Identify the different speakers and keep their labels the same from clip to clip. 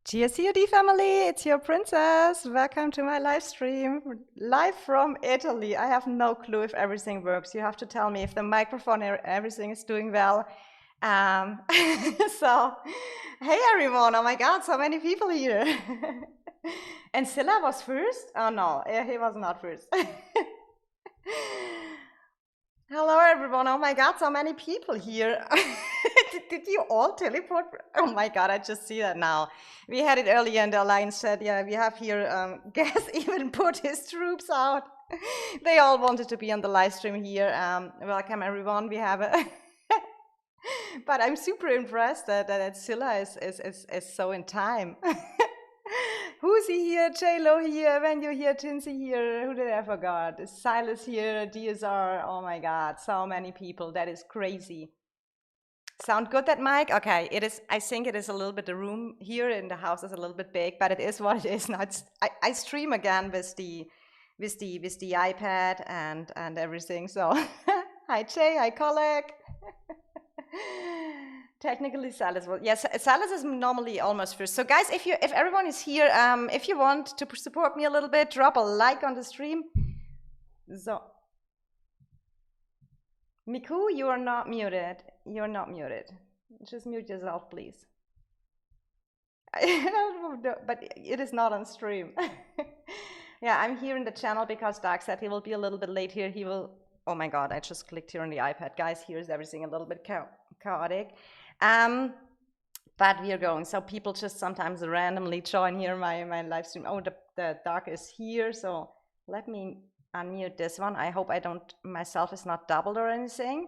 Speaker 1: GSCOD family, it's your princess. Welcome to my live stream, live from Italy. I have no clue if everything works. You have to tell me if the microphone, everything is doing well. Um, so, hey everyone, oh my god, so many people here. And Silla was first? Oh no, he was not first. Hello everyone, oh my god, so many people here. Did you all teleport? Oh my god, I just see that now. We had it earlier and the Alliance said, yeah, we have here, Gas even put his troops out. They all wanted to be on the live stream here. Welcome everyone, we have a... But I'm super impressed that Scylla is so in time. Who's he here? J-Lo here, Venue here, Tinsy here, who did I forgot? Is Silas here, DSR, oh my god, so many people, that is crazy. Sound good, that mic? Okay, it is. I think it is a little bit, the room here in the house is a little bit big, but it is what it is now. I stream again with the iPad and everything, so hi Jay, hi Colleague. Technically Silas was, yes, Silas is normally almost first. So guys, if everyone is here, if you want to support me a little bit, drop a like on the stream. So Miku, you are not muted. You're not muted. Just mute yourself, please. But it is not on stream. Yeah, I'm here in the channel because Dark said he will be a little bit late here. He will, oh my god, I just clicked here on the iPad. Guys, here's everything a little bit chaotic. But we are going. So people just sometimes randomly join here my live stream. Oh, the Dark is here. So let me unmute this one. I hope I don't, myself is not doubled or anything.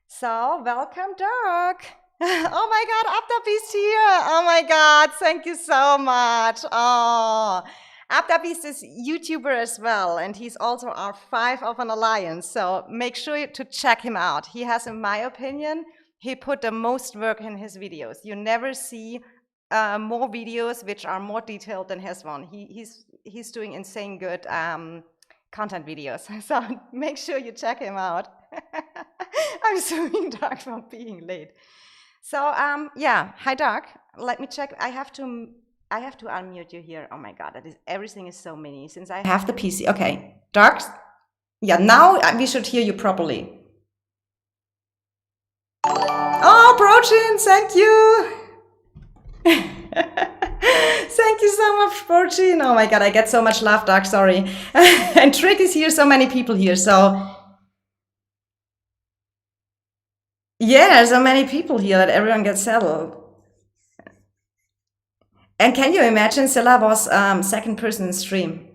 Speaker 1: So welcome, Dark. Oh my god, Abdabeast here. Oh my god, thank you so much. Oh, Abdabeast is YouTuber as well, and he's also R5 of an Alliance. So make sure to check him out. He has, in my opinion, he put the most work in his videos. You never see more videos which are more detailed than his one. He's doing insane good content videos. So make sure you check him out. I'm suing Dark for being late. So yeah, hi Dark. Let me check. I have to unmute you here. Oh my god, everything is so mini since I have the PC. Okay, Dark. Yeah, now we should hear you properly. Oh, Prochin, thank you. Thank you so much, Prochin. Oh my god, I get so much love, Dark, sorry. And Trick is here, so many people here, so... Yeah, so many people here that everyone gets settled. And can you imagine, Scylla was second person in stream.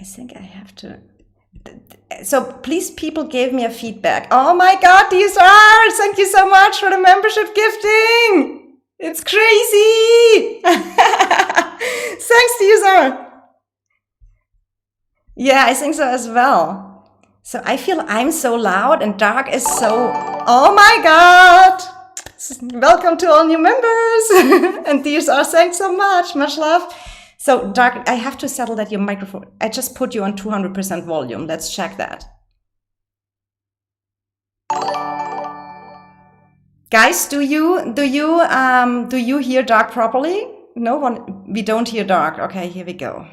Speaker 1: I think I have to... So please, people gave me a feedback. Oh my god, DSR, thank you so much for the membership gifting. It's crazy. Thanks, DSR. Yeah, I think so as well. So I feel I'm so loud and Dark is so... Oh my god. Welcome to all new members. And DSR, thanks so much. Much love. So, Dark, I have to settle that your microphone... I just put you on 200% volume. Let's check that. Guys, do you hear Dark properly? No one... We don't hear Dark. Okay, here we go.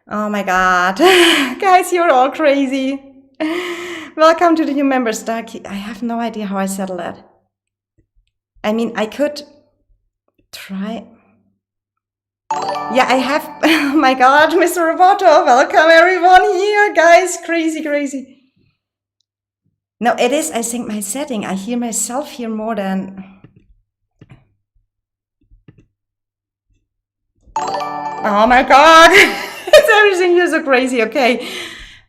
Speaker 1: Oh my god. Guys, you're all crazy. Welcome to the new members, Dark. I have no idea how I settle that. I mean, I could try. Yeah, I have. Oh my god, Mr. Roboto. Welcome everyone here, guys. Crazy, crazy. No, it is, I think, my setting. I hear myself here more than... Oh my god. It's everything here so crazy. Okay.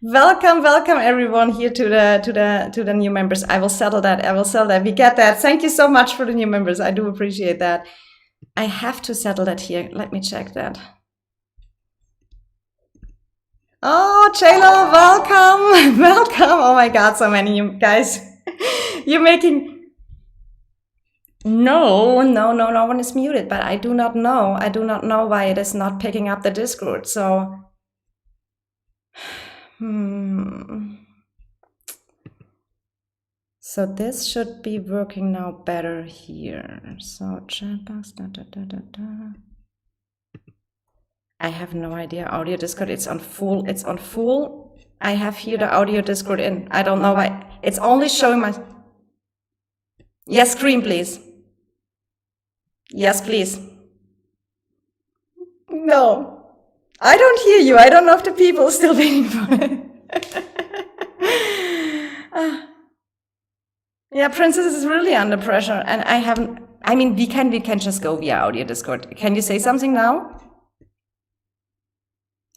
Speaker 1: Welcome everyone here to the new members. I will settle that. I will settle that. We get that. Thank you so much for the new members. I do appreciate that. I have to settle that here. Let me check that. Oh, J-Lo, welcome. Welcome. Oh my god, so many guys. You're making... No one is muted, but I do not know. I do not know why it is not picking up the Discord. So, So this should be working now better here. So chat box, I have no idea. Audio Discord, it's on full. It's on full. I have here the audio Discord in. I don't know why. It's only showing my. Yes, screen, please. Yes, please. No. I don't hear you. I don't know if the people are still waiting for it. Yeah, Princess is really under pressure, and I haven't. I mean, we can just go via audio Discord. Can you say something now?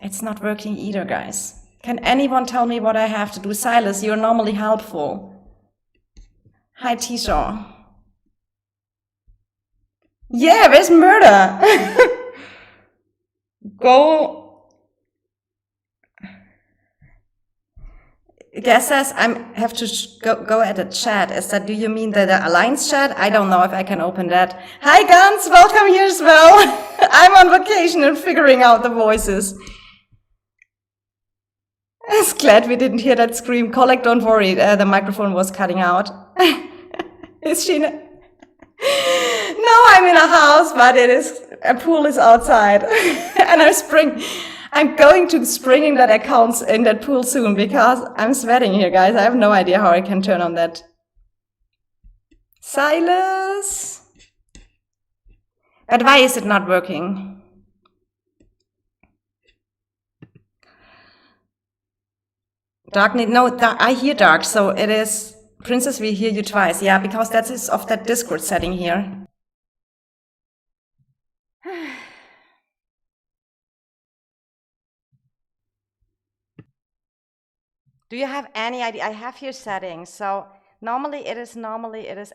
Speaker 1: It's not working either, guys. Can anyone tell me what I have to do? Silas, you're normally helpful. Hi, Tisha. Yeah, where's Murder? Go. Guess says I have to go at the chat. Is that, do you mean the Alliance chat? I don't know if I can open that. Hi, Guns, welcome here as well. I'm on vacation and figuring out the voices. I was glad we didn't hear that scream. Collect, don't worry, the microphone was cutting out. Is she? No, I'm in a house, but a pool is outside. And I'm going to spring in that account in that pool soon because I'm sweating here, guys. I have no idea how I can turn on that. Silas? But why is it not working? Dark, no, I hear Dark, so it is, Princess, we hear you twice. Yeah, because that is of that Discord setting here. Do you have any idea? I have here settings, so normally it is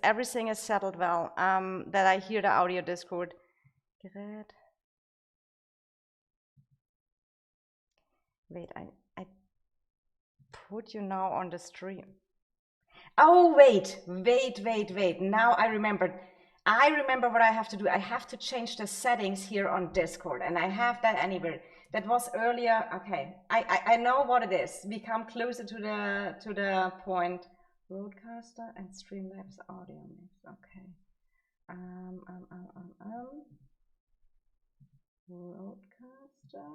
Speaker 1: everything is settled well, that I hear the audio Discord. Wait, I put you now on the stream. Oh, wait. Now I remembered. I remember what I have to do. I have to change the settings here on Discord, and I have that anywhere. That was earlier. Okay, I know what it is. We come closer to the point. Broadcaster and Streamlabs audio mix. Okay. Broadcaster.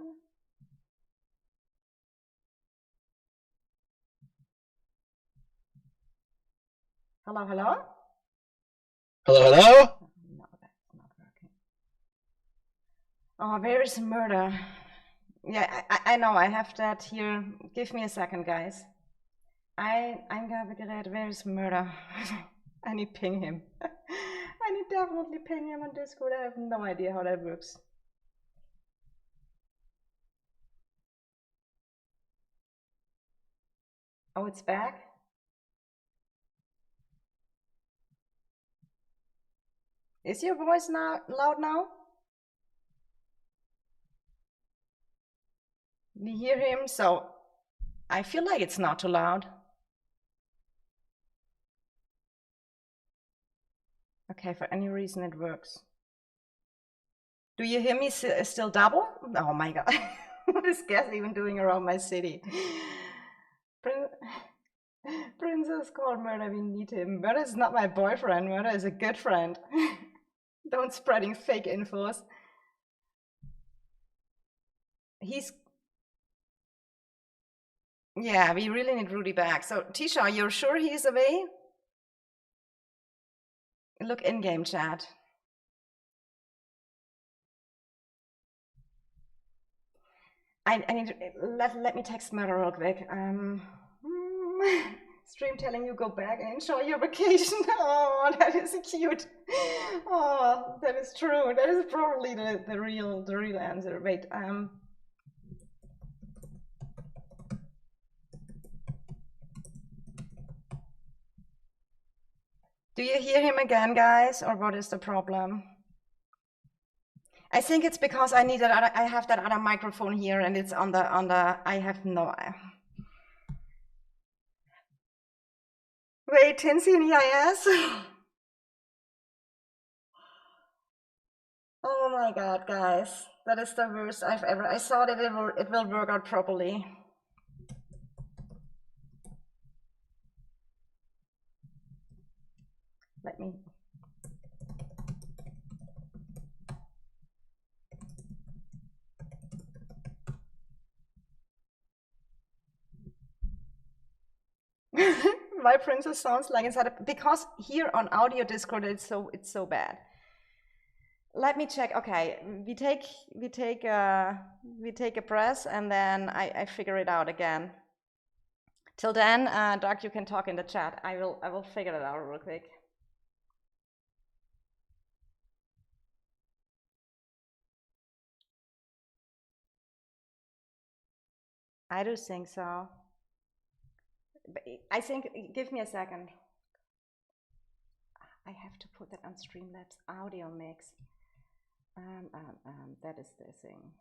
Speaker 1: Hello.
Speaker 2: Hello?
Speaker 1: No, that's not working. Oh, where is Murder? Yeah, I know, I have that here. Give me a second, guys. Eingabegerät, where is Murder? I need ping him. I need definitely ping him on Discord. I have no idea how that works. Oh, it's back? Is your voice now loud now? We hear him, so I feel like it's not too loud. Okay, for any reason it works. Do you hear me still double? Oh my god. What is Gas even doing around my city? Princess called Murder, we need him. Murder is not my boyfriend, Murder is a good friend. Don't spreading fake infos. Yeah, we really need Rudy back. So, Tisha, you're sure he's away? Look in-game chat. I need to, let me text Murder real quick. Stream telling you go back and enjoy your vacation. Oh, that is cute. Oh, that is true. That is probably the real answer. Wait, do you hear him again, guys, or what is the problem? I think it's because I have that other microphone here, and it's on the. I have no. Wait, Tinsy in EIS. Oh my God, guys, that is the worst I've ever. I thought it will work out properly. Let me. My princess sounds like inside because here on audio Discord it's so bad. Let me check. Okay, we take a press and then I figure it out again. Till then, Doc, you can talk in the chat. I will figure it out real quick. I do think so. But I think, give me a second. I have to put that on Streamlabs audio mix. That is the thing.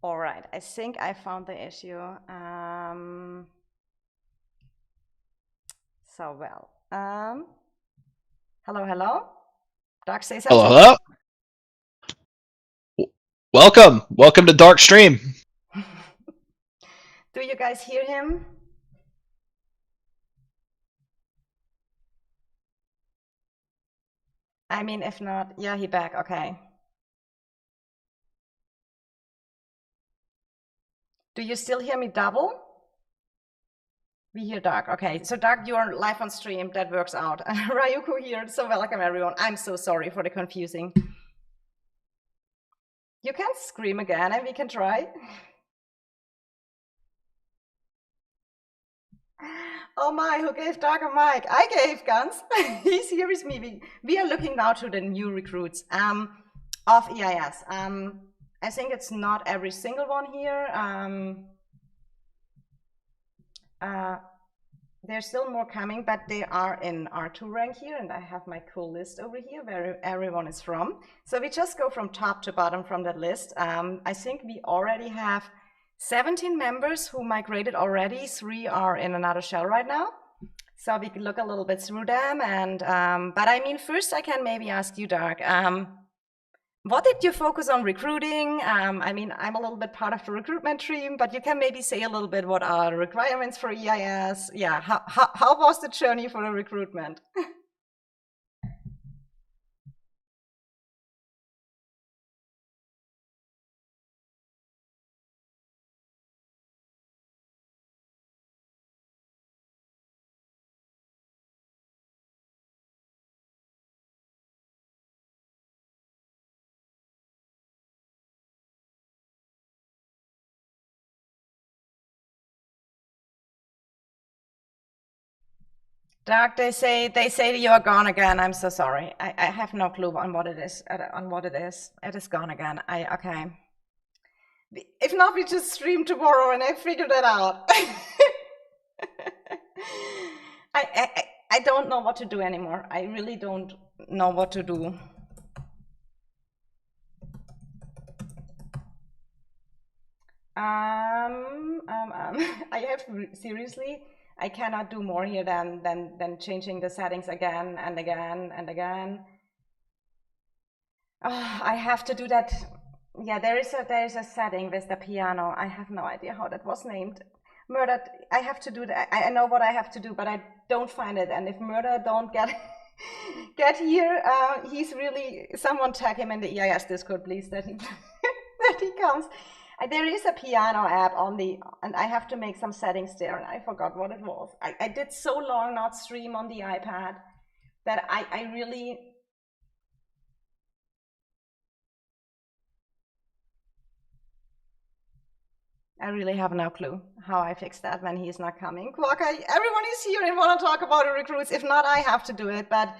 Speaker 1: All right, I think I found the issue. So well. Hello? Doc, say something.
Speaker 2: Hello. Welcome to Dark Stream.
Speaker 1: Do you guys hear him? I mean, if not, yeah, he back. Okay. Do you still hear me double? We hear Doc. Okay, so Doc, you're live on stream. That works out. Ryuko here. So welcome, everyone. I'm so sorry for the confusing. You can scream again and we can try. Oh my, who gave Doc a mic? I gave Guns. He's here with me. We are looking now to the new recruits of EIS. I think it's not every single one here. There's still more coming, but they are in R2 rank here, and I have my cool list over here where everyone is from. So we just go from top to bottom from that list. I think we already have 17 members who migrated already. 3 are in another shell right now. So we can look a little bit through them. And but I mean, first I can maybe ask you, Dark. What did you focus on recruiting? I mean, I'm a little bit part of the recruitment team, but you can maybe say a little bit what are the requirements for EIS? Yeah, how was the journey for the recruitment? Doc, they say you are gone again. I'm so sorry. I have no clue on what it is. It is gone again. Okay. If not, we just stream tomorrow and I figure that out. I don't know what to do anymore. I really don't know what to do. I have seriously, I cannot do more here than changing the settings again and again and again. Oh, I have to do that. Yeah, there is a setting with the piano. I have no idea how that was named. Murder. I have to do that. I know what I have to do, but I don't find it. And if Murder don't get here, he's really, someone tag him in the EIS Discord, please, that he that he comes. There is a piano app on the, and I have to make some settings there, and I forgot what it was. I did so long not stream on the iPad that I really. I really have no clue how I fix that when he's not coming. Quokka, everyone is here and want to talk about the recruits. If not, I have to do it. But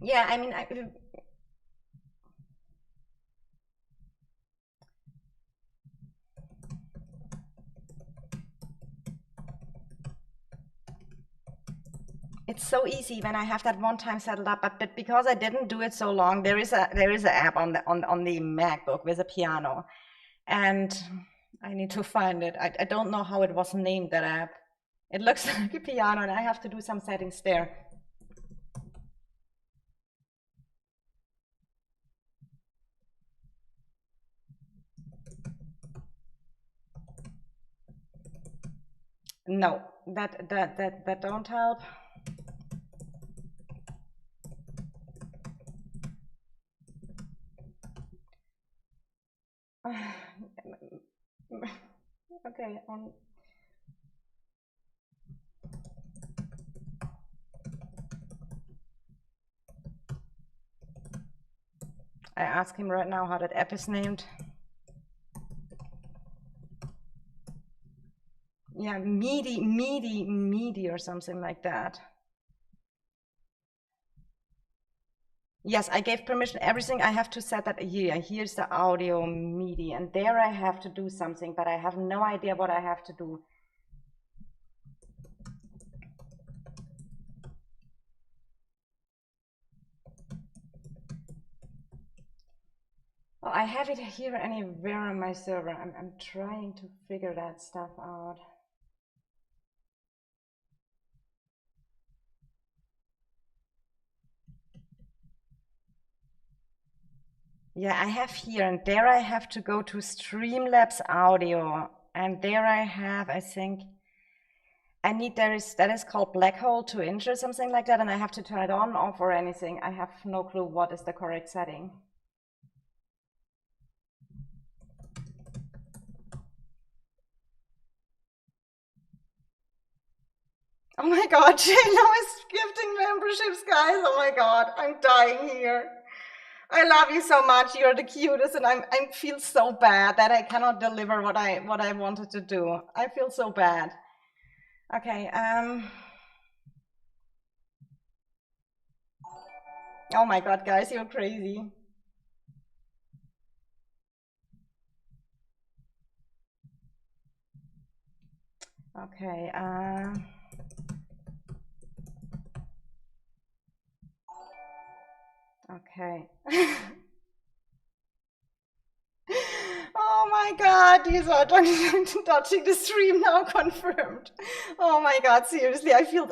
Speaker 1: yeah, I mean, It's so easy when I have that one time settled up, but because I didn't do it so long, there is an app on the MacBook with a piano, and I need to find it. I don't know how it was named, that app. It looks like a piano, and I have to do some settings there. No, that don't help. Okay, I ask him right now how that app is named. Yeah, meaty or something like that. Yes, I gave permission, everything. I have to set that here. Here's the audio MIDI, and there I have to do something, but I have no idea what I have to do. Well, I have it here anywhere on my server. I'm trying to figure that stuff out. Yeah, I have here, and there I have to go to Streamlabs audio, and there I have, I think, that is called Black Hole 2" or something like that, and I have to turn it on, off, or anything. I have no clue what is the correct setting. Oh my God, J-Lo is gifting memberships, guys. Oh my God, I'm dying here. I love you so much. You're the cutest, and I feel so bad that I cannot deliver what I wanted to do. I feel so bad. Okay. Oh my God, guys, you're crazy. Okay. Okay. Oh my God, these are touching the stream now, confirmed. Oh my God, seriously, I feel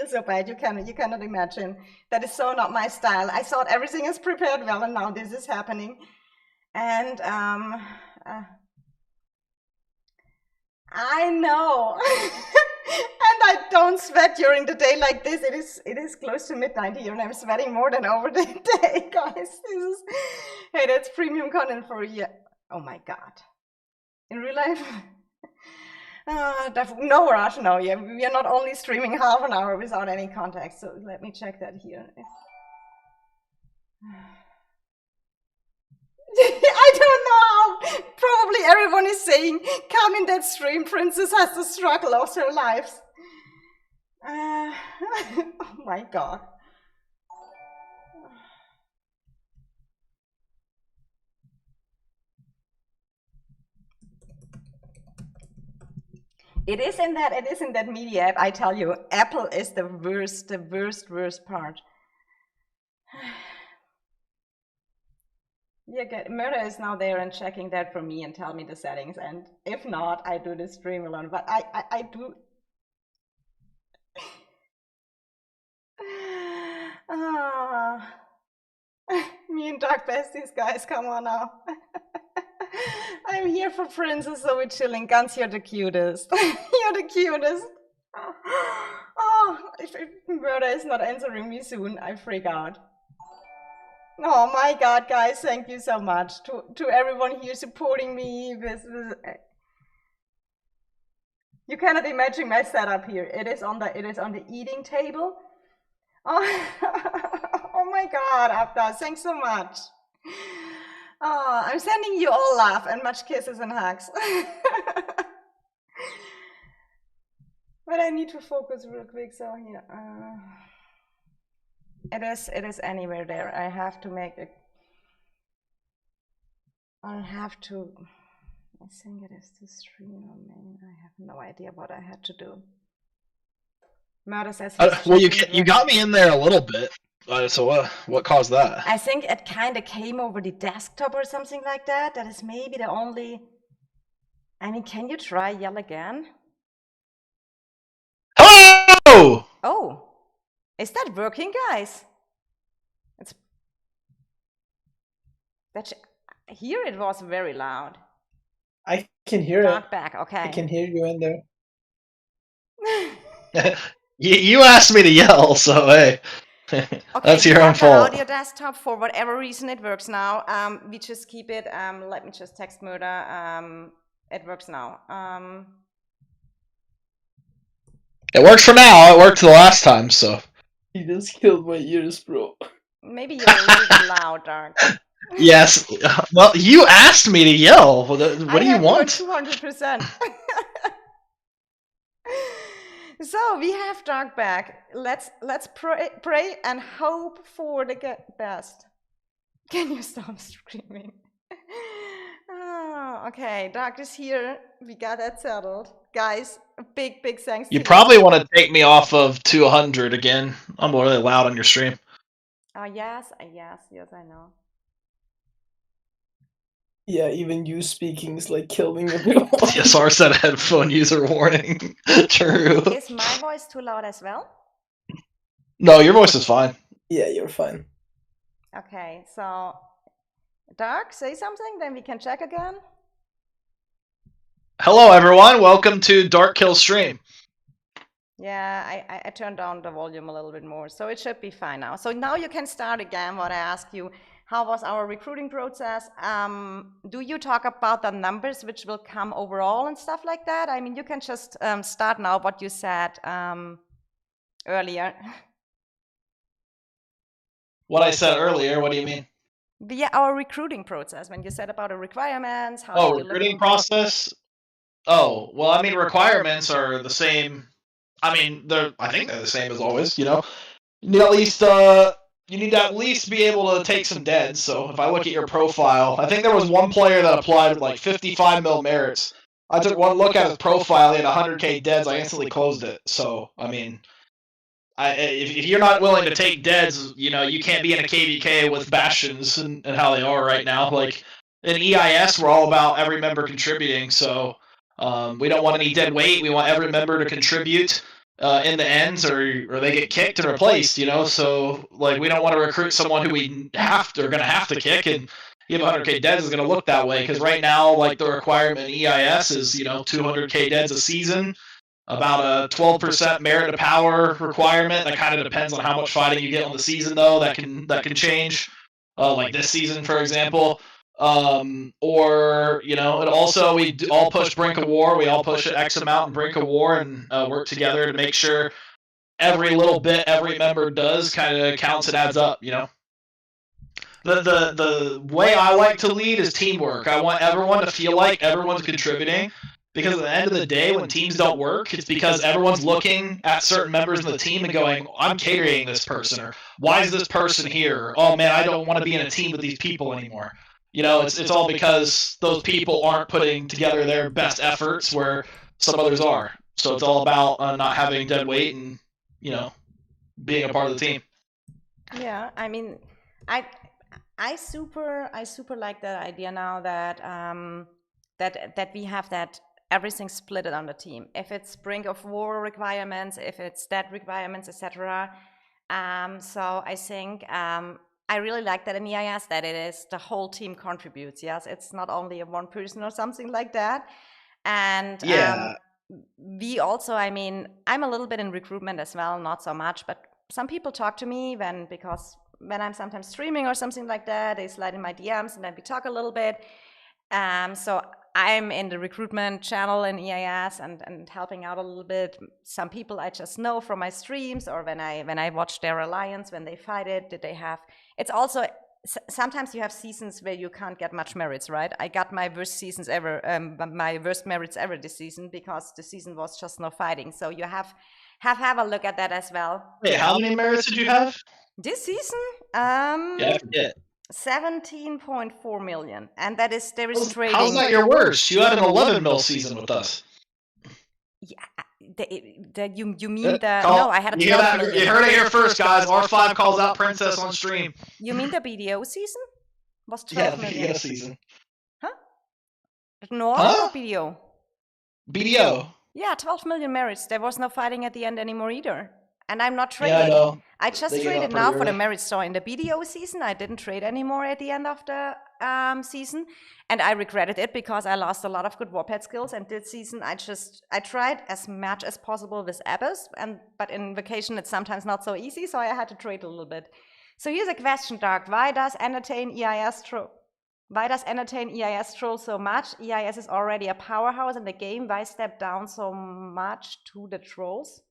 Speaker 1: so bad. You cannot imagine. That is so not my style. I thought everything is prepared well, and now this is happening. And I know. And I don't sweat during the day like this. It is close to midnight here, and I'm sweating more than over the day, guys. Hey, that's premium content for a year. Oh my God. In real life? No rush, no. Yeah, we are not only streaming half an hour without any context. So let me check that here. I don't know how. Probably everyone is saying, come in that stream. Princess has the struggle of her lives. Oh my God. It is in that media app. I tell you, Apple is the worst part. Yeah, Murder is now there and checking that for me and tell me the settings. And if not, I do the stream alone. But I do. Me and Dark Besties, guys, come on now. I'm here for Princess, so we're chilling. Guns, you're the cutest. You're the cutest. Oh, if Murder is not answering me soon, I freak out. Oh my God, guys, thank you so much to everyone here supporting me. You cannot imagine my setup here. It is on the eating table. Oh, oh my God, Abda, thanks so much. Oh, I'm sending you all love and much kisses and hugs. But I need to focus real quick, so here. It is anywhere there. I have to make it. I'll have to. I think it is the stream on main. I have no idea what I had to do. Murder says he's
Speaker 2: Well,
Speaker 1: checking
Speaker 2: you
Speaker 1: it
Speaker 2: got
Speaker 1: right
Speaker 2: me in there a little bit. So what caused that?
Speaker 1: I think it kind of came over the desktop or something like that. That is maybe the only. I mean, can you try yell again?
Speaker 2: Hello!
Speaker 1: Oh, is that working, guys? It's that here it was very loud.
Speaker 3: I can hear
Speaker 1: Dark
Speaker 3: it.
Speaker 1: back, okay.
Speaker 3: I can hear you in there.
Speaker 2: You asked me to yell, so hey,
Speaker 1: Okay,
Speaker 2: that's
Speaker 1: we
Speaker 2: your own
Speaker 1: have the
Speaker 2: fault.
Speaker 1: audio desktop for whatever reason it works now. We just keep it. Let me just text Murder. It works now.
Speaker 2: It worked for now. It worked the last time, so.
Speaker 3: You just killed my ears, bro.
Speaker 1: Maybe you're a little bit loud, Dark.
Speaker 2: Yes. Well, you asked me to yell. What do you want?
Speaker 1: 200%. So we have Dark back. Let's pray and hope for the best. Can you stop screaming? Oh, okay, Dark is here. We got that settled. Guys, big thanks.
Speaker 2: You probably want to take me off of 200 again. I'm really loud on your stream.
Speaker 1: Oh, yes, I know.
Speaker 3: Yeah, even you speaking is like killing everyone.
Speaker 2: Yes, R said headphone user warning. True.
Speaker 1: Is my voice too loud as well?
Speaker 2: No, your voice is fine.
Speaker 3: Yeah, you're fine.
Speaker 1: Okay, so Dark, say something, then we can check again.
Speaker 2: Hello, everyone. Welcome to Dark Kill Stream.
Speaker 1: Yeah, I turned down the volume a little bit more, so it should be fine now. So now you can start again what I asked you. How was our recruiting process? Do you talk about the numbers which will come overall and stuff like that? I mean, you can just start now what you said earlier.
Speaker 2: What I said earlier, what do you mean?
Speaker 1: Yeah, our recruiting process, when you said about the requirements. How
Speaker 2: recruiting process? Oh, well, I mean, requirements are the same. I mean, I think they're the same as always, you know? You need to at least be able to take some deads. So if I look at your profile, I think there was one player that applied with like 55 mil merits. I took one look at his profile, he had 100k deads, I instantly closed it. So, I mean, if you're not willing to take deads, you know, you can't be in a KVK with Bastions and how they are right now. Like, in EIS, we're all about every member contributing, so we don't want any dead weight. We want every member to contribute in the ends, or they get kicked and replaced, you know? So, like, we don't want to recruit someone who we are going to have to kick, and give 100k deads is going to look that way, because right now, like, the requirement in EIS is, you know, 200k deads a season, about a 12% merit to power requirement. That kind of depends on how much fighting you get on the season, though. That can change. Like this season, for example. Or, you know, and also we all push Brink of War. We all push X amount in Brink of War and work together to make sure every little bit every member does kind of counts and adds up, you know. The way I like to lead is teamwork. I want everyone to feel like everyone's contributing. Because at the end of the day, when teams don't work, it's because everyone's looking at certain members of the team and going, I'm carrying this person, or why is this person here? Oh man, I don't want to be in a team with these people anymore. You know, it's all because those people aren't putting together their best efforts where some others are. So it's all about not having dead weight and, you know, being a part of the team.
Speaker 1: Yeah, I mean, I super like that idea now that that we have that everything split it on the team. If it's Brink of War requirements, if it's stat requirements, etc. So I think I really like that in EIS that it is the whole team contributes. Yes, it's not only a one person or something like that. And
Speaker 2: yeah,
Speaker 1: we also, I mean, I'm a little bit in recruitment as well, not so much, but some people talk to me because when I'm sometimes streaming or something like that, they slide in my DMs and then we talk a little bit. So I'm in the recruitment channel in EIS and helping out a little bit. Some people I just know from my streams or when I watch their alliance, when they fight it, did they have... It's also, sometimes you have seasons where you can't get much merits, right? I got my worst seasons ever, my worst merits ever this season because the season was just no fighting. So you have a look at that as well.
Speaker 2: Wait, how many merits did you have?
Speaker 1: This season?
Speaker 2: Yeah, I forget.
Speaker 1: 17.4 million, and there is trading.
Speaker 2: How's that your worst? You had an 11 mil season with us.
Speaker 1: Yeah, You mean the
Speaker 2: Call-
Speaker 1: no? I had a
Speaker 2: You hear
Speaker 1: 12
Speaker 2: that?
Speaker 1: million.
Speaker 2: You heard it here first, guys. R5 calls out Princess on stream.
Speaker 1: You mean the BDO season? Was
Speaker 2: Yeah,
Speaker 1: 12
Speaker 2: the
Speaker 1: million?
Speaker 2: BDO season.
Speaker 1: North
Speaker 2: Huh?
Speaker 1: or BDO?
Speaker 2: BDO.
Speaker 1: Yeah, 12 million merits. There was no fighting at the end anymore either. And I'm not
Speaker 2: Yeah, I
Speaker 1: trading.
Speaker 2: know.
Speaker 1: I just
Speaker 2: They gave
Speaker 1: traded
Speaker 2: up
Speaker 1: now
Speaker 2: pretty
Speaker 1: for the
Speaker 2: early.
Speaker 1: merit store. In the BDO season, I didn't trade anymore at the end of the season. And I regretted it because I lost a lot of good warphead skills. And this season, I tried as much as possible with Abyss. But in vacation, it's sometimes not so easy. So I had to trade a little bit. So here's a question, Dark. Why does Entertain EIS troll so much? EIS is already a powerhouse in the game. Why step down so much to the trolls?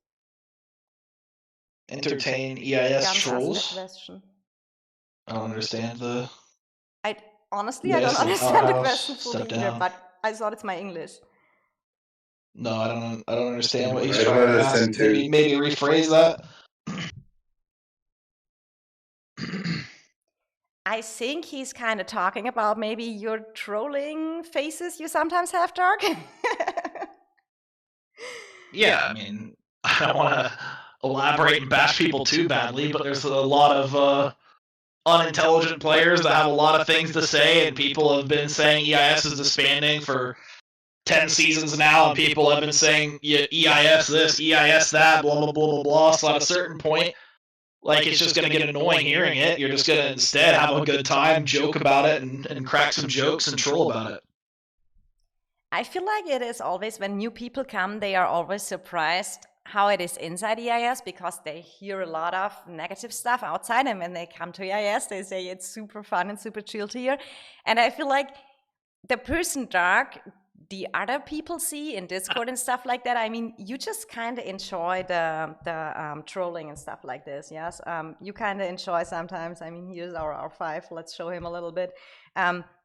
Speaker 2: Entertain EIS
Speaker 1: Gans asked the
Speaker 2: trolls.
Speaker 1: question.
Speaker 2: I don't understand the.
Speaker 1: Honestly,
Speaker 2: EIS
Speaker 1: I don't
Speaker 2: and
Speaker 1: understand the
Speaker 2: powerhouse
Speaker 1: question fully
Speaker 2: step
Speaker 1: either,
Speaker 2: down.
Speaker 1: but I thought it's my English.
Speaker 2: No, I don't understand what he's
Speaker 4: I don't
Speaker 2: trying to ask.
Speaker 4: understand too.
Speaker 2: Maybe rephrase that.
Speaker 1: I think he's kind of talking about maybe your trolling faces you sometimes have, Dark.
Speaker 2: Yeah, I mean, I don't want to elaborate and bash people too badly, but there's a lot of unintelligent players that have a lot of things to say, and people have been saying EIS is disbanding for 10 seasons now, and people have been saying EIS this, EIS that, blah, blah, blah, blah, blah. So at a certain point, like, it's just going to get annoying hearing it. You're just going to instead have a good time, joke about it, and crack some jokes and troll about it.
Speaker 1: I feel like it is always when new people come, they are always surprised how it is inside EIS because they hear a lot of negative stuff outside, and when they come to EIS, they say it's super fun and super chill here. And I feel like the person Dark, the other people see in Discord and stuff like that, I mean, you just kind of enjoy the trolling and stuff like this, yes? You kind of enjoy sometimes, I mean, here's our R5, let's show him a little bit.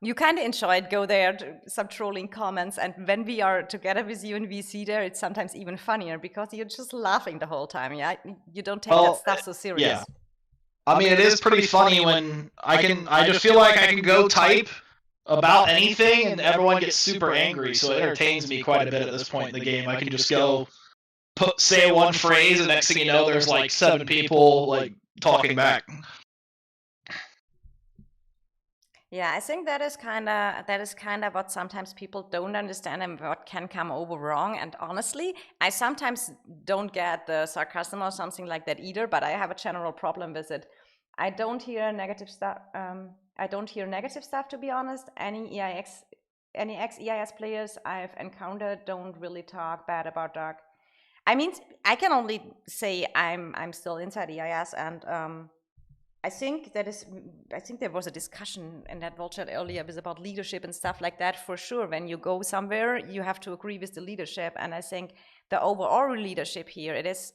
Speaker 1: You kind of enjoy it, go there, some trolling comments, and when we are together with you in VC there, it's sometimes even funnier because you're just laughing the whole time, yeah? You don't take that stuff so serious.
Speaker 2: Yeah. I mean, it is pretty funny when I just feel like I can go type about anything and everyone gets super angry, so it entertains me quite a bit at this point in the game. I can just go say one phrase, and next thing you know, there's like 7 people like talking back.
Speaker 1: Yeah, I think that is kind of what sometimes people don't understand and what can come over wrong. And honestly, I sometimes don't get the sarcasm or something like that either, but I have a general problem with it. I don't hear negative stuff. To be honest. Any ex-EIS players I've encountered don't really talk bad about Dark. I mean, I can only say I'm still inside EIS, and I think there was a discussion in that Volt chat earlier was about leadership and stuff like that. For sure, when you go somewhere, you have to agree with the leadership, and I think the overall leadership here, it is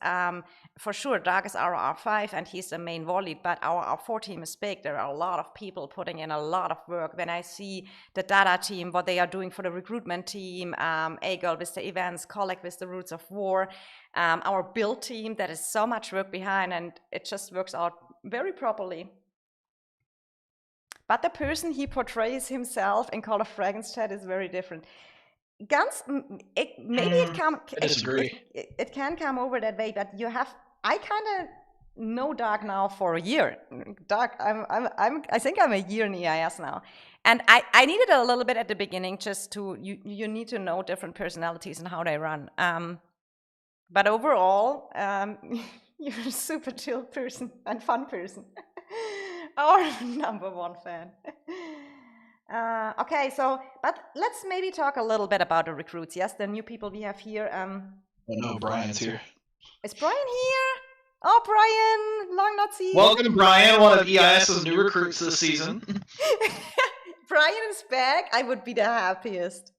Speaker 1: for sure Dark is our R5 and he's the main war lead, but our R4 team is big. There are a lot of people putting in a lot of work. When I see the data team, what they are doing for the recruitment team, Agol with the events, Kolek with the Roots of War, our build team, that is so much work behind, and it just works out very properly. But the person he portrays himself in Call of Dragons chat is very different. Gans, it can come over that way, but I kind of know Dark now for a year. Dark, I think I'm a year in EIS now, and I needed a little bit at the beginning just to you need to know different personalities and how they run. But overall, you're a super chill person and fun person. Our #1 fan. Okay, but let's maybe talk a little bit about the recruits. Yes, the new people we have here.
Speaker 2: No, Brian's here.
Speaker 1: Is Brian here? Oh, Brian, long not seen.
Speaker 2: Welcome, Brian, one of EIS's new recruits this season.
Speaker 1: Brian is back. I would be the happiest.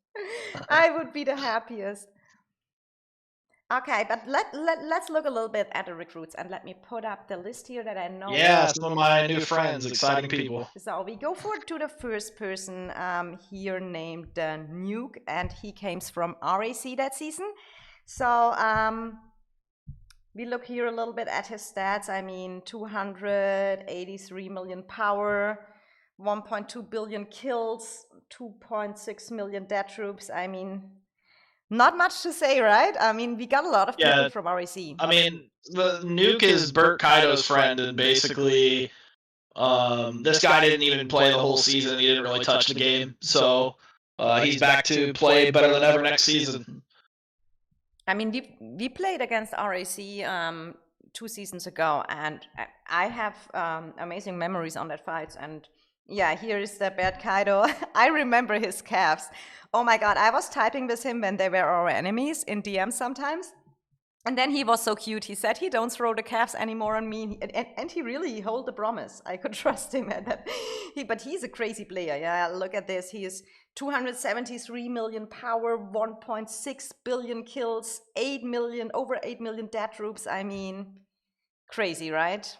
Speaker 1: Okay, but let's look a little bit at the recruits, and let me put up the list here that I know.
Speaker 2: Yeah, some of my new friends, exciting people.
Speaker 1: So we go to the first person here named Nuke, and he came from RAC that season. So we look here a little bit at his stats. I mean, 283 million power, 1.2 billion kills, 2.6 million dead troops. I mean, Not much to say, right? I mean, we got a lot of people
Speaker 2: Yeah.
Speaker 1: from RAC.
Speaker 2: I mean, the Nuke is Burt Kaido's friend, and basically, this guy didn't even play the whole season. He didn't really touch the game, so he's back to play better than ever next season.
Speaker 1: I mean, we played against RAC 2 seasons ago, and I have amazing memories on that fight. And yeah, here is the bad Kaido. I remember his calves. Oh my god, I was typing with him when they were our enemies in DM sometimes. And then he was so cute. He said he don't throw the calves anymore on me, and he really hold the promise. I could trust him at that. But he's a crazy player. Yeah, look at this. He is 273 million power, 1.6 billion kills, over 8 million dead troops. I mean, crazy, right?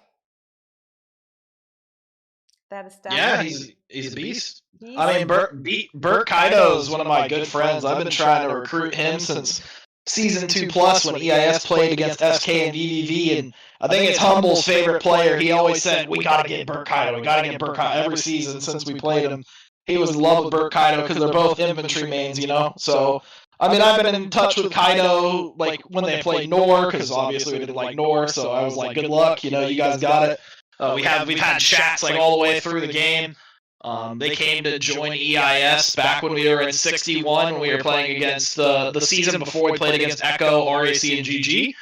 Speaker 1: That is
Speaker 2: Yeah, he's a beast. I mean, Burt Kaido is one of my good friends. I've been trying to recruit him since Season 2+ when EIS played against SK and VVV, and I think it's Humble's favorite player. He always said, we got to get Burt Kaido. We got to get Burt Kaido. Every season since we played him, he was in love with Burt Kaido because they're both infantry mains, you know? So, I mean, I've been in touch with Kaido, like, when they played Nor, because obviously we didn't like Nor, so I was like, good luck, you know, you guys got it. We've had chats, like, all the way through the game. They came to join EIS back when we were in 61, when we were playing against the season before we played against Echo, RAC, and GG.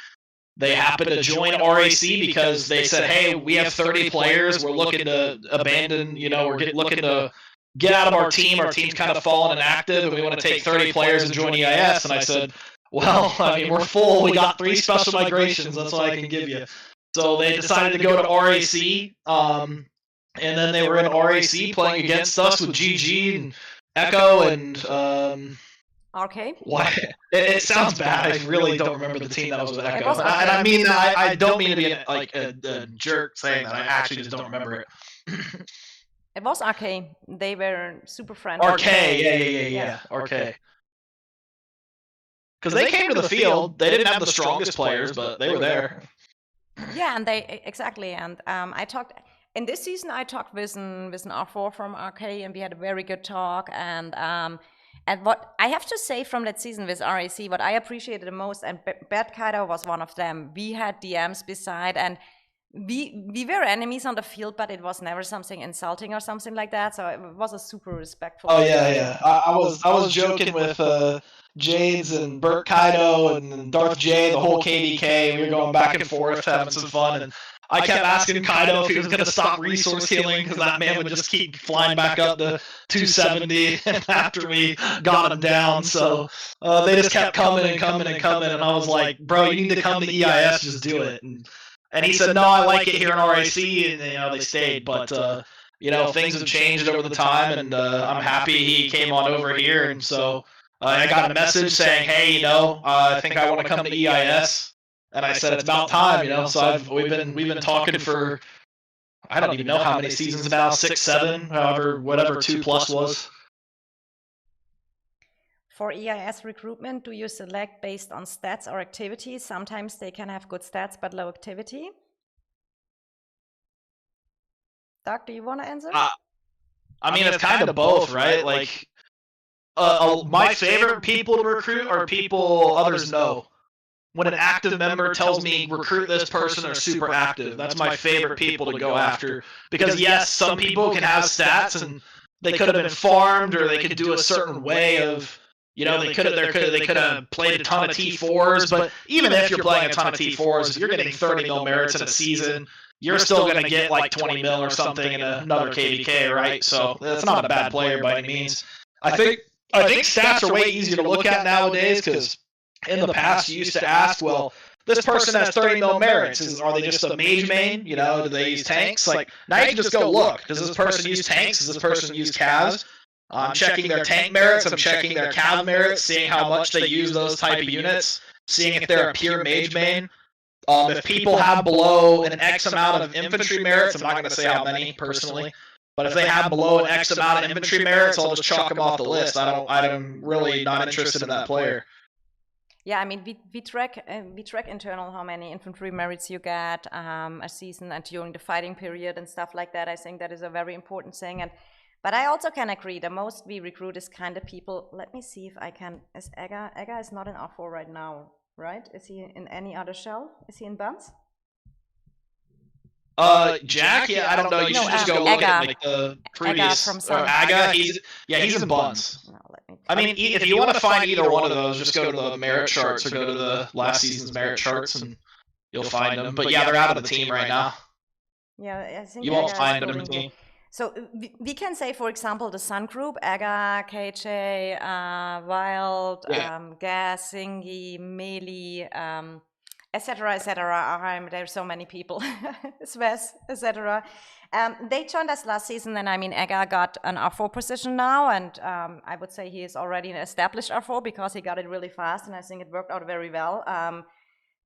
Speaker 2: They happened to join RAC because they said, hey, we have 30 players. We're looking to abandon, you know, we're looking to get out of our team. Our team's kind of fallen inactive, and we want to take 30 players and join EIS. And I said, well, I mean, we're full. We got 3 special migrations. That's all I can give you. So they decided to go to RAC. And then they were in RAC playing against us with GG and Echo and
Speaker 1: RK.
Speaker 2: Why? It sounds bad. I really don't remember the team that was with Echo. And I mean, I don't mean to be a jerk saying that. I actually just don't remember it.
Speaker 1: It was RK. They were super friendly.
Speaker 2: RK, yeah. RK. Because they came to the field. They didn't have the strongest players, but they were there.
Speaker 1: Yeah, and they exactly. And I talked. In this season, I talked with an R4 from RK, and we had a very good talk. And what I have to say from that season with RAC, what I appreciated the most, and Bad Kaido was one of them. We had DMs beside, and we were enemies on the field, but it was never something insulting or something like that. So it was a super respectful.
Speaker 2: Oh yeah. I was joking with Jades and Burt Kaido and Darth J, the whole KDK. We were going back and forth, having some fun, and I kept asking Kaido if he was going to stop resource healing, because that man would just keep flying back up to 270 after we got him down. So they just kept coming, and I was like, bro, you need to come to EIS, just do it. And he said, no, I like it here in RAC, and you know, they stayed. But you know, things have changed over the time, and I'm happy he came on over here. And so I got a message saying, hey, you know, I think I want to come to EIS. And I said, it's about time, you know. So we've been talking for, I don't even know how many seasons now, 6, 7, whatever 2+ was.
Speaker 1: For EIS recruitment, do you select based on stats or activity? Sometimes they can have good stats but low activity. Doug, do you want to answer?
Speaker 2: I mean, it's kind of both, right? Like, my favorite people to recruit are people others know. When an active member tells me recruit this person, are super active. That's my favorite people to go after. Because yes, some people can have stats and they could have been farmed, or they could do a certain way of, you know, they could have played a ton of T4s. But even if you're playing a ton of T4s, if you're getting 30 mil merits in a season, you're still going to get like 20 mil or something in another KVK, right? So that's not a bad player by any means. I think stats are way easier to look at nowadays, because in the past, you used to ask, well, this person has 30 mil merits. Are they just a mage main? You know, do they use tanks? Like, now you can just go look. Does this person use tanks? Does this person use Cavs? I'm checking their tank merits. I'm checking their Cav merits, seeing how much they use those type of units, seeing if they're a pure mage main. If people have below an X amount of infantry merits, I'm not going to say how many personally, but if they have below an X amount of infantry merits, I'll just chalk them off the list. I'm really not interested in that player.
Speaker 1: Yeah, I mean, we track internal how many infantry merits you get a season and during the fighting period and stuff like that. I think that is a very important thing. And But I also can agree, the most we recruit is kind of people. Let me see if I can. Is Ega is not in R4 right now, right? Is he in any other shell? Is he in Buns?
Speaker 2: Jack, yeah, I don't know. You
Speaker 1: No,
Speaker 2: should just go look
Speaker 1: Ega.
Speaker 2: at like the previous.
Speaker 1: from Sun.
Speaker 2: Aga, he's in Buns.
Speaker 1: No, let me.
Speaker 2: I mean, if you want to find either one of those, just go to the merit charts or go to the last season's merit charts and you'll find them. But yeah, they're out of the team right now.
Speaker 1: Yeah, I think
Speaker 2: You won't
Speaker 1: Aga is
Speaker 2: find them in
Speaker 1: floating
Speaker 2: the
Speaker 1: there.
Speaker 2: team.
Speaker 1: So we can say, for example, the Sun group: Aga, KJ, Wild,
Speaker 2: Yeah.
Speaker 1: Gas, Singy, Meli, etc., etc. There's so many people, Sves, etc. They joined us last season, and I mean, Aga got an R4 position now, and I would say he is already an established R4 because he got it really fast, and I think it worked out very well.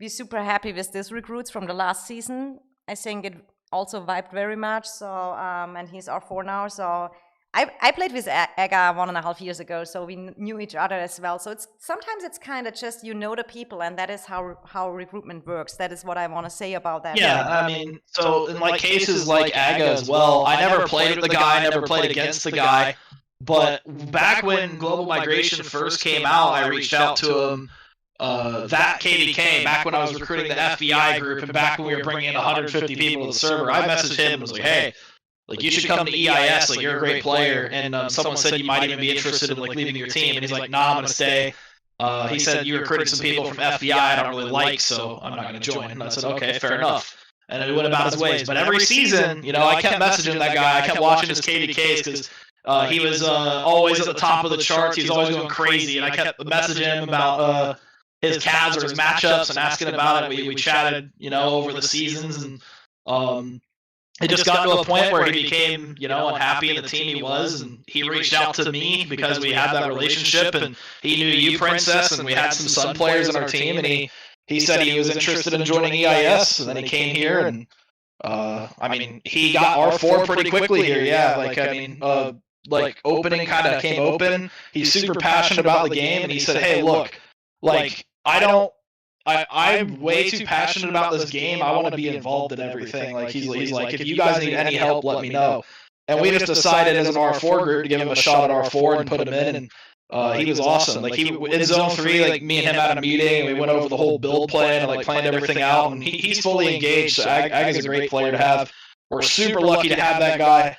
Speaker 1: We're super happy with these recruits from the last season. I think it also vibed very much. So, and he's R4 now. So, I played with Aga 1.5 years ago, so we knew each other as well. So sometimes it's kind of just the people, and that is how recruitment works. That is what I want to say about that.
Speaker 2: Yeah, I mean, so in like cases like Aga as well, I never played with the guy, I never played against the guy. But back when Global Migration first came out, I reached out to him. That KDK, back when I was recruiting the FBI group, and back when we were bringing in 150 people to the server, I messaged him and was like, hey, like you should come to EIS, like you're a great player, and someone said you might even be interested in like leaving your team, and he's like, nah, I'm gonna stay. He said you recruited some people from FBI I don't really like, so I'm not gonna join. And I said, okay, fair enough. And then he went about his ways. But every season, I kept messaging that guy, I kept watching his KDKs because he was always at the top of the charts. He was always going crazy, and I kept messaging him about his Cavs or his matchups and asking about it. We chatted, over the seasons, and it just got to a point where he became, unhappy in the team he was, and he reached out to me because we had that relationship, and he knew you, Princess, and we had some Sun players on our team, and he said he was interested in joining EIS, and then he came here, and I mean, he got R4 pretty quickly here, yeah, like opening kind of came open. He's super passionate about the game, and he said, hey, look, like, I'm way too passionate about this game. I want to be involved in everything. Like he's like, if you guys need any help, let me know. And we just decided as an R4 group to give him a shot at R4 and put him in. And he was awesome. Like he in zone 3, like me and him had a meeting, and we went over the whole build plan and like planned everything out. And he's fully engaged. So Ag is a great player to have. We're super lucky to have that guy.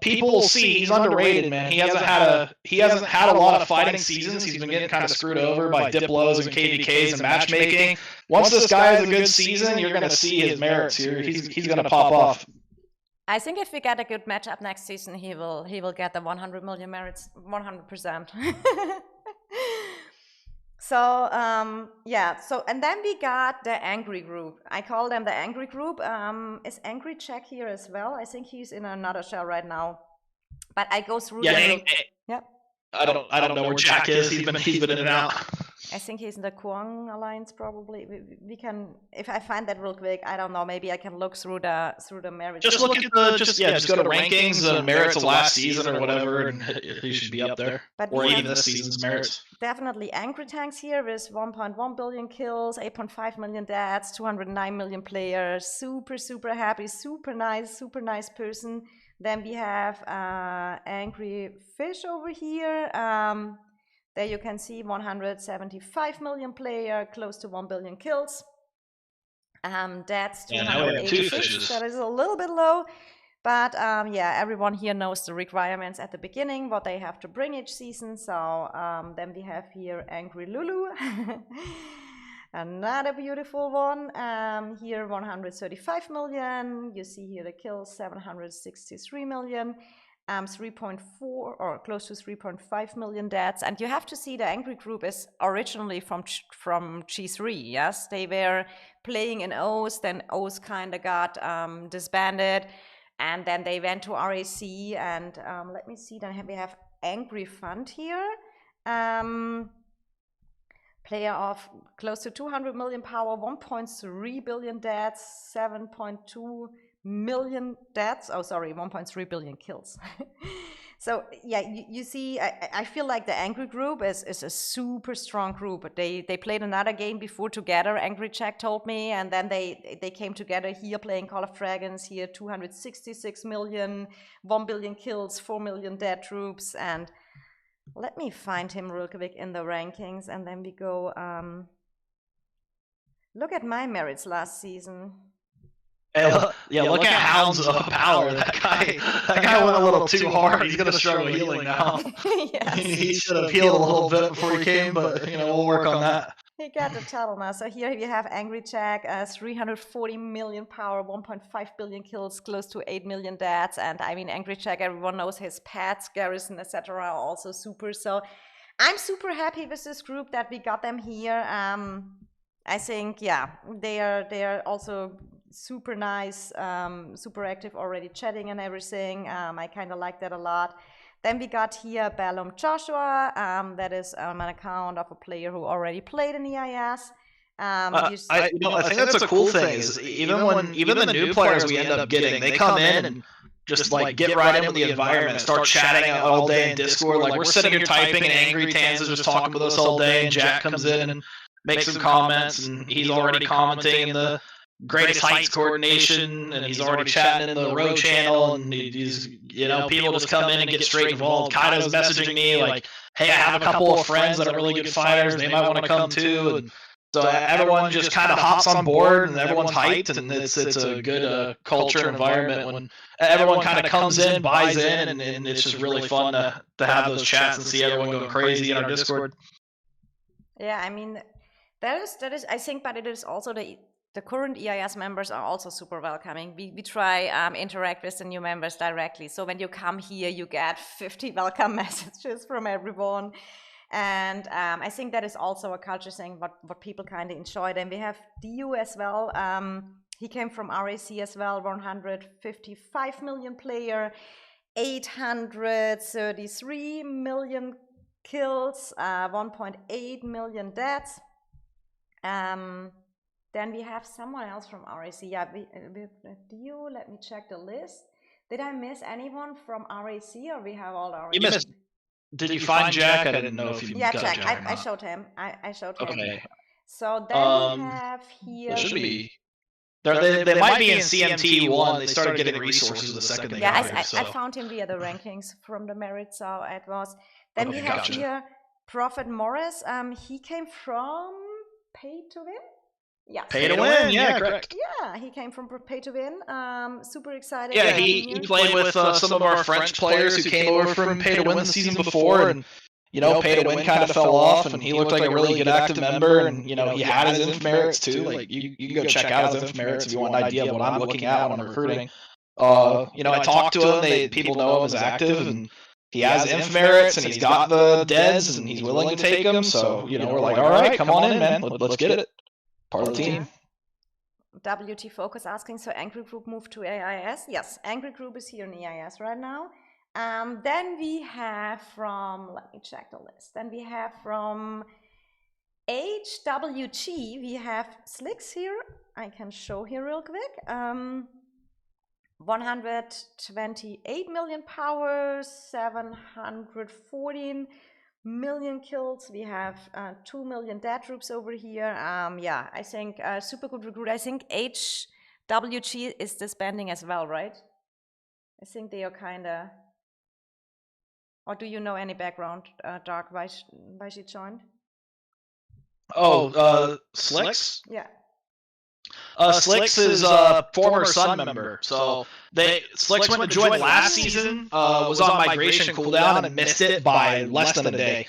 Speaker 2: People will see he's underrated, man. He hasn't had a lot of fighting seasons. He's been getting kind of screwed over by Diplos and KVKs and matchmaking. Once this guy has a good season, you're going to see his merits here. He's going to pop off.
Speaker 1: I think if we get a good matchup next season, he will get the 100 million merits 100%. So so and then we got the Angry group. I call them the Angry group. Is Angry Jack here as well? I think he's in another shell right now. But I go through
Speaker 2: I don't know where Jack is. He's been in and out.
Speaker 1: I think he's in the Kuang Alliance probably. We can, if I find that real quick, I don't know, maybe I can look through the merits.
Speaker 2: Just look at just go to rankings and merits of last season or whatever, and he should be up there. Or even this season's merits.
Speaker 1: Definitely Angry Tanks here with 1.1 billion kills, 8.5 million deaths, 209 million players. Super, super happy, super nice person. Then we have Angry Fish over here. There you can see 175 million player, close to 1 billion kills. That's 286. That is a little bit low. But everyone here knows the requirements at the beginning, what they have to bring each season. So then we have here Angry Lulu. Another beautiful one. Here 135 million. You see here the kills, 763 million. 3.4 or close to 3.5 million deaths. And you have to see the Angry group is originally from G3, yes? They were playing in O's, then O's kind of got disbanded, and then they went to RAC, and let me see, then we have Angry Fund here. Player of close to 200 million power, 1.3 billion deaths, 7.2 million deaths. Oh, sorry, 1.3 billion kills. So yeah, you see, I feel like the Angry Group is a super strong group. They played another game before together, Angry Jack told me, and then they came together here playing Call of Dragons, here 266 million, 1 billion kills, 4 million dead troops, and let me find him real quick in the rankings, and then we go, look at my merits last season.
Speaker 2: Hey, look at Hounds of Power. That guy went a little too hard. He's gonna struggle healing now.
Speaker 1: Yes.
Speaker 2: He should have healed a little bit before he came, but we'll work on that.
Speaker 1: He got the title now. So here we have Angry Jack, 340 million power, 1.5 billion kills, close to 8 million deaths. And I mean, Angry Jack, everyone knows his pets, Garrison, etc. are also super. So I'm super happy with this group that we got them here. I think, yeah, they are also super nice, super active, already chatting and everything. I kind of like that a lot. Then we got here Ballum Joshua. That is an account of a player who already played in EIS.
Speaker 2: I think that's a cool thing. Is even the new players we end up getting, they come in and just like get right in with the environment, start chatting all day in Discord. Like we're sitting here typing, and Angry Tans is just talking with us all day, and Jack comes in and makes some comments, and he's already commenting in the Greatest Heights coordination, and he's already chatting in the Row channel, and he's people just come in and get straight involved. Kaido's messaging me like, hey, I have a couple of friends that are really good fighters, they might want to come too. And so everyone just kind of hops on board, and everyone's hyped, and it's a good culture environment when everyone kind of comes in, buys in, and it's just really fun to have those chats and see everyone going crazy in our Discord.
Speaker 1: Yeah, I mean, that is I think, but it is also the current EIS members are also super welcoming. We try interact with the new members directly. So when you come here, you get 50 welcome messages from everyone. And I think that is also a culture thing, what people kind of enjoyed. And we have DU as well. He came from RAC as well, 155 million player, 833 million kills, 1.8 million deaths. Then we have someone else from RAC. Yeah, DU, let me check the list. Did I miss anyone from RAC, or we have all RAC?
Speaker 2: You missed. Did you find Jack? I didn't know if you got
Speaker 1: Jack.
Speaker 2: Jack.
Speaker 1: I showed him. I showed him.
Speaker 2: Okay.
Speaker 1: So then we have here.
Speaker 2: It should be. They might be in CMT1. They started getting resources the second they got here.
Speaker 1: I found him via the rankings from the merit, so it was. Then we have here Prophet Morris. He came from Pay to Win. Yeah.
Speaker 2: Pay to Win, yeah, correct.
Speaker 1: Yeah, he came from Pay to Win. Super excited.
Speaker 2: Yeah, he played with some of our French players who came over from Pay to Win the season before, and Pay to Win kind of fell off, and he looked like a really good active member, and he had his inf merits too. Like you can go check out his inf merits if you want an idea of what I'm looking at when I'm recruiting. I talked to him. People know him as active, and he has inf merits, and he's got the deads, and he's willing to take them. So we're like, all right, come on in, man. Let's get it. Part of the team.
Speaker 1: WT Focus asking, so Angry Group moved to AIS? Yes, Angry Group is here in AIS right now. Then we have from, let me check the list. Then we have from HWG, we have Slicks here. I can show here real quick. 128 million power, 714 million kills. We have 2 million dead troops over here. Yeah, I think super good recruit. I think HWG is disbanding as well, right? I think they are kind of. Or do you know any background, Dark, why she joined?
Speaker 2: Slicks?
Speaker 1: Yeah.
Speaker 2: Slicks is a former Sun member. So Slicks went to join last season, was on migration cooldown and missed it by less than a day.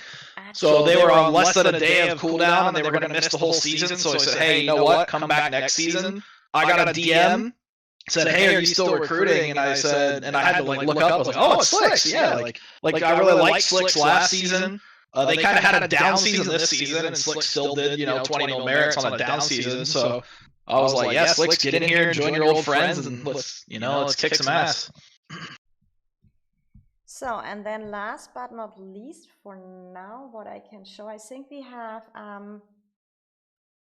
Speaker 2: So they were on less than a day of cooldown, and they were going to miss the whole season. So I said, hey, you know what? Come back next season. I got a DM, said, hey, are you still recruiting? And I said, and I had to look up. I was like, oh, it's Slicks. Yeah, like I really liked Slicks last season. They kind of had a down season this season, and Slicks still did 20 mil merits on a down season. So I was like, yeah, Slicks, get in here and join your old friends, and let's kick some ass.
Speaker 1: So, and then last but not least, for now, what I can show, I think we have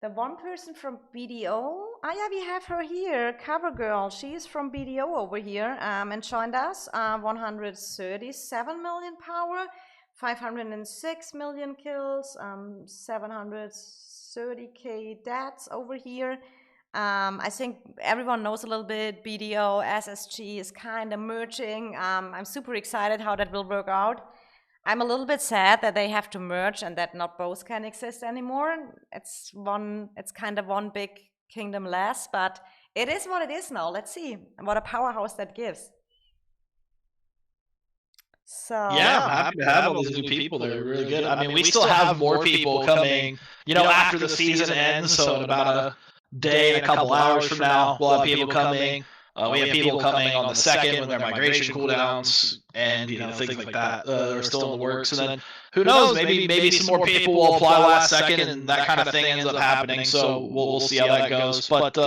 Speaker 1: The one person from BDO, yeah, we have her here, CoverGirl. She is from BDO over here and joined us. 137 million power, 506 million kills, 730k deaths over here. I think everyone knows a little bit. BDO, SSG is kind of merging. I'm super excited how that will work out. I'm a little bit sad that they have to merge and that not both can exist anymore. It's kind of one big kingdom less, but it is what it is now. Let's see what a powerhouse that gives. So
Speaker 2: yeah, I'm happy to have all these new people. They're really good. I mean, we still have more people coming, after the season ends. So in about a day and a couple hours from now, we'll have people coming. We have people coming on the 2nd when their migration cooldowns and things like that are still in the works. And then who knows? Maybe some more people will apply last second, and that kind of thing ends up happening. So we'll see how that goes. But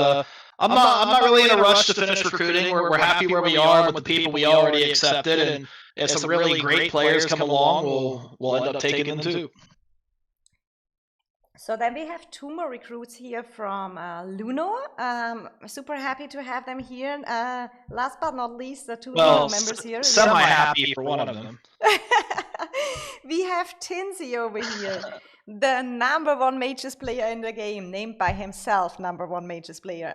Speaker 2: I'm not really in a rush to finish recruiting. We're happy where we are with the people we already accepted, and if some really great players come along, we'll end up taking them too.
Speaker 1: So then we have 2 more recruits here from Luno. Super happy to have them here. Last but not least, the 2 Luno members here.
Speaker 2: Semi-happy for one of them.
Speaker 1: We have Tinsy over here, the #1 Mages player in the game, named by himself #1 Mages player.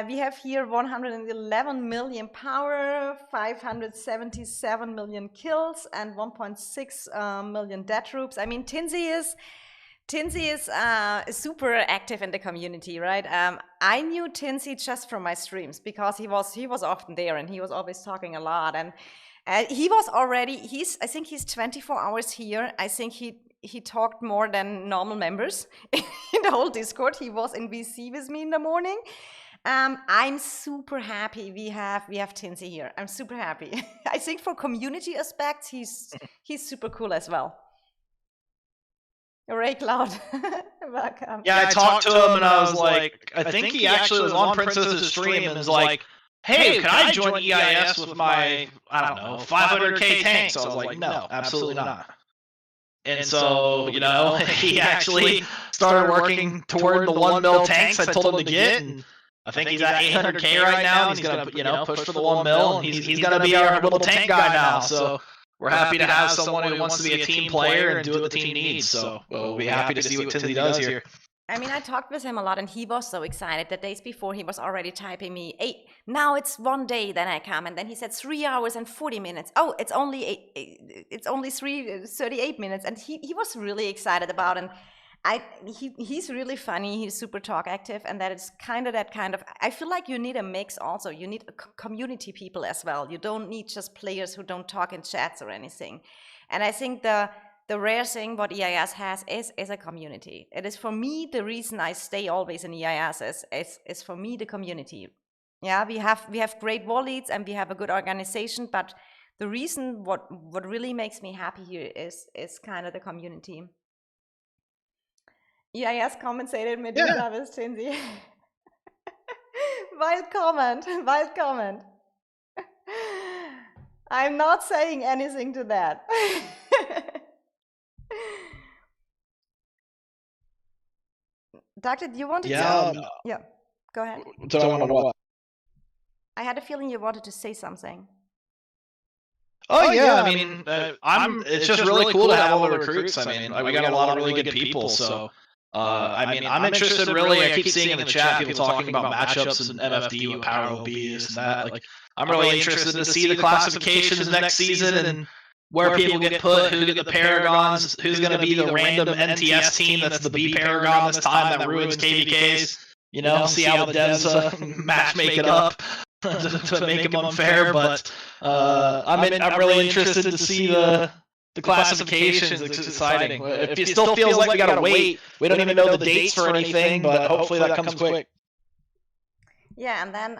Speaker 1: We have here 111 million power, 577 million kills, and 1.6 million death troops. I mean, Tinsy is super active in the community, right? I knew Tinsy just from my streams because he was often there and he was always talking a lot. And he was already, I think he's 24 hours here. I think he talked more than normal members in the whole Discord. He was in VC with me in the morning. I'm super happy we have Tinsy here. I'm super happy. I think for community aspects, he's super cool as well. Ray Cloud, welcome.
Speaker 2: Yeah, I talked to him and I was like, I think he actually was on Princess's stream and was like, hey, can I join EIS with my, I don't know, 500k tanks? So I was like, no, absolutely not. And so, he actually started working toward the 1 mil tanks I told him to get, and I think he's at 800k right now, and he's gonna, push for the 1 mil, and he's gonna be our little tank guy now. So we're happy to have someone who wants to be a team player and do what the team needs. So we'll be happy to see what Tinsy does here.
Speaker 1: I mean, I talked with him a lot, and he was so excited. The days before, he was already typing me, "Hey, now it's 1 day, then I come," and then he said 3 hours and 40 minutes. Oh, it's only 38 minutes, and he was really excited about it. He's really funny. He's super talk active, and that is kind of I feel like you need a mix also. You need community people as well. You don't need just players who don't talk in chats or anything. And I think the rare thing what EIS has is a community. It is for me the reason I stay always in EIS is for me the community. Yeah, we have great wall leads and we have a good organization, but the reason what really makes me happy here is kind of the community. EIS compensated Medusa with Tinsy. Wild comment. I'm not saying anything to that. Doctor, do you want to yeah, go ahead.
Speaker 2: What?
Speaker 1: I had a feeling you wanted to say something.
Speaker 2: Oh yeah, I mean, it's just really cool to have all the recruits. I mean, we got a lot of really good people, so I'm interested really. I keep seeing in the chat people talking about matchups and MFD with Power OB and that. Like, I'm really interested to see the classifications next season and where people get put, who get the Paragons, who's going to be the random NTS team that's the B Paragon this time that ruins KVKs. See how the devs match make it up to make them unfair. But I'm really interested to see the classifications. It's exciting. It still feels like we got to wait. We don't even know the dates for anything, but hopefully that comes quick.
Speaker 1: Yeah, and then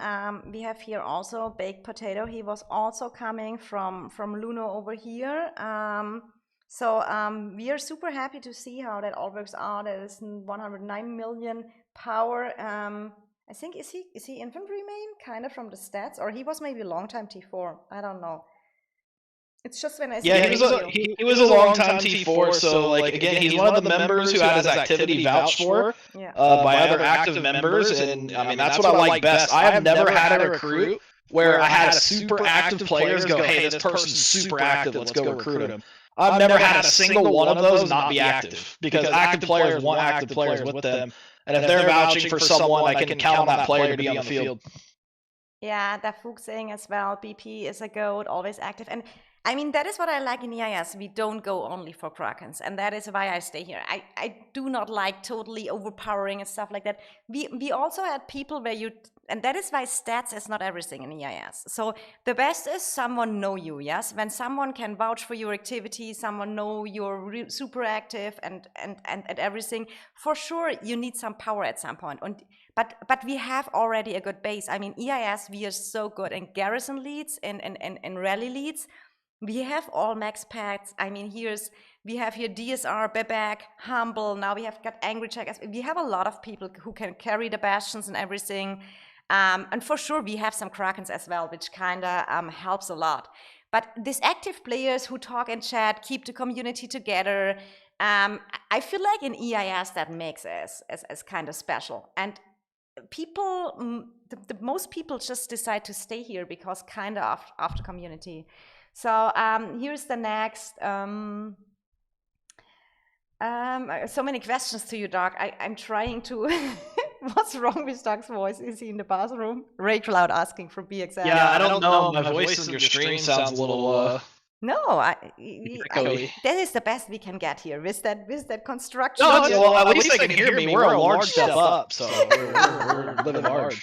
Speaker 1: we have here also Baked Potato. He was also coming from Luno over here. So we are super happy to see how that all works out. It is 109 million power. I think is he infantry main kind of from the stats, or he was maybe long time T4. I don't know. It's just when I see
Speaker 2: Yeah,
Speaker 1: a video.
Speaker 2: he was a long time T4, so like again, he's one of the members who had his activity vouched for
Speaker 1: Yeah.
Speaker 2: by other active members, and I mean that's what I like best. I have never had a recruit where I had a super active players go, hey, this person's super active, let's go recruit him. I've never had a single one of those not be active, because active players want active players with them, and if they're vouching for someone, I can count on that player to be on the field.
Speaker 1: Yeah, that Fook saying as well, BP is a goat, always active. And I mean, that is what I like in EIS. We don't go only for Krakens, and that is why I stay here. I do not like totally overpowering and stuff like that. We also had people where and that is why stats is not everything in EIS. So the best is someone know you, yes? When someone can vouch for your activity, someone know you're super active and everything, for sure you need some power at some point. But we have already a good base. I mean, EIS, we are so good in garrison leads and rally leads. We have all max packs. I mean, we have here DSR, Bebek, Humble. Now we have got Angry Checkers. We have a lot of people who can carry the bastions and everything. And for sure, we have some Krakens as well, which kind of helps a lot. But these active players who talk and chat, keep the community together, I feel like in EIS that makes us as kind of special. And people, most people just decide to stay here because kind of after community. So here's the next. So many questions to you, Doc. I'm trying to. What's wrong with Doc's voice? Is he in the bathroom? Ray Cloud asking for BXL.
Speaker 2: Yeah, I don't know. My voice in your stream sounds a little.
Speaker 1: No,
Speaker 2: echoey.
Speaker 1: That is the best we can get here with that construction.
Speaker 2: No, well, at least they can hear me. We're a large step up, so we're living large.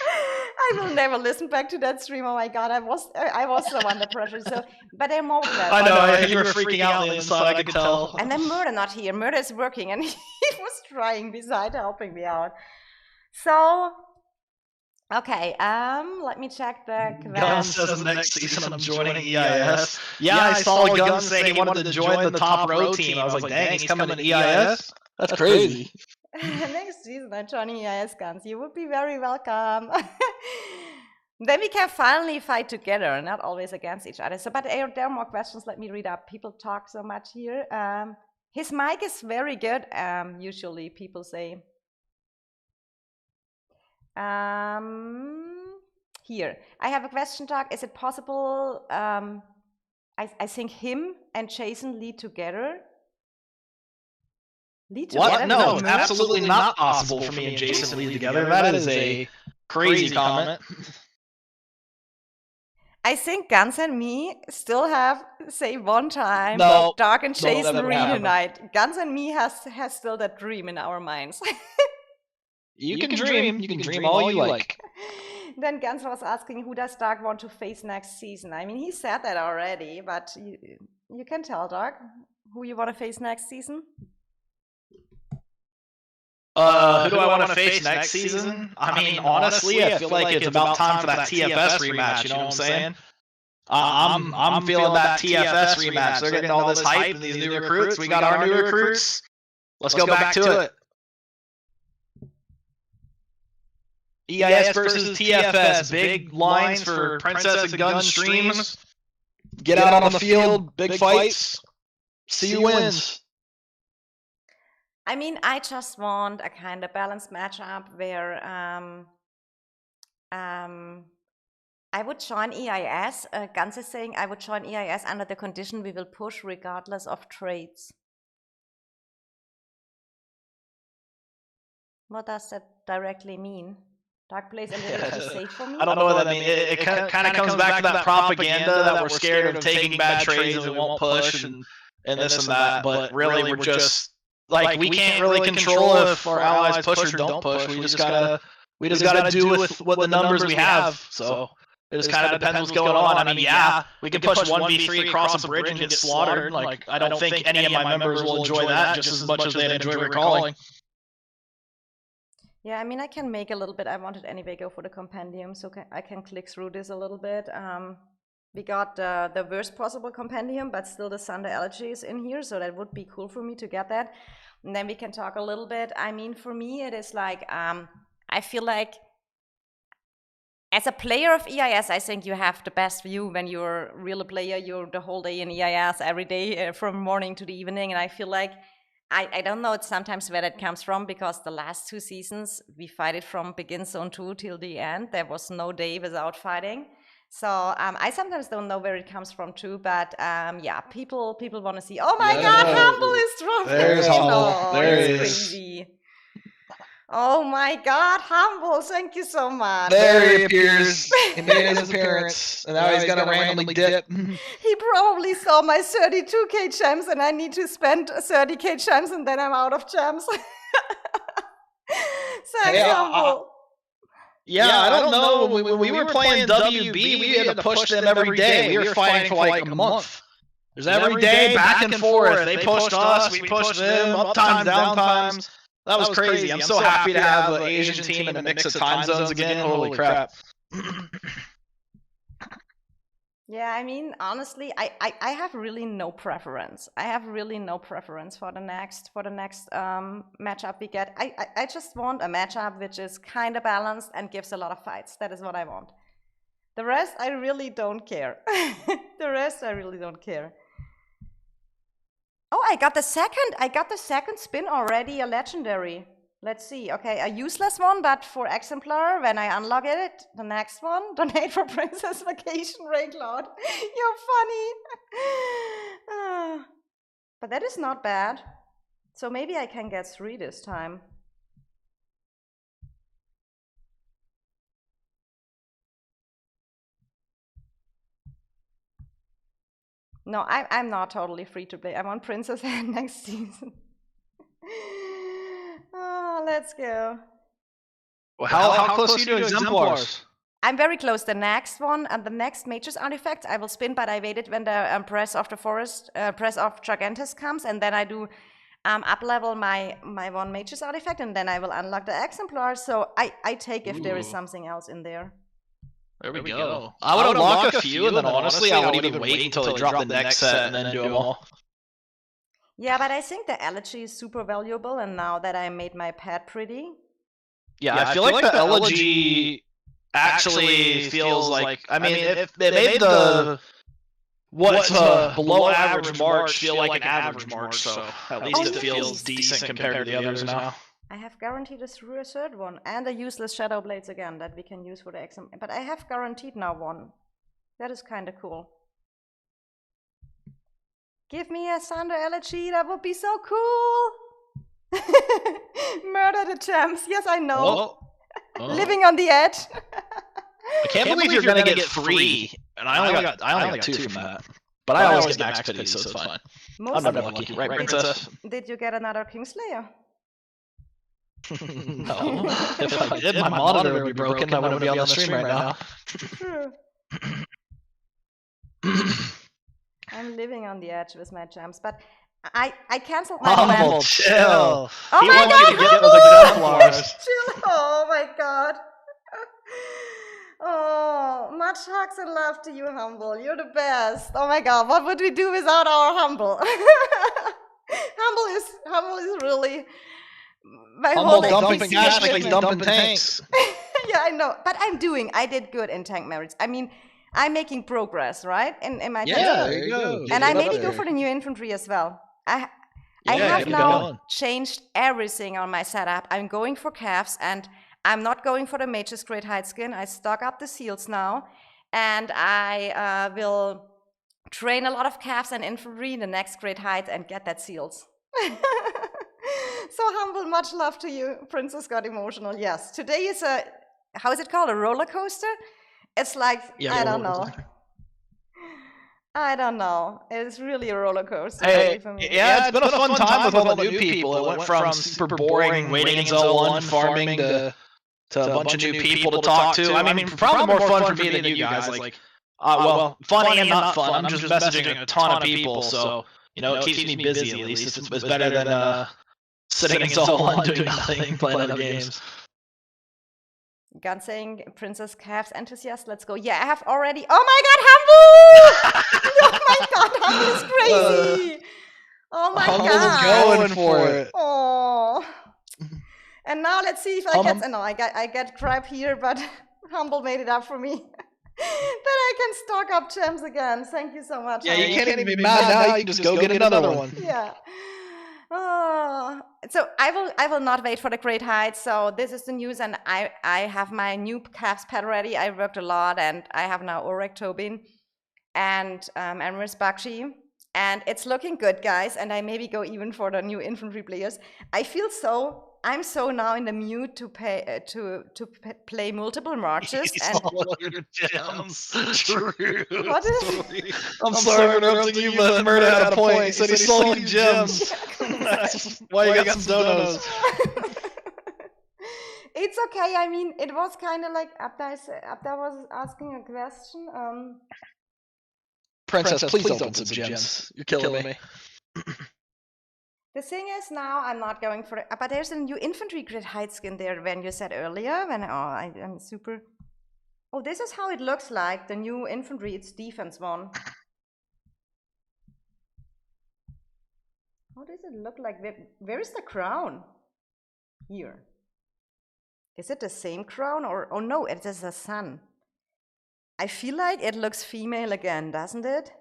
Speaker 1: I will never listen back to that stream. Oh my god, I was the one that pressured. So, but they're more than that.
Speaker 2: I know, you were freaking out on the inside, I could tell.
Speaker 1: And then Murder not here. Murder is working, and he was trying beside helping me out. So, okay, let me check the
Speaker 2: Gun says next season I'm joining EIS. Yeah, I saw Gun saying he wanted to join the top row team. I was like, dang, he's coming to EIS? That's crazy.
Speaker 1: Next season I'm joining EIS, Guns. You would be very welcome. Then we can finally fight together, not always against each other. So, but there are more questions. Let me read up. People talk so much here. His mic is very good, usually people say. Here, I have a question, Doc. Is it possible, I think him and Jason lead together?
Speaker 2: What? No, it's absolutely not possible for me and Jason to lead together. That is a crazy comment.
Speaker 1: I think Guns and me still have, say, one time,
Speaker 2: no,
Speaker 1: Doc and Jason
Speaker 2: no,
Speaker 1: reunite. Guns and me has still that dream in our minds.
Speaker 2: You can dream. You can dream all you like.
Speaker 1: Then Guns was asking, who does Doc want to face next season? I mean, he said that already, but you can tell, Doc, who you want to face next season?
Speaker 2: Who do I want to face next season? I mean, honestly, I feel like it's about time for that TFS rematch. You know what I'm saying? I'm feeling that TFS rematch. They're getting all this hype and these new recruits. We got our new recruits. Let's go back to it. EIS versus TFS. Big lines for Princess and Gun streams. Get out on the field. Big fights. See who wins.
Speaker 1: I mean, I just want a kind of balanced matchup where I would join EIS. Guns is saying I would join EIS under the condition we will push regardless of trades. What does that directly mean? Dark plays a little too safe for me?
Speaker 2: I don't know what that means. It kind of comes back to that propaganda that we're scared of taking bad trades and we won't push and this and that. But really, we're just like we can't really control if our allies push or don't push. We just gotta do with what the numbers we have. So it just kind of depends what's going on. I mean, yeah, we could push 1v3 across a bridge and get slaughtered. Like I don't think any of my members will enjoy that just as much as they enjoy recalling.
Speaker 1: Yeah, I mean, I can make a little bit. I wanted anyway go for the compendium, so I can click through this a little bit. We got the worst possible compendium, but still the Sunday Elegy is in here, so that would be cool for me to get that. And then we can talk a little bit. I mean, for me, it is like, I feel like as a player of EIS, I think you have the best view when you're really a player. You're the whole day in EIS every day from morning to the evening. And I feel like, I don't know sometimes where that comes from, because the last 2 seasons, we fight it from begin zone 2 till the end. There was no day without fighting. So I sometimes don't know where it comes from too, but yeah, people want to see, oh my God, Humble is dropping.
Speaker 2: There's Humble.
Speaker 1: Oh,
Speaker 2: There
Speaker 1: it's
Speaker 2: he is.
Speaker 1: crazy. Oh my God, Humble, thank you so much.
Speaker 2: There he appears. He made his appearance, and now he's gonna randomly dip.
Speaker 1: He probably saw my 32k gems, and I need to spend 30k gems, and then I'm out of gems. Thanks,
Speaker 2: Hey,
Speaker 1: Humble.
Speaker 2: Yeah, I don't know. When we were playing WB, we had to push them every day. We were fighting for like a month. There's every day back and forth. They pushed us, we pushed them, up times, down times. That was crazy. I'm so happy to have an Asian team and a mix of time zones again. Holy crap.
Speaker 1: Yeah, I mean, honestly, I have really no preference. I have really no preference for the next matchup we get. I just want a matchup which is kind of balanced and gives a lot of fights. That is what I want. The rest, I really don't care. The rest, I really don't care. Oh, I got the second spin already, a legendary. Let's see. Okay, a useless one, but for exemplar, when I unlock it, the next one, donate for Princess Vacation, Raycloud. You're funny. But that is not bad. So maybe I can get 3 this time. No, I'm not totally free to play. I'm on Princess next season. Oh, let's go.
Speaker 2: Well, how close are you to exemplars?
Speaker 1: I'm very close. The next one and the next Mage's artifact, I will spin, but I waited when the Press of the Forest, Press of Gigantus comes, and then I do up level my one Mage's artifact, and then I will unlock the exemplar. So I take if there is something else in there.
Speaker 2: There we go. I would unlock a few, and then honestly, I would even wait until they drop the next set and then do them all.
Speaker 1: Yeah, but I think the elegy is super valuable, and now that I made my pet pretty.
Speaker 2: Yeah, I feel like the elegy actually feels like, I mean, if they made the what's below average March feel like an average March, so at least it feels decent compared to the others now.
Speaker 1: I have guaranteed a third one, and a useless Shadow Blades again that we can use for the exam. But I have guaranteed now one. That is kind of cool. Give me a Thunder Elegy, that would be so cool! Murder the gems, yes I know. Living on the edge.
Speaker 2: I can't believe you're gonna get 3, and I only got 2 from that. But I always get max pity, so it's fine. I'm never lucky, right, Princess?
Speaker 1: Did you get another Kingslayer?
Speaker 2: No. If I did, my monitor would be broken. I wouldn't be on the stream right now.
Speaker 1: True. I'm living on the edge with my gems, but I canceled my plan.
Speaker 2: Chill.
Speaker 1: Oh my God, chill. Oh my God. Oh, much hugs and love to you, Humble. You're the best. Oh my God, what would we do without our Humble? Humble is really my
Speaker 2: Humble
Speaker 1: whole
Speaker 2: dumping cash like he's dumping tanks.
Speaker 1: Yeah, I know, but I did good in tank merits. I mean, I'm making progress, right? In my tank.
Speaker 2: There you go.
Speaker 1: And I maybe go for the new infantry as well. I have now changed everything on my setup. I'm going for calves, and I'm not going for the Mage's Great Hide skin. I stock up the seals now, and I will train a lot of calves and infantry in the next Great Hide and get that seals. So Humble, much love to you. Princess got emotional. Yes, today is how is it called? A roller coaster? It's like, I don't know. I don't know. It's really a roller coaster for me.
Speaker 2: Yeah, it's been a fun time with all the new people. It went from super boring waiting in Zone 1 farming to a bunch of new people to talk to. I mean, probably more fun for me than you guys. Like, well, funny and not fun. I'm just messaging a ton of people, so it keeps me busy at least. It's better than sitting in Zone 1 doing nothing, playing other games.
Speaker 1: Gun saying Princess Calves enthusiast, let's go. Yeah, I have already. Oh my God, Humble! Oh my God, Humble is crazy! Oh my God.
Speaker 2: Humble's going for it.
Speaker 1: Oh. And now let's see if I get. No, I get crap here, but Humble made it up for me. That I can stock up gems again. Thank you so much.
Speaker 2: Yeah,
Speaker 1: Humble.
Speaker 2: you can't even be mad now. You can just go get another one.
Speaker 1: Yeah. Oh, so I will not wait for the great heights. So this is the news, and I have my new calves pet ready. I worked a lot, and I have now Orek Tobin and Emrys Bakshi, and it's looking good, guys. And I maybe go even for the new infantry players. I'm so now in the mood to play multiple marches.
Speaker 2: He's
Speaker 1: And
Speaker 2: all your gems. True.
Speaker 1: what is?
Speaker 2: I'm sorry for interrupting you, but Murda had a point. He said he sold you gems. That's why you got some donos.
Speaker 1: It's okay. I mean, it was kind of like Abda was asking a question.
Speaker 2: Princess, please open some gems. You're killing me.
Speaker 1: The thing is now I'm not going for it, but there's a new infantry grid height skin there when you said earlier, I'm super... Oh, this is how it looks like, the new infantry, it's defense one. How does it look like? Where is the crown? Here. Is it the same crown or... Oh no, it is a sun. I feel like it looks female again, doesn't it?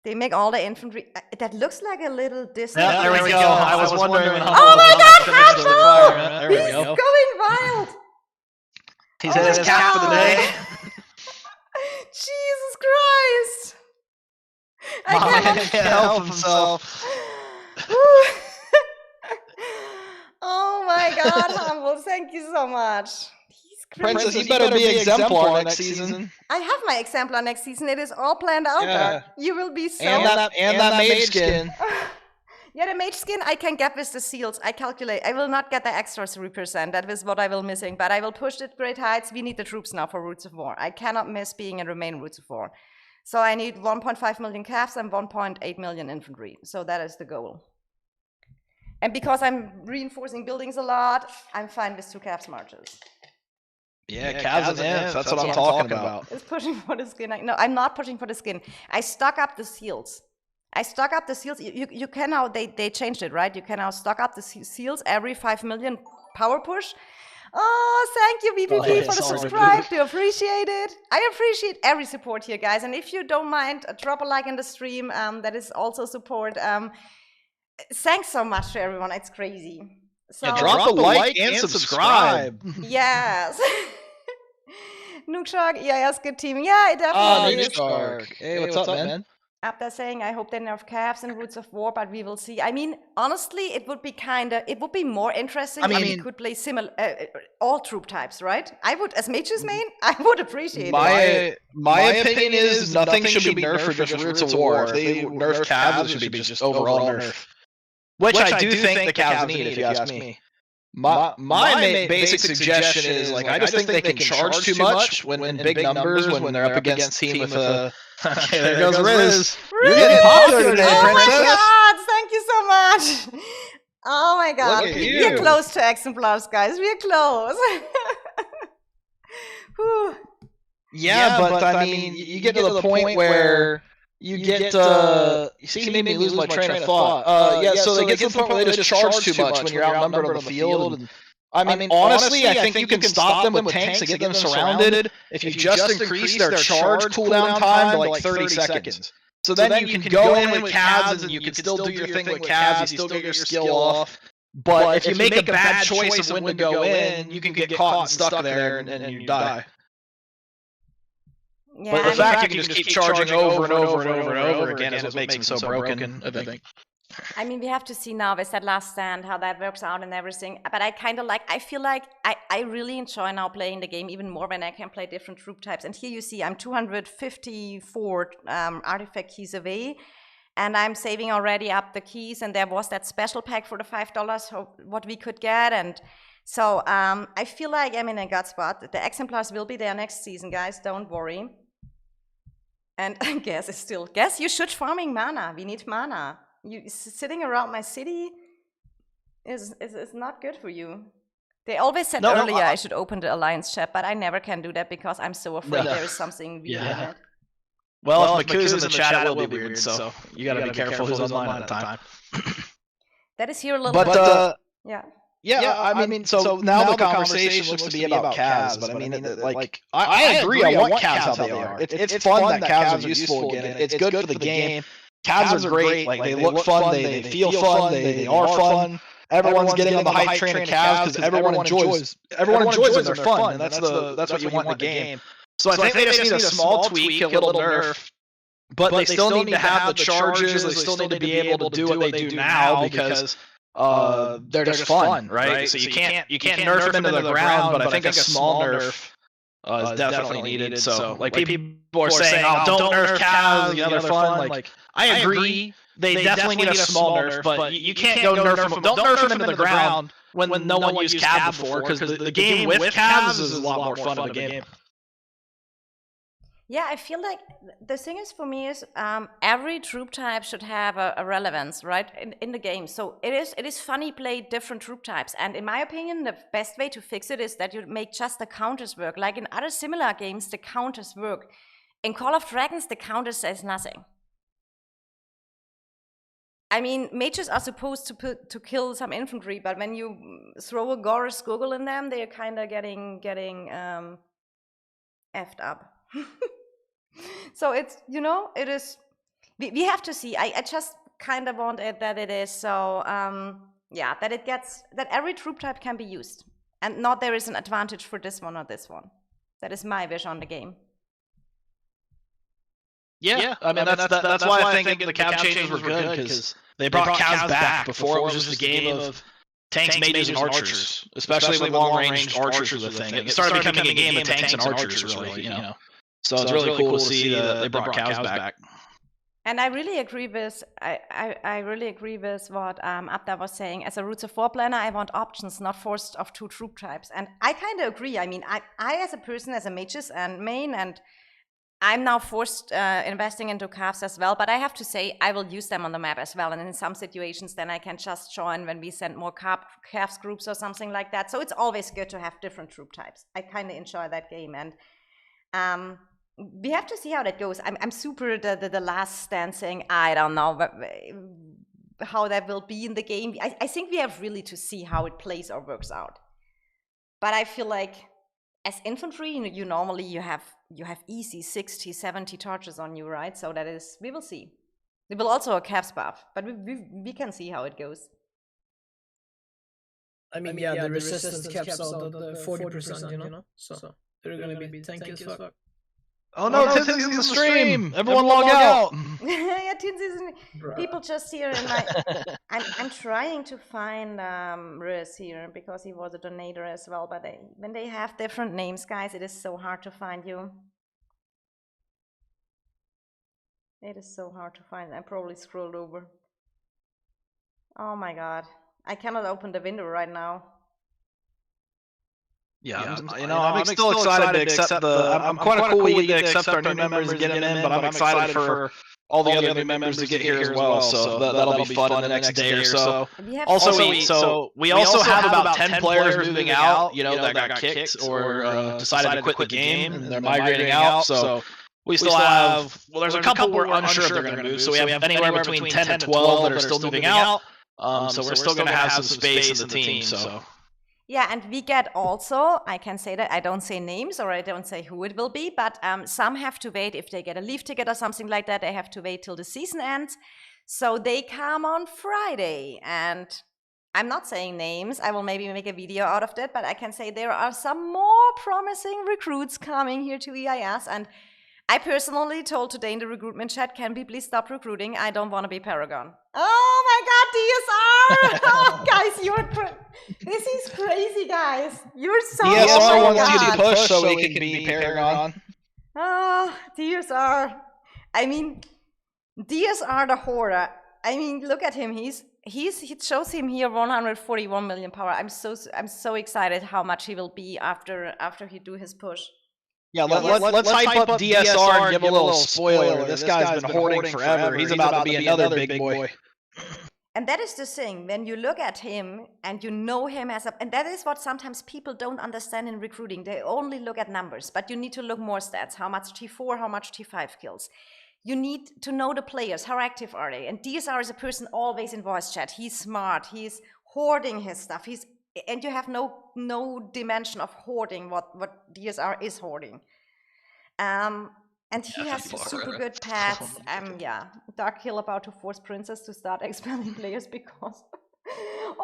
Speaker 1: They make all the infantry. That looks like a little Disney.
Speaker 2: Yeah, there we go. I was wondering.
Speaker 1: Oh my God, Humble!
Speaker 2: There
Speaker 1: He's
Speaker 2: we go.
Speaker 1: going wild.
Speaker 2: He's at his cap for the day.
Speaker 1: Jesus Christ! I
Speaker 2: My man
Speaker 1: cannot
Speaker 2: can't help himself.
Speaker 1: Oh my God, Humble! Thank you so much.
Speaker 2: Princess, you better be exemplar next season.
Speaker 1: I have my exemplar next season. It is all planned out there. You will be so...
Speaker 2: And that mage skin.
Speaker 1: Yeah, the mage skin I can get with the seals. I calculate. I will not get the extra 3%. That is what I will missing. But I will push it great heights. We need the troops now for Roots of War. I cannot miss being in Remain Roots of War. So I need 1.5 million calves and 1.8 million infantry. So that is the goal. And because I'm reinforcing buildings a lot, I'm fine with 2 calves marches.
Speaker 2: Yeah, calves and imps. That's what I'm talking about.
Speaker 1: It's pushing for the skin. No, I'm not pushing for the skin. I stock up the seals. You can now, they changed it, right? You can now stock up the seals every 5 million power push. Oh, thank you, VPP, for the subscribe. Do appreciate it. I appreciate every support here, guys. And if you don't mind, drop a like in the stream. That is also support. Thanks so much to everyone. It's crazy. So,
Speaker 2: yeah, drop a like and subscribe.
Speaker 1: Yes. Nookshark, yes, good team. Yeah, it definitely is.
Speaker 2: Nookshark. Hey, what's up, man?
Speaker 1: After saying, I hope they nerf calves in Roots of War, but we will see. I mean, honestly, it would be more interesting if we could play all troop types, right? I would, as mages main, I would appreciate it.
Speaker 2: My opinion is nothing should be nerfed for just Roots of War. If they nerf calves, it should be just overall nerf. Which I do think the calves need, if you ask me. My basic suggestion is, like, I just think they can charge too much when in big numbers when they're up against team with a... Okay, there goes Riz. You're getting popular today, Princess.
Speaker 1: Oh my God, thank you so much. Oh my God, we're close to exemplars, guys. We're close.
Speaker 2: Yeah, but I mean, you get to the point where you get you see, you made me lose my train of thought. Yeah, so they get to the point where they just charge too much when you're outnumbered on the field. And, I mean, honestly, I think you can stop them with tanks and get them surrounded if you just increase their charge cooldown time to like 30 seconds. So then you can go in with calves and you can still do your thing with calves, you still get your skill off. But if you make a bad choice of when to go in, you can get caught and stuck there and you die.
Speaker 1: Yeah,
Speaker 2: but the fact you can just keep charging over and over and over and over again is what makes him so broken, I think.
Speaker 1: I mean, we have to see now with that last stand how that works out and everything. But I feel like I really enjoy now playing the game even more when I can play different troop types. And here you see I'm 254 artifact keys away. And I'm saving already up the keys. And there was that special pack for the $5, what we could get. And so I feel like I'm in a good spot. The exemplars will be there next season, guys. Don't worry. And Guess is still... Guess you should farming mana. We need mana. You sitting around my city is not good for you. They always said earlier I should open the Alliance chat, but I never can do that because I'm so afraid there is something weird in it.
Speaker 2: Well, if Maku's in the chat, it will be weird, so you gotta be careful who's online at the time.
Speaker 1: That is here a little bit.
Speaker 2: Yeah. Yeah, I mean, so now the conversation looks to be about calves, but I mean, like, I agree. I want calves how they are. It's fun that calves are useful again. It's good for the game. Calves are great. Like, they look fun. They feel fun. They are fun. Everyone's getting on the hype train of calves because everyone enjoys when they're fun, and that's what you want in the game. So I think they just need a small tweak, a little nerf, but they still need to have the charges. They still need to be able to do what they do now because they're just fun, right? So you can't nerf them into the ground, but I think a small nerf is definitely needed. So like people are saying, "Oh, don't nerf cows, they're fun." Like I agree, they definitely need a small nerf, but you can't go nerf them. Don't nerf them into the ground when no one used calves before, because the game with calves is a lot more fun of a game.
Speaker 1: Yeah, I feel like the thing is for me is every troop type should have a relevance, right, in the game. So it is funny play different troop types, and in my opinion, the best way to fix it is that you make just the counters work. Like in other similar games, the counters work. In Call of Dragons, the counter says nothing. I mean, mages are supposed to kill some infantry, but when you throw a Gorus Goggle in them, they're kind of getting effed up. So it's, it is, we have to see. I just kind of want it that it is so, that every troop type can be used, and not there is an advantage for this one or this one. That is my wish on the game.
Speaker 2: Yeah, I mean, that's why I think the cav changes were good, because they brought calves back. Before it was just a game of tanks, mages, and archers, especially when long-range archers were the thing. It started becoming a game of tanks and archers, really, So it's really cool to see that they brought calves back.
Speaker 1: And I really agree with I really agree with what Abda was saying. As a Roots of War planner, I want options, not forced of two troop types. And I kind of agree. I mean, I as a person, as a mages and main, and I'm now forced investing into calves as well. But I have to say, I will use them on the map as well. And in some situations, then I can just join when we send more calves groups or something like that. So it's always good to have different troop types. I kind of enjoy that game. And we have to see how that goes. I'm super the last stand saying, I don't know how that will be in the game. I think we have really to see how it plays or works out. But I feel like as infantry, you normally you have easy 60, 70 charges on you, right? So that is, we will see. We will also a calves buff, but we can see how it goes.
Speaker 3: I mean, the resistance caps out the 40%, so they're gonna be tanky as fuck.
Speaker 2: Oh no, Tinsy's in the stream! Everyone log out!
Speaker 1: Yeah, Tinsy's in. People just here in my. I'm trying to find Riz here because he was a donator as well. But when they have different names, guys, it is so hard to find you. It is so hard to find. I probably scrolled over. Oh my god, I cannot open the window right now.
Speaker 2: Yeah, I'm still excited to accept I'm quite cool we get to accept our new members and get them in, but I'm excited for all the other new members to get here as well. So that'll be fun in the next day or so. Also, we also have about 10 players moving out, that got kicked or decided to quit the game, and they're migrating out. So we still have, there's a couple we're unsure if they're going to move. So we have anywhere between 10 and 12 that are still moving out. So we're still going to have some space in the team. So.
Speaker 1: Yeah, and we get also, I can say that, I don't say names or I don't say who it will be, but some have to wait. If they get a leave ticket or something like that, they have to wait till the season ends. So they come on Friday, and I'm not saying names. I will maybe make a video out of that, but I can say there are some more promising recruits coming here to EIS, and I personally told today in the recruitment chat, can we please stop recruiting? I don't want to be Paragon. Oh my god, DSR! Oh, guys, this is crazy, guys. You're so
Speaker 2: DSR wants you to push so we can be Paragon.
Speaker 1: Oh, DSR. I mean, DSR the Horror. I mean, look at him. He shows him here 141 million power. I'm so excited how much he will be after he do his push.
Speaker 2: Yeah, let's hype up DSR and give a little spoiler. This guy's been hoarding forever. He's about to be another big boy.
Speaker 1: And that is the thing, when you look at him and you know him and that is what sometimes people don't understand in recruiting. They only look at numbers, but you need to look more stats. How much T4, how much T5 kills. You need to know the players, how active are they? And DSR is a person always in voice chat. He's smart, he's hoarding his stuff, he's and you have no dimension of hoarding what DSR is hoarding. And he has super good pets. Yeah, Dark Hill about to force Princess to start expelling players because.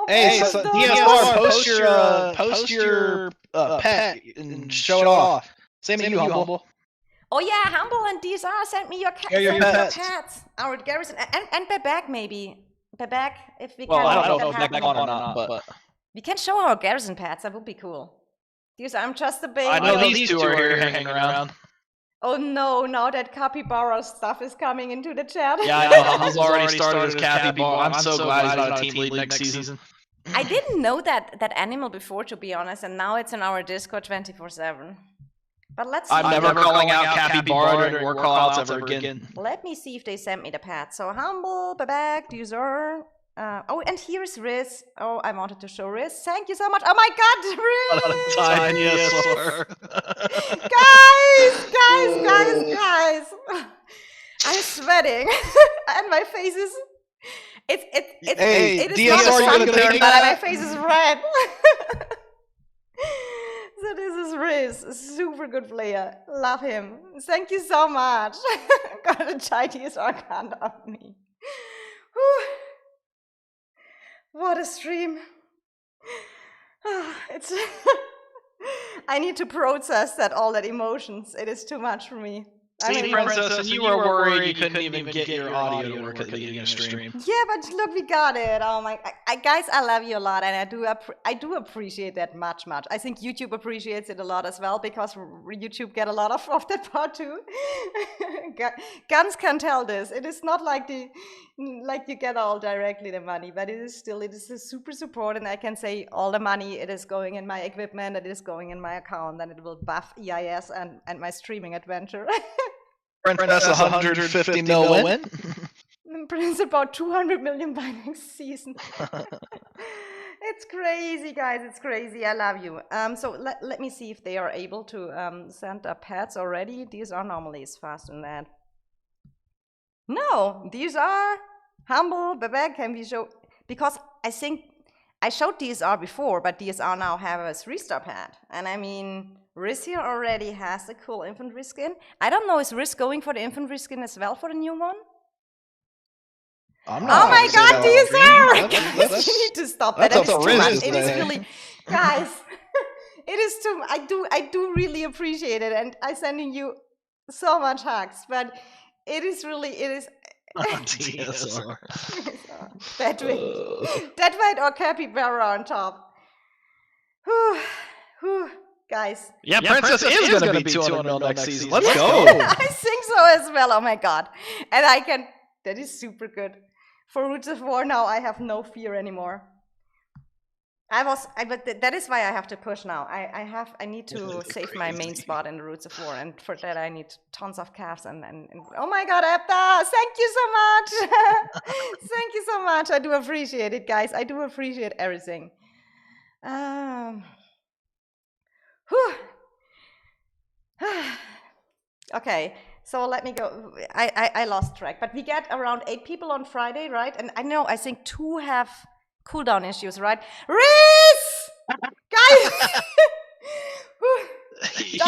Speaker 2: Hey, so DSR, post your pet and show it off. Same as you, Humble.
Speaker 1: Oh yeah, Humble and DSR sent me your pets. Our Garrison and Bebek maybe. Bebek, if we can.
Speaker 2: Well, I don't know if Bebek on or not, but
Speaker 1: we can show our Garrison pets. That would be cool. DSR, I'm just a baby.
Speaker 2: I know these two are here hanging around.
Speaker 1: Oh no, now that Capybara stuff is coming into the chat.
Speaker 2: Yeah, I know. Humble's already started as Capybara. I'm so glad he's not a team lead next season.
Speaker 1: I didn't know that animal before, to be honest, and now it's in our Discord 24/7. But let's see.
Speaker 2: I'm never calling out Capybara during war callouts ever again.
Speaker 1: Let me see if they sent me the pet. So Humble, Bebek, Duzor. Oh, and here's Riz. Oh, I wanted to show Riz. Thank you so much. Oh my God, Riz! Guys! I'm sweating, and my face is. It is not sunburn, but my face is red. So this is Riz, super good player. Love him. Thank you so much. Got a Chinese Arcana of me. What a stream. It's I need to process all that emotions. It is too much for me.
Speaker 2: See, Princess, and you were worried you couldn't even get your audio to work at the beginning of the stream.
Speaker 1: Yeah, but look, we got it. Oh my, guys, I love you a lot, and I do appreciate that much. I think YouTube appreciates it a lot as well, because YouTube get a lot of that part too. Guns can tell this. It is not like you get all directly the money, but it is a super support, and I can say all the money, it is going in my equipment, it is going in my account, and it will buff EIS and my streaming adventure.
Speaker 2: Princess, 150 mil win?
Speaker 1: Prince about 200 million by next season. It's crazy, guys. It's crazy. I love you. So let me see if they are able to send up pets already. These are normally faster than that. No, these are Humble, Bebek. Can we show? Because I think I showed DSR before, but DSR now have a 3-star pet. And I mean, Riz here already has a cool infantry skin. I don't know, is Riz going for the infantry skin as well for the new one?
Speaker 2: I'm not.
Speaker 1: Oh my God, DSR! You need to stop that. That is too much. It is really, guys. It is too. I do really appreciate it, and I'm sending you so much hugs. But it is really.
Speaker 2: DSR.
Speaker 1: Deadweight or Capybara on top. Guys.
Speaker 2: Yeah, Princess is going to be 200 mil next season. Let's go.
Speaker 1: I think so as well. Oh my God. And I can. That is super good. For Roots of War now, I have no fear anymore. But that is why I have to push now. I need to save my main spot in the Roots of War, and for that I need tons of calves and oh my God, Epta, thank you so much. Thank you so much. I do appreciate it, guys. I do appreciate everything. Okay, so let me go. I lost track, but we get around 8 people on Friday, right? And I think 2 have cooldown issues, right? Riz! Guys!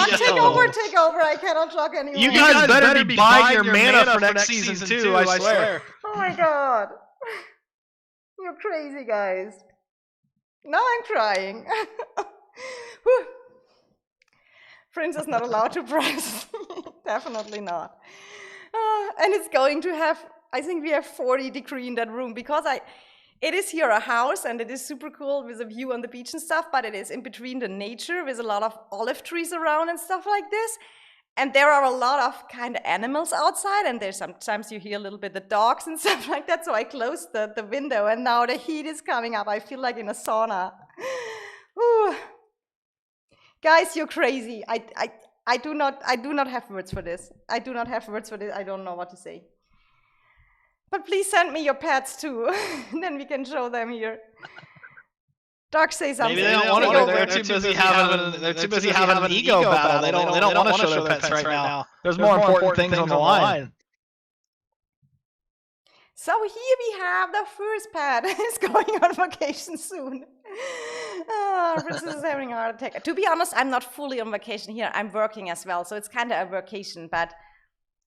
Speaker 1: Take over. I cannot talk anymore.
Speaker 2: You guys better be buying your mana for next season too, I swear.
Speaker 1: Oh my God. You're crazy, guys. Now I'm crying. Prince is not allowed to press. Definitely not. And it's going to have, I think we have 40 degree in that room, because it is here a house, and it is super cool with a view on the beach and stuff, but it is in between the nature with a lot of olive trees around and stuff like this. And there are a lot of kind of animals outside, and there's sometimes you hear a little bit the dogs and stuff like that. So I closed the window, and now the heat is coming up. I feel like in a sauna. Ooh. Guys, you're crazy. I do not have words for this. I do not have words for this. I don't know what to say. But please send me your pets too. Then we can show them here. Dark, say something.
Speaker 2: Maybe they don't want to. They're too busy having an ego battle. They don't want to show their pets right now. There's more important things on the line.
Speaker 1: So here we have the first pet is going on vacation soon. Princess is having a heart attack. To be honest, I'm not fully on vacation here. I'm working as well, so it's kind of a vacation. But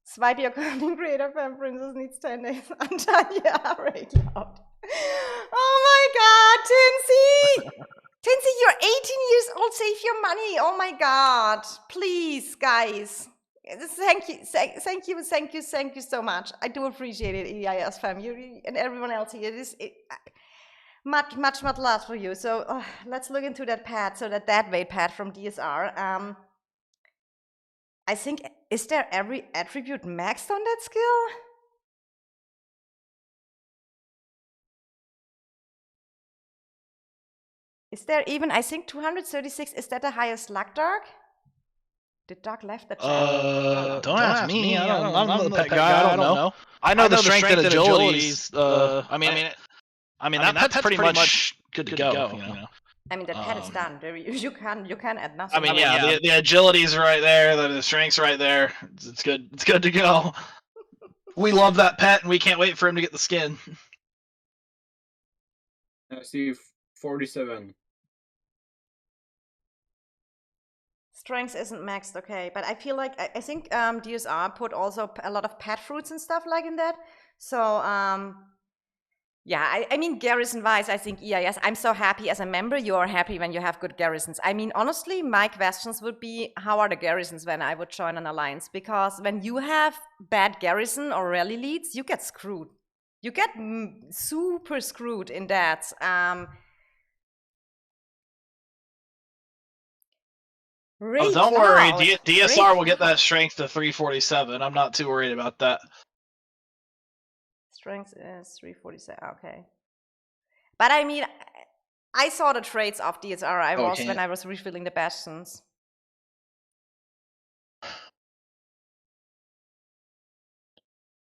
Speaker 1: swipe your content creator fan Princess needs 10 days. Yeah, right loud. Oh my God, Tinsy! Tinsy, you're 18 years old. Save your money. Oh my God, please, guys. Thank you so much. I do appreciate it, EIS fam. You and everyone else here. Much love for you. So let's look into that pad. So that weight pad from DSR. I think, is there every attribute maxed on that skill? Is there even, I think 236, is that the highest luck dark? Did Doc left the chat?
Speaker 2: Don't ask me. I'm the pet guy. I don't know. I know the strength and agilities. I mean that pet's pretty much good to go. You know.
Speaker 1: I mean, that pet is done. You can add nothing.
Speaker 2: I mean, yeah, the agility's right there. The strength's right there. It's good. It's good to go. We love that pet, and we can't wait for him to get the skin.
Speaker 4: I see 47.
Speaker 1: Strength isn't maxed, okay, but I feel like I think DSR put also a lot of pet fruits and stuff like in that. So yeah, I mean garrison wise, I think EIS. I'm so happy as a member. You are happy when you have good garrisons. I mean, honestly, my questions would be, how are the garrisons when I would join an alliance? Because when you have bad garrison or rally leads, you get screwed. You get super screwed in that.
Speaker 2: Oh, don't worry, DSR will get that strength to 347. I'm not too worried about that.
Speaker 1: Strength is 347, okay. But I mean, I saw the traits of DSR when I was refilling the bastions.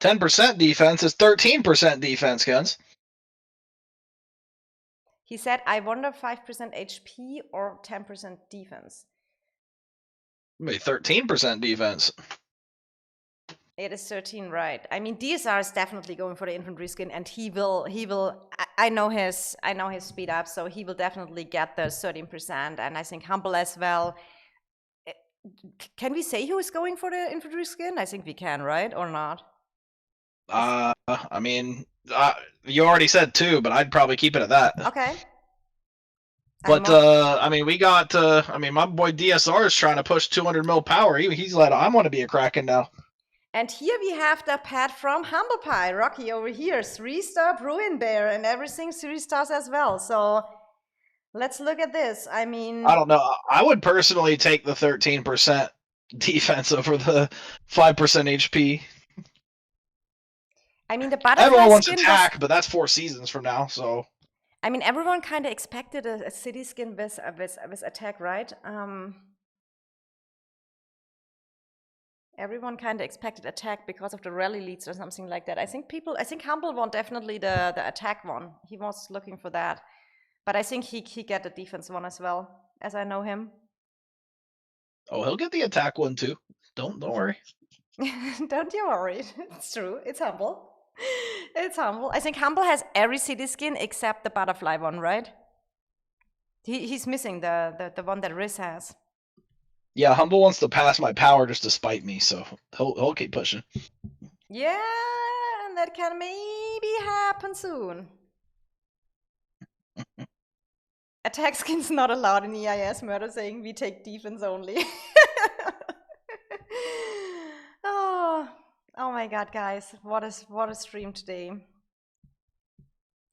Speaker 2: %10 defense is 13% defense, guns.
Speaker 1: He said, I wonder 5% HP or 10% defense.
Speaker 2: Maybe 13% defense.
Speaker 1: It is 13, right? I mean, DSR is definitely going for the infantry skin, and he will. I know his speed up, so he will definitely get the 13%, and I think Humble as well. Can we say who is going for the infantry skin? I think we can, right, or not?
Speaker 2: I mean, you already said 2, but I'd probably keep it at that.
Speaker 1: Okay.
Speaker 2: But I mean, we got. I mean, my boy DSR is trying to push 200 mil power. He's like, I want to be a Kraken now.
Speaker 1: And here we have the pet from Humble Pie, Rocky over here, 3-star Bruin Bear, and everything 3 stars as well. So let's look at this. I mean,
Speaker 2: I don't know. I would personally take the 13% defense over the 5% HP.
Speaker 1: I mean, the butterfly
Speaker 2: everyone wants
Speaker 1: skin
Speaker 2: attack, but that's 4 seasons from now. So
Speaker 1: I mean, everyone kind of expected a city skin with attack, right? Everyone kind of expected attack because of the rally leads or something like that. I think Humble won definitely the attack one. He was looking for that. But I think he get the defense one as well, as I know him.
Speaker 2: Oh, he'll get the attack one too. Don't worry.
Speaker 1: Don't you worry. It's true. It's Humble. It's Humble. I think Humble has every city skin except the butterfly one, right? He's missing the one that Riz has.
Speaker 2: Yeah, Humble wants to pass my power just to spite me, so he'll keep pushing.
Speaker 1: Yeah, and that can maybe happen soon. Attack skin's not allowed in EIS. Murder saying we take defense only. Oh my god, guys, what a stream today.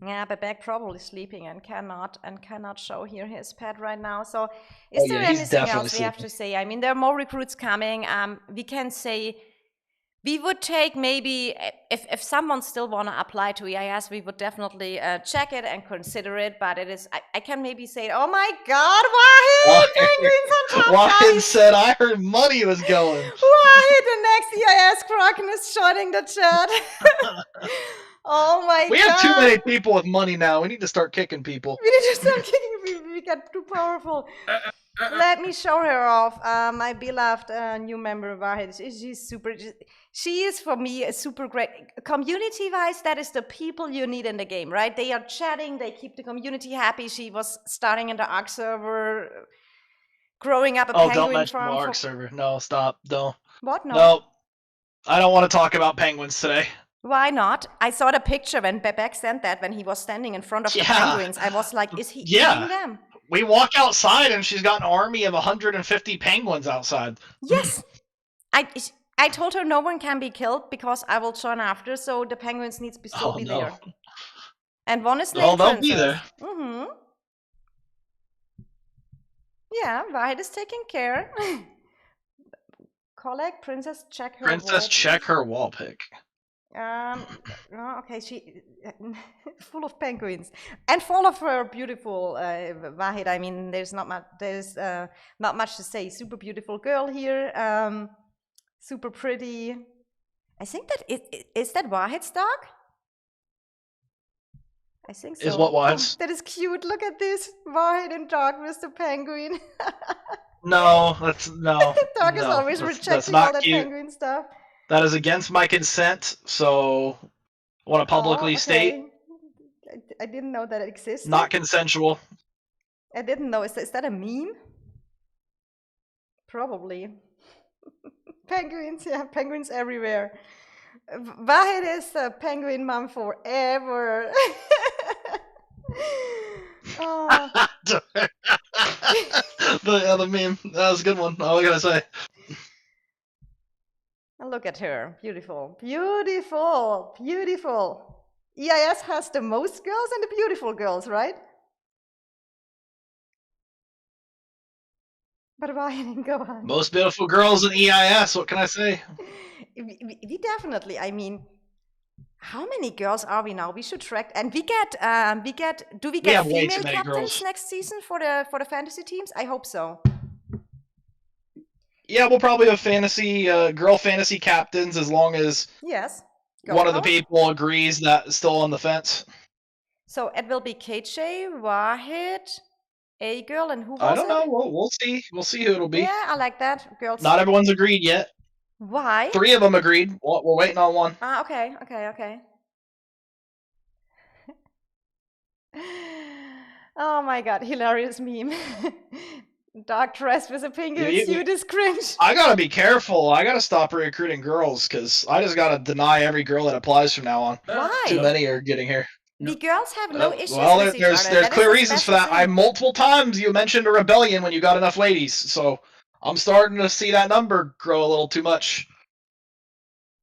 Speaker 1: Yeah, but Beck probably sleeping and cannot show here his pet right now. So is there anything else we have to say? I mean, there are more recruits coming. We can say we would take maybe, if someone still want to apply to EIS, we would definitely check it and consider it. But it is, I can maybe say, oh my god, Wahid! Penguins on top,
Speaker 2: Wahid said, I heard money was going.
Speaker 1: Wahid, the next EIS Kraken is joining the chat. Oh my god.
Speaker 2: We have too many people with money now. We need to start kicking people.
Speaker 1: We need to start kicking people. We got too powerful. Let me show her off. My beloved new member, Wahid. She's super. She is for me a super great community-wise. That is the people you need in the game, right? They are chatting. They keep the community happy. She was starting in the Ark server, growing up a
Speaker 2: Oh, don't
Speaker 1: penguin
Speaker 2: mention the
Speaker 1: farm.
Speaker 2: Ark server. No, stop. Don't.
Speaker 1: What? No.
Speaker 2: No. I don't want to talk about penguins today.
Speaker 1: Why not? I saw the picture when Bebek sent that when he was standing in front of the
Speaker 2: Yeah.
Speaker 1: penguins. I was like, is he
Speaker 2: Yeah.
Speaker 1: eating them?
Speaker 2: We walk outside and she's got an army of 150 penguins outside.
Speaker 1: Yes. I told her no one can be killed because I will join after, so the penguins need to still
Speaker 2: Oh,
Speaker 1: be
Speaker 2: no.
Speaker 1: there. And one is
Speaker 2: Oh,
Speaker 1: named
Speaker 2: they'll be
Speaker 1: Princess.
Speaker 2: there.
Speaker 1: Mm-hmm. Yeah, Vahid is taking care. Collect Princess, check her
Speaker 2: Princess,
Speaker 1: wall,
Speaker 2: check
Speaker 1: please.
Speaker 2: her wall pic.
Speaker 1: Oh, okay, she full of penguins and full of her beautiful Vahid. I mean, there's not much to say. Super beautiful girl here, super pretty. I think that is that Wahid's dog. I think so.
Speaker 2: Is what Wahid's?
Speaker 1: That is cute. Look at this Wahid and dog with the penguin.
Speaker 2: No, that's no.
Speaker 1: Dog is
Speaker 2: no,
Speaker 1: always
Speaker 2: that's
Speaker 1: rejecting
Speaker 2: not
Speaker 1: all that
Speaker 2: cute.
Speaker 1: penguin stuff.
Speaker 2: That is against my consent, so I want to publicly state
Speaker 1: I didn't know that it existed.
Speaker 2: not consensual.
Speaker 1: I didn't know. Is that a meme? Probably. Penguins, yeah, penguins everywhere. Vahid is a penguin mom forever. Oh.
Speaker 2: The other meme. That was a good one. All I gotta say.
Speaker 1: Look at her. Beautiful. Beautiful. Beautiful. EIS has the most girls and the beautiful girls, right? But Vahid, go on.
Speaker 2: Most beautiful girls in EIS. What can I say?
Speaker 1: We definitely, I mean, how many girls are we now? We should track, and do we get
Speaker 2: have way too
Speaker 1: female
Speaker 2: many
Speaker 1: captains
Speaker 2: girls.
Speaker 1: next season for the fantasy teams? I hope so.
Speaker 2: Yeah, we'll probably have girl fantasy captains as long as
Speaker 1: Yes.
Speaker 2: one of the
Speaker 1: Go.
Speaker 2: people agrees that is still on the fence.
Speaker 1: So it will be KJ, Wahid, A girl, and who was
Speaker 2: I don't
Speaker 1: it?
Speaker 2: know. We'll see. We'll see who it'll be.
Speaker 1: Yeah, I like that. Girls.
Speaker 2: Not everyone's agreed yet.
Speaker 1: Why?
Speaker 2: 3 of them agreed. We're waiting on one.
Speaker 1: Ah, okay. Oh my god, hilarious meme. Dark dress with a penguin suit is cringe.
Speaker 2: I gotta be careful. I gotta stop recruiting girls because I just gotta deny every girl that applies from now on.
Speaker 1: Why?
Speaker 2: Too many are getting here.
Speaker 1: The girls have no issues
Speaker 2: Well,
Speaker 1: with each
Speaker 2: there's
Speaker 1: other. That is
Speaker 2: clear
Speaker 1: a
Speaker 2: reasons for
Speaker 1: special
Speaker 2: that.
Speaker 1: thing.
Speaker 2: Multiple times you mentioned a rebellion when you got enough ladies, so I'm starting to see that number grow a little too much.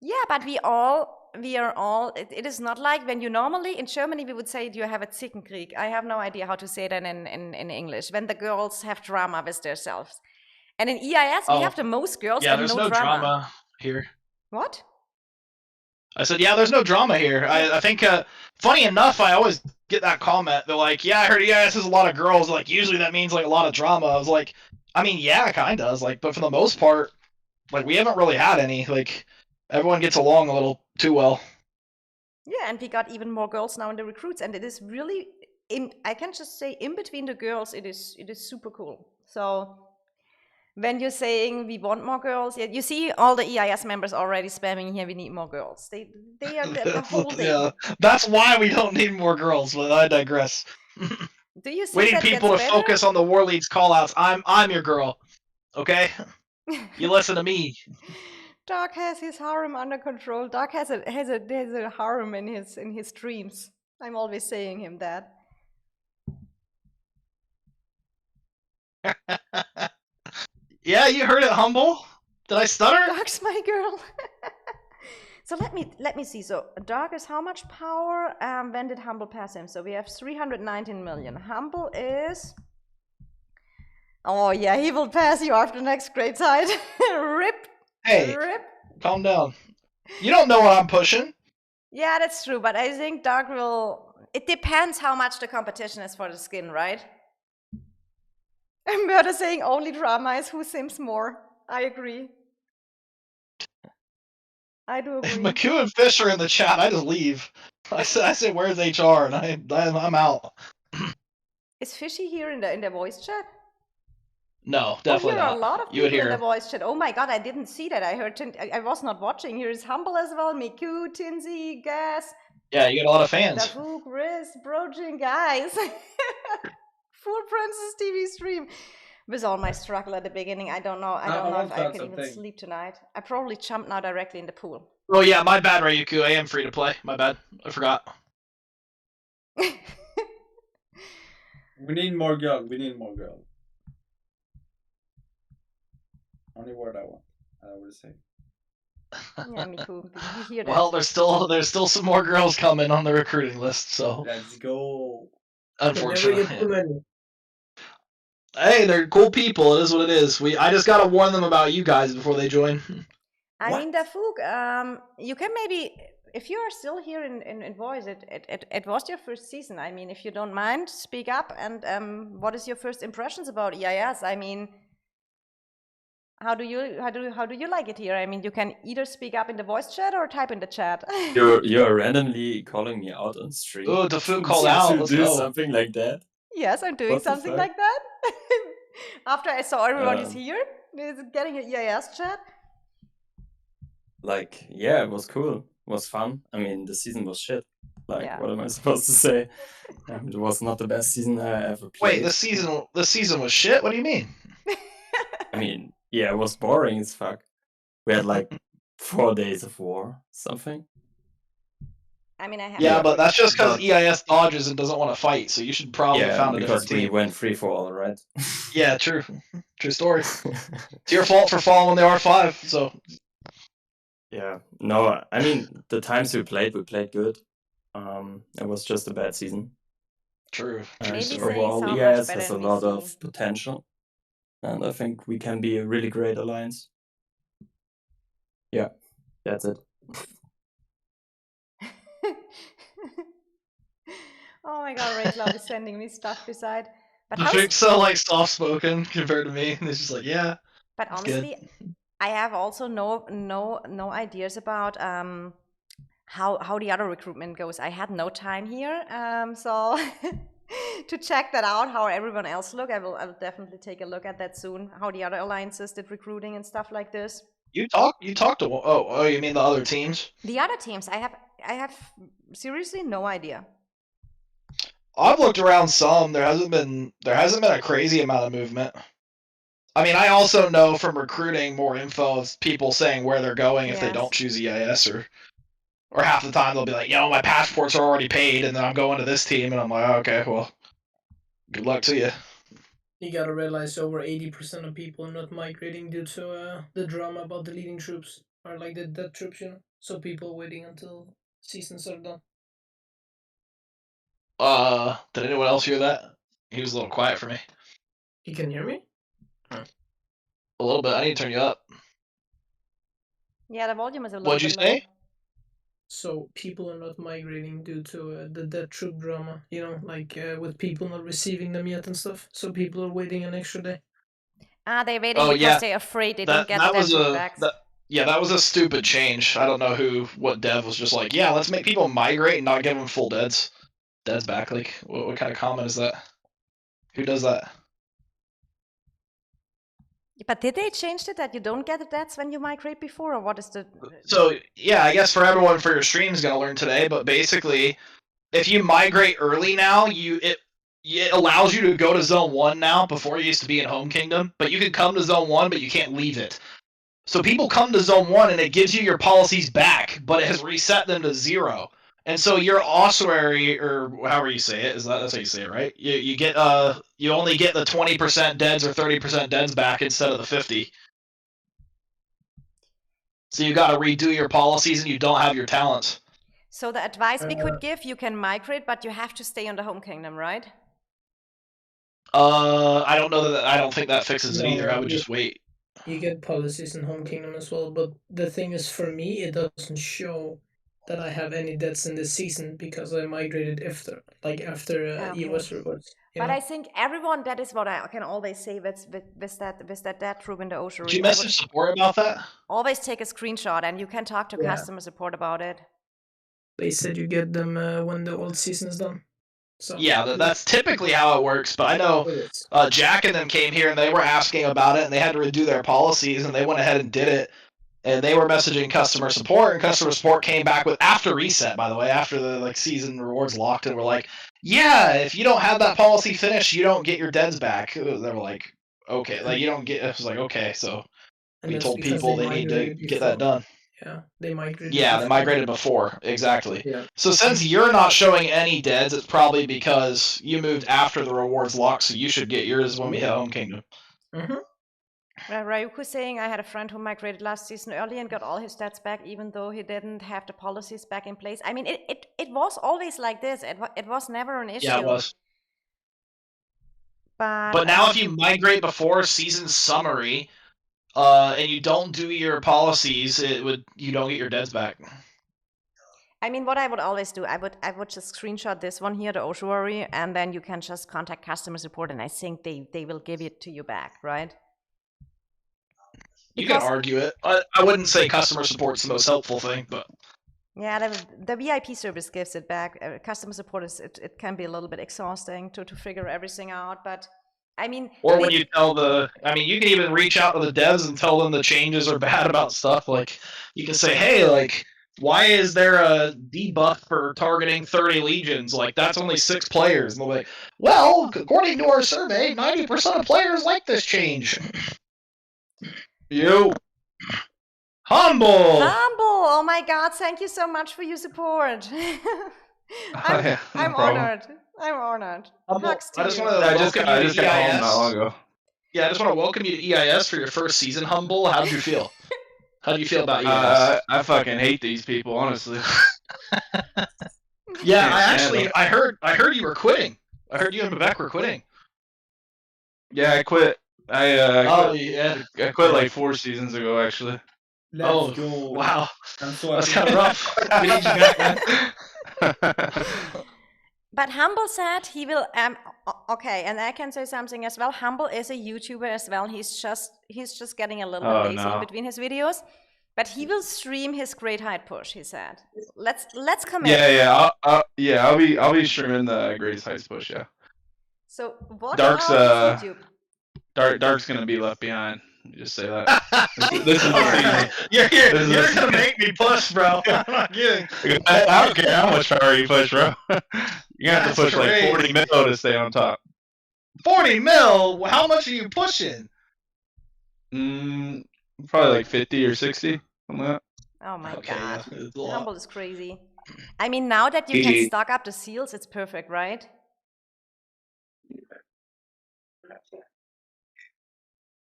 Speaker 1: Yeah, but we are all, it is not like when you normally, in Germany, we would say you have a Zickenkrieg. I have no idea how to say that in English, when the girls have drama with themselves. And in EIS, we have the most girls
Speaker 2: Yeah,
Speaker 1: and
Speaker 2: there's
Speaker 1: no
Speaker 2: drama here.
Speaker 1: What?
Speaker 2: I said, yeah, there's no drama here. I think, funny enough, I always get that comment. They're like, yeah, I heard EIS has a lot of girls. Like, usually that means, like, a lot of drama. I was like, I mean, yeah, kind of. I was like, but for the most part, like, we haven't really had any. Like, everyone gets along a little too well.
Speaker 1: Yeah, and we got even more girls now in the recruits. And it is really, I can just say, in between the girls, it is super cool. So when you're saying we want more girls, yeah, you see all the EIS members already spamming here, we need more girls. They are the whole thing.
Speaker 2: Yeah, that's why we don't need more girls, but I digress.
Speaker 1: Do you see
Speaker 2: We need
Speaker 1: that
Speaker 2: people to
Speaker 1: gets better?
Speaker 2: focus on the War League's callouts. I'm your girl, okay? You listen to me.
Speaker 1: Doc has his harem under control. Doc has a harem in his dreams. I'm always saying him that.
Speaker 2: Yeah, you heard it, Humble. Did I stutter?
Speaker 1: Doc's my girl. So let me see. So Doc is how much power? When did Humble pass him? So we have 319 million. Humble is. Oh yeah, he will pass you after next grade side. Rip.
Speaker 2: Hey,
Speaker 1: Rip.
Speaker 2: calm down. You don't know what I'm pushing.
Speaker 1: Yeah, that's true. But I think Doc will. It depends how much the competition is for the skin, right? Murder saying only drama is who sims more. I agree. I do
Speaker 2: If
Speaker 1: agree.
Speaker 2: McHugh and Fish are in the chat, I just leave. I say, where's HR? And I'm out.
Speaker 1: Is Fishy here in the voice chat?
Speaker 2: No,
Speaker 1: Oh,
Speaker 2: definitely
Speaker 1: here are a
Speaker 2: not.
Speaker 1: lot of
Speaker 2: You would
Speaker 1: people in
Speaker 2: hear.
Speaker 1: the voice chat. Oh my god, I didn't see that. I heard. I was not watching. Here's Humble as well. Miku, Tinsy, Gas,
Speaker 2: Yeah, you get a lot of fans.
Speaker 1: Dafuk, Riz, Brojin, guys. Full Princess TV stream. With all my struggle at the beginning, I don't know. I don't know if I can even sleep tonight. I probably jump now directly in the pool.
Speaker 2: Oh yeah, my bad, Ryuku. I am free to play. My bad. I forgot.
Speaker 4: We need more girl. We need more girl. Only word I want. I would say.
Speaker 1: Yeah, Miku, we hear that.
Speaker 2: Well, there's still some more girls coming on the recruiting list, so
Speaker 4: Let's go.
Speaker 2: unfortunately.
Speaker 3: Never get too many.
Speaker 2: Hey, they're cool people. It is what it is. I just gotta warn them about you guys before they join.
Speaker 1: I mean, Dafuk, you can maybe, if you are still here in voice, it was your first season. I mean, if you don't mind, speak up. And what is your first impressions about EIS? I mean, how do you like it here? I mean, you can either speak up in the voice chat or type in the chat.
Speaker 5: You're randomly calling me out on stream.
Speaker 2: Oh, Dafuk called out. Let's
Speaker 5: do
Speaker 2: go.
Speaker 5: something like that.
Speaker 1: Yes, I'm doing
Speaker 5: What the
Speaker 1: something
Speaker 5: fuck?
Speaker 1: like that. After I saw everyone is
Speaker 5: Um,
Speaker 1: here, is getting an EIS chat.
Speaker 5: Like, yeah, it was cool. It was fun. I mean, the season was shit. Like,
Speaker 1: Yeah.
Speaker 5: what am I supposed to say? It was not the best season I ever played.
Speaker 2: Wait, this season was shit? What do you mean?
Speaker 5: I mean, yeah, it was boring as fuck. We had like 4 days of war, something.
Speaker 1: I mean, I have.
Speaker 2: Yeah, but that's just because
Speaker 5: But-
Speaker 2: EIS dodges and doesn't want to fight, so you should probably
Speaker 5: yeah,
Speaker 2: found a
Speaker 5: because
Speaker 2: different
Speaker 5: we
Speaker 2: team.
Speaker 5: went free for all, right?
Speaker 2: Yeah, true. True story. It's your fault for following the R5, so
Speaker 5: Yeah, no, I mean, the times we played good. It was just a bad season.
Speaker 2: true.
Speaker 5: And
Speaker 1: Maybe saying
Speaker 5: overall,
Speaker 1: so much
Speaker 5: EIS
Speaker 1: better
Speaker 5: has a
Speaker 1: than
Speaker 5: lot
Speaker 1: VC.
Speaker 5: of potential, and I think we can be a really great alliance. Yeah, that's it.
Speaker 1: Oh my god, Ray Cloud is sending me stuff beside. But
Speaker 2: Dafik's so like soft spoken compared to me, and it's just like, yeah.
Speaker 1: but
Speaker 2: That's good.
Speaker 1: honestly, I have also no ideas about how the other recruitment goes. I had no time here, so to check that out, how everyone else look, I will definitely take a look at that soon. How the other alliances did recruiting and stuff like this.
Speaker 2: You talked to oh you mean the other teams?
Speaker 1: The other teams, I have seriously no idea.
Speaker 2: I've looked around some. There hasn't been a crazy amount of movement. I mean, I also know from recruiting more info of people saying where they're going if they
Speaker 1: Yes.
Speaker 2: don't choose EIS, or half the time they'll be like, my passports are already paid, and then I'm going to this team, and I'm like, oh, okay, well, good luck to you.
Speaker 3: You gotta realize over 80% of people are not migrating due to the drama about the leading troops or like the dead troops, So people waiting until seasons are done.
Speaker 2: Did anyone else hear that? He was a little quiet for me.
Speaker 3: You can hear me?
Speaker 2: A little bit. I need to turn you up.
Speaker 1: Yeah, the volume is a little
Speaker 2: What'd you
Speaker 1: bit low.
Speaker 2: say?
Speaker 3: So people are not migrating due to the dead troop drama, with people not receiving them yet and stuff. So people are waiting an extra day.
Speaker 1: They're waiting
Speaker 2: Oh,
Speaker 1: because
Speaker 2: yeah.
Speaker 1: they're afraid they
Speaker 2: That
Speaker 1: don't get
Speaker 2: that
Speaker 1: that
Speaker 2: was
Speaker 1: troop
Speaker 2: a
Speaker 1: back.
Speaker 2: that was a stupid change. I don't know what dev was just like. Yeah, let's make people migrate and not give them full deads back. Like, what kind of comment is that? Who does that?
Speaker 1: But did they change it that you don't get the deaths when you migrate before, or what is the?
Speaker 2: So yeah, I guess for everyone for your stream is gonna learn today. But basically, if you migrate early now, it allows you to go to Zone 1 now. Before you used to be in Home Kingdom, but you can come to Zone 1, but you can't leave it. So people come to Zone 1 and it gives you your policies back, but it has reset them to 0. And so your ossuary, or however you say it, that's how you say it, right? You get you only get the 20% deads or 30% deads back instead of the 50. So you got to redo your policies and you don't have your talents.
Speaker 1: So the advice we could give, you can migrate, but you have to stay on the Home Kingdom, right?
Speaker 2: I don't know that. I don't think that fixes it
Speaker 3: No,
Speaker 2: either. I would just wait.
Speaker 3: You get policies in Home Kingdom as well, but the thing is, for me, it doesn't show that I have any deaths in this season because I migrated after
Speaker 1: Okay.
Speaker 3: EOS rewards.
Speaker 1: But I think everyone, that is what I can always say with that dead troop in the ocean.
Speaker 2: Did you message support about that?
Speaker 1: Always take a screenshot, and you can talk to
Speaker 3: Yeah.
Speaker 1: customer support about it.
Speaker 3: They said you get them when the old season is done. So
Speaker 2: that's typically how it works. But I know
Speaker 3: it is.
Speaker 2: Jack and them came here and they were asking about it, and they had to redo their policies, and they went ahead and did it. And they were messaging customer support, and customer support came back with after reset, by the way, after the season rewards locked, and were like, yeah, if you don't have that policy finished, you don't get your deads back. They were like, okay, like you don't get. It was like, okay, so
Speaker 3: And
Speaker 2: we
Speaker 3: that's
Speaker 2: told
Speaker 3: because
Speaker 2: people they need to
Speaker 3: migrated
Speaker 2: get that
Speaker 3: before.
Speaker 2: done.
Speaker 3: Yeah, they migrated.
Speaker 2: Yeah, they
Speaker 3: before.
Speaker 2: migrated before, exactly.
Speaker 3: Yeah.
Speaker 2: So since you're not showing any deads, it's probably because you moved after the rewards lock, so you should get yours when we hit Home Kingdom.
Speaker 3: Mm-hmm.
Speaker 1: Ryuku's saying, I had a friend who migrated last season early and got all his stats back, even though he didn't have the policies back in place. I mean, it was always like this. It was never an issue.
Speaker 2: Yeah, it was.
Speaker 1: But
Speaker 2: now if you migrate before season summary, and you don't do your policies, you don't get your deads back.
Speaker 1: I mean, what I would always do, I would just screenshot this one here, the ossuary, and then you can just contact customer support, and I think they will give it to you back, right?
Speaker 2: You can argue it. I wouldn't say customer support's the most helpful thing, but
Speaker 1: yeah, the VIP service gives it back. Customer support it can be a little bit exhausting to figure everything out, but I mean,
Speaker 2: or when you tell you can even reach out to the devs and tell them the changes are bad about stuff. Like you can say, hey, like, why is there a debuff for targeting 30 legions? Like that's only 6 players. And they'll be like, well, according to our survey, 90% of players like this change. You humble.
Speaker 1: Oh my God! Thank you so much for your support. I'm honored. I'm honored. Hugs to
Speaker 2: I just
Speaker 1: you.
Speaker 2: want to welcome
Speaker 6: I
Speaker 2: you
Speaker 6: just
Speaker 2: to
Speaker 6: got home
Speaker 2: EIS.
Speaker 6: not long ago.
Speaker 2: Yeah, I just want to welcome you to EIS for your first season, Humble. How did you feel? How do you feel about EIS?
Speaker 6: I fucking hate these people, honestly.
Speaker 2: Yeah,
Speaker 6: Can't stand
Speaker 2: I heard you were quitting. I heard you and Vivek were quitting.
Speaker 6: Yeah, I quit. I
Speaker 2: yeah.
Speaker 6: I quit like 4 seasons ago, actually.
Speaker 4: Let's go.
Speaker 2: Wow.
Speaker 4: I'm so
Speaker 2: That's
Speaker 4: happy.
Speaker 2: kind of rough. We need you back, man.
Speaker 1: But Humble said he will. Okay, and I can say something as well. Humble is a YouTuber as well. He's just getting a little bit lazy in between his videos, but he will stream his Great Height Push. He said, "Let's commit."
Speaker 6: Yeah, I'll be streaming the Greatest Heights Push. Yeah.
Speaker 1: So what
Speaker 6: Dark's
Speaker 1: about YouTube?
Speaker 6: Dark's gonna be left behind. Just say that. This is the season.
Speaker 2: You're gonna make me push, bro. I'm not kidding.
Speaker 6: I don't care how much power you push, bro. You have to push
Speaker 2: crazy.
Speaker 6: like 40 mil to stay on top.
Speaker 2: 40 mil? How much are you pushing?
Speaker 6: Probably like 50 or 60, something like that.
Speaker 1: Oh my
Speaker 2: Okay,
Speaker 1: God,
Speaker 2: yeah, it's a lot.
Speaker 1: Humble is crazy. I mean, now that you can stock up the seals, it's perfect, right?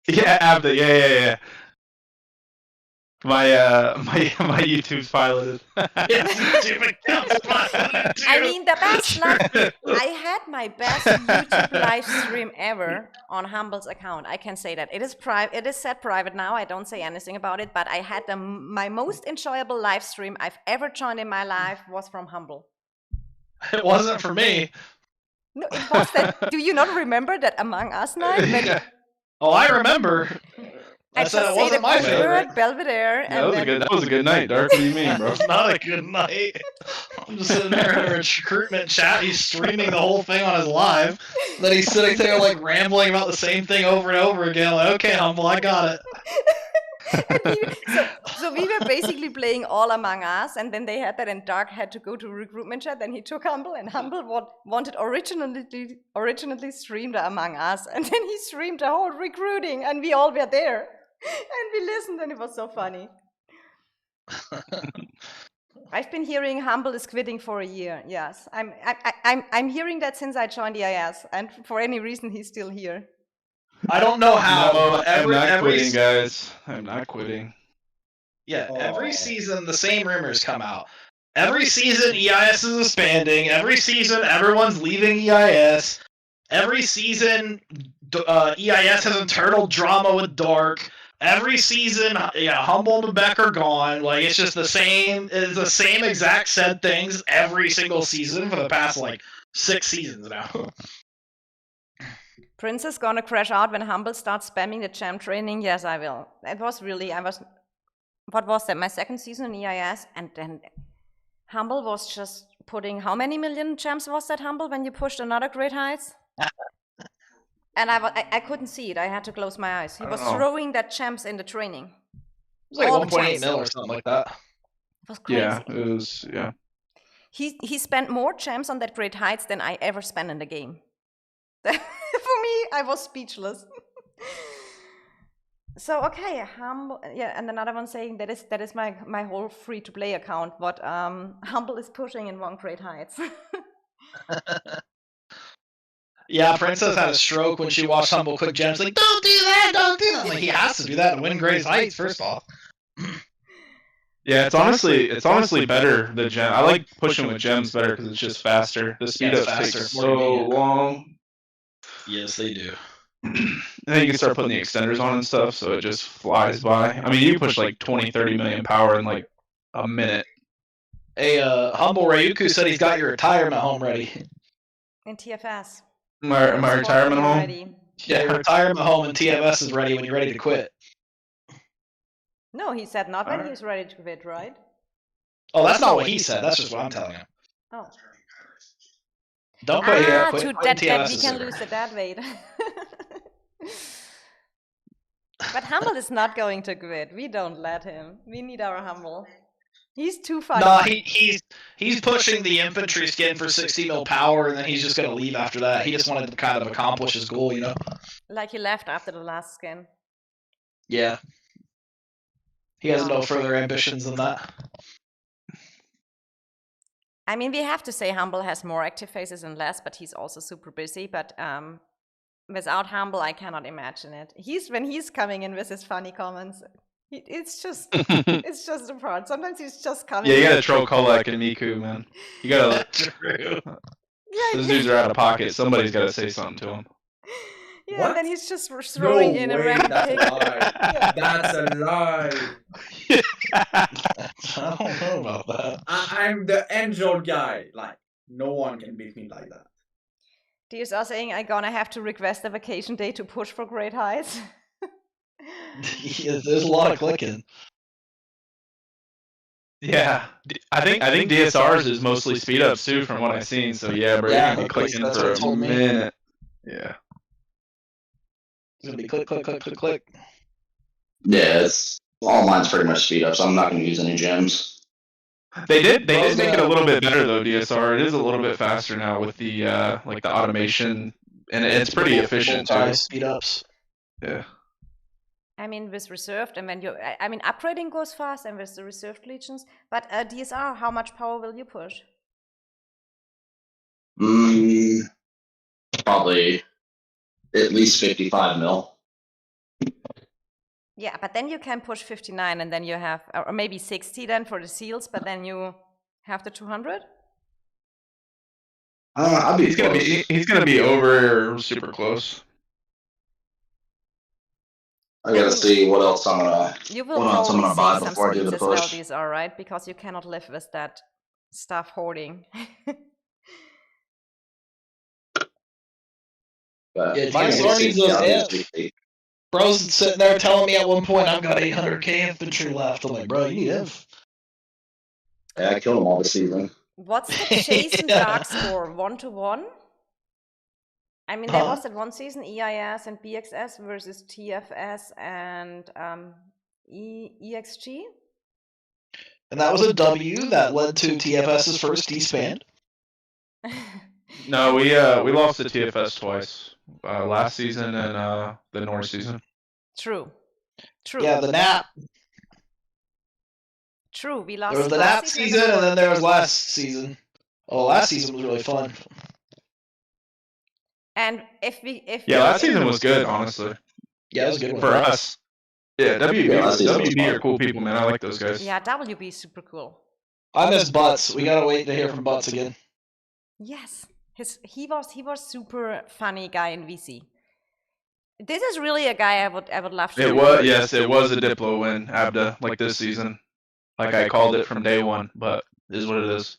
Speaker 6: Yeah, yeah. My YouTube's piloted.
Speaker 1: I mean, the best I had my best YouTube live stream ever on Humble's account. I can say that. It is private. It is set private now. I don't say anything about it, but I had my most enjoyable live stream I've ever joined in my life was from Humble.
Speaker 2: It wasn't for me.
Speaker 1: No, it was that. Do you not remember that Among Us night?
Speaker 2: Oh, I remember.
Speaker 1: I
Speaker 2: I said
Speaker 1: just
Speaker 2: it
Speaker 1: say
Speaker 2: wasn't
Speaker 1: the
Speaker 2: my
Speaker 1: keyword,
Speaker 2: favorite.
Speaker 1: Belvedere, and
Speaker 6: That was a good night, Dark. What do you mean, bro?
Speaker 2: It's not a good night. I'm just sitting there in a recruitment chat. He's streaming the whole thing on his live. Then he's sitting there like rambling about the same thing over and over again. Like, okay, Humble, I got it.
Speaker 1: so we were basically playing all Among Us, and then they had that, and Dark had to go to recruitment chat. Then he took Humble, and Humble wanted originally stream the Among Us, and then he streamed the whole recruiting, and we all were there, and we listened, and it was so funny. I've been hearing Humble is quitting for a year. Yes, I'm hearing that since I joined EIS, and for any reason he's still here.
Speaker 2: I don't know how.
Speaker 6: No,
Speaker 2: but
Speaker 6: I'm not quitting, guys. I'm not quitting.
Speaker 2: Yeah, every season the same rumors come out. Every season EIS is expanding. Every season everyone's leaving EIS. Every season EIS has internal drama with Dark. Every season, Humble and Beck are gone. Like it's just the same. It's the same exact said things every single season for the past like 6 seasons now.
Speaker 1: Prince is gonna crash out when Humble starts spamming the jam training. Yes, I will. It was really, what was that, my second season in EIS? And then Humble was just putting how many million gems was that, Humble, when you pushed another Great Heights? And I couldn't see it. I had to close my eyes. He
Speaker 6: I
Speaker 1: was
Speaker 6: don't know.
Speaker 1: throwing that gems in the training.
Speaker 2: It was like
Speaker 1: All the
Speaker 2: 1.8
Speaker 1: gems.
Speaker 2: mil or something like that.
Speaker 1: It was crazy.
Speaker 6: Yeah, it was. Yeah.
Speaker 1: He spent more gems on that Great Heights than I ever spent in the game. For me, I was speechless. So okay, Humble, yeah, and another one saying that is my whole free-to-play account. What Humble is pushing in 1 Great Heights.
Speaker 2: Yeah, Princess had a stroke when she watched Humble click gems. Like, don't do that, don't do that. I'm like, he has to do that to win Great Heights, first off.
Speaker 6: Yeah, it's honestly better the gem. I like pushing with gems better because it's just faster. The speed
Speaker 2: Yeah,
Speaker 6: ups
Speaker 2: it's
Speaker 6: take
Speaker 2: faster,
Speaker 6: so
Speaker 2: more convenient.
Speaker 6: long.
Speaker 2: Yes, they do.
Speaker 6: And then you can start putting the extenders on and stuff, so it just flies by. I mean, you push like 20, 30 million power in like a minute.
Speaker 2: Hey, Humble Ryuku said he's got your retirement home ready.
Speaker 1: In TFS.
Speaker 6: My
Speaker 1: Spot
Speaker 6: retirement
Speaker 1: when you're
Speaker 6: home.
Speaker 1: ready.
Speaker 2: Yeah, your retirement home in TFS is ready when you're ready to quit.
Speaker 1: No, he said not when
Speaker 6: Alright.
Speaker 1: he was ready to quit, right?
Speaker 2: Oh, that's not what he said. That's just what I'm telling you.
Speaker 1: Oh.
Speaker 2: Don't quit here.
Speaker 1: Ah,
Speaker 2: Quit,
Speaker 1: to
Speaker 2: quit
Speaker 1: that we
Speaker 2: TFS
Speaker 1: can
Speaker 2: server.
Speaker 1: lose the dead weight. But Humble is not going to quit. We don't let him. We need our Humble. He's too funny.
Speaker 2: No, he's pushing the infantry skin for 60 mil power, and then he's just gonna leave after that. He just wanted to kind of accomplish his goal, you know?
Speaker 1: Like he left after the last skin.
Speaker 2: Yeah. He has no further ambitions than that.
Speaker 1: I mean, we have to say Humble has more active faces and less, but he's also super busy. But without Humble, I cannot imagine it. When he's coming in with his funny comments, it's just a part. Sometimes he's just coming.
Speaker 6: Yeah, you
Speaker 1: in.
Speaker 6: gotta troll Kolak and Miku, man. You gotta.
Speaker 2: True.
Speaker 6: Those dudes are out of pocket. Somebody's gotta say something to them.
Speaker 1: Yeah,
Speaker 4: What?
Speaker 1: and then he's just throwing in a random
Speaker 4: that's
Speaker 1: pick.
Speaker 4: a lie. That's a lie.
Speaker 2: I don't know about that.
Speaker 4: I'm the angel guy. Like, no one can beat me like that.
Speaker 1: DSR saying I'm gonna have to request a vacation day to push for Great Heights.
Speaker 2: Yeah, there's a lot of clicking.
Speaker 6: Yeah, I think DSR's is mostly speed ups too, from what I've seen. So yeah, bro,
Speaker 2: Yeah,
Speaker 6: you're gonna be clicking
Speaker 2: that's
Speaker 6: for
Speaker 2: what it
Speaker 6: a
Speaker 2: told me.
Speaker 6: minute. Yeah.
Speaker 2: It's gonna be click, click, click, click, click.
Speaker 7: Yeah, it's all mine's pretty much speed up, so I'm not going to use any gems.
Speaker 6: They did make it a little bit better though. DSR, it is a little bit faster now with the like the automation, and it's pretty efficient too.
Speaker 2: Speed ups.
Speaker 6: Yeah.
Speaker 1: I mean, with reserved, and when you, I mean, upgrading goes fast, and with the reserved legions. But DSR, how much power will you push?
Speaker 7: Probably at least 55 mil.
Speaker 1: Yeah, but then you can push 59, and then you have, or maybe 60 then for the seals, but then you have the 200?
Speaker 7: I'll be
Speaker 6: He's gonna be over super close.
Speaker 7: I gotta see what else I'm gonna.
Speaker 1: You will
Speaker 7: What else I'm
Speaker 1: probably
Speaker 7: gonna buy
Speaker 1: see some
Speaker 7: before I do
Speaker 1: speeds
Speaker 7: the
Speaker 1: as well,
Speaker 7: push.
Speaker 1: DSR, right? Because you cannot live with that stuff hoarding.
Speaker 7: But
Speaker 2: Yeah,
Speaker 7: I
Speaker 2: DSR
Speaker 7: can
Speaker 2: needs
Speaker 7: see
Speaker 2: those
Speaker 7: I'll use
Speaker 2: amps.
Speaker 7: GP.
Speaker 2: Bro's sitting there telling me at one point I've got 800k infantry left. I'm like, bro, you need inf.
Speaker 7: Yeah, I killed them all this season.
Speaker 1: What's the Jason
Speaker 2: Yeah.
Speaker 1: Dark score? 1-1? I mean, there
Speaker 2: Huh?
Speaker 1: was that one season, EIS and BXS versus TFS and EXG.
Speaker 2: And that was a W that led to TFS's first disband.
Speaker 6: No, we lost to TFS twice, last season and the North season.
Speaker 1: True.
Speaker 2: Yeah, the NAP.
Speaker 1: True. We lost
Speaker 2: There was the
Speaker 1: last
Speaker 2: NAP season, and then there was last season. Oh, last season was really fun.
Speaker 1: And if
Speaker 6: Yeah, last season was good, honestly,
Speaker 2: Yeah, it was a good one.
Speaker 6: for us. Yeah,
Speaker 7: last season was
Speaker 6: WB are
Speaker 7: fun.
Speaker 6: cool people, man. I like those guys.
Speaker 1: Yeah, WB is super cool.
Speaker 2: I miss Butts. We gotta wait to hear from Butts again.
Speaker 1: Yes, he was super funny guy in VC. This is really a guy I would love to.
Speaker 6: It was it was a Diplo win, Abda, like this season. Like I called it from day one, but it is what it is.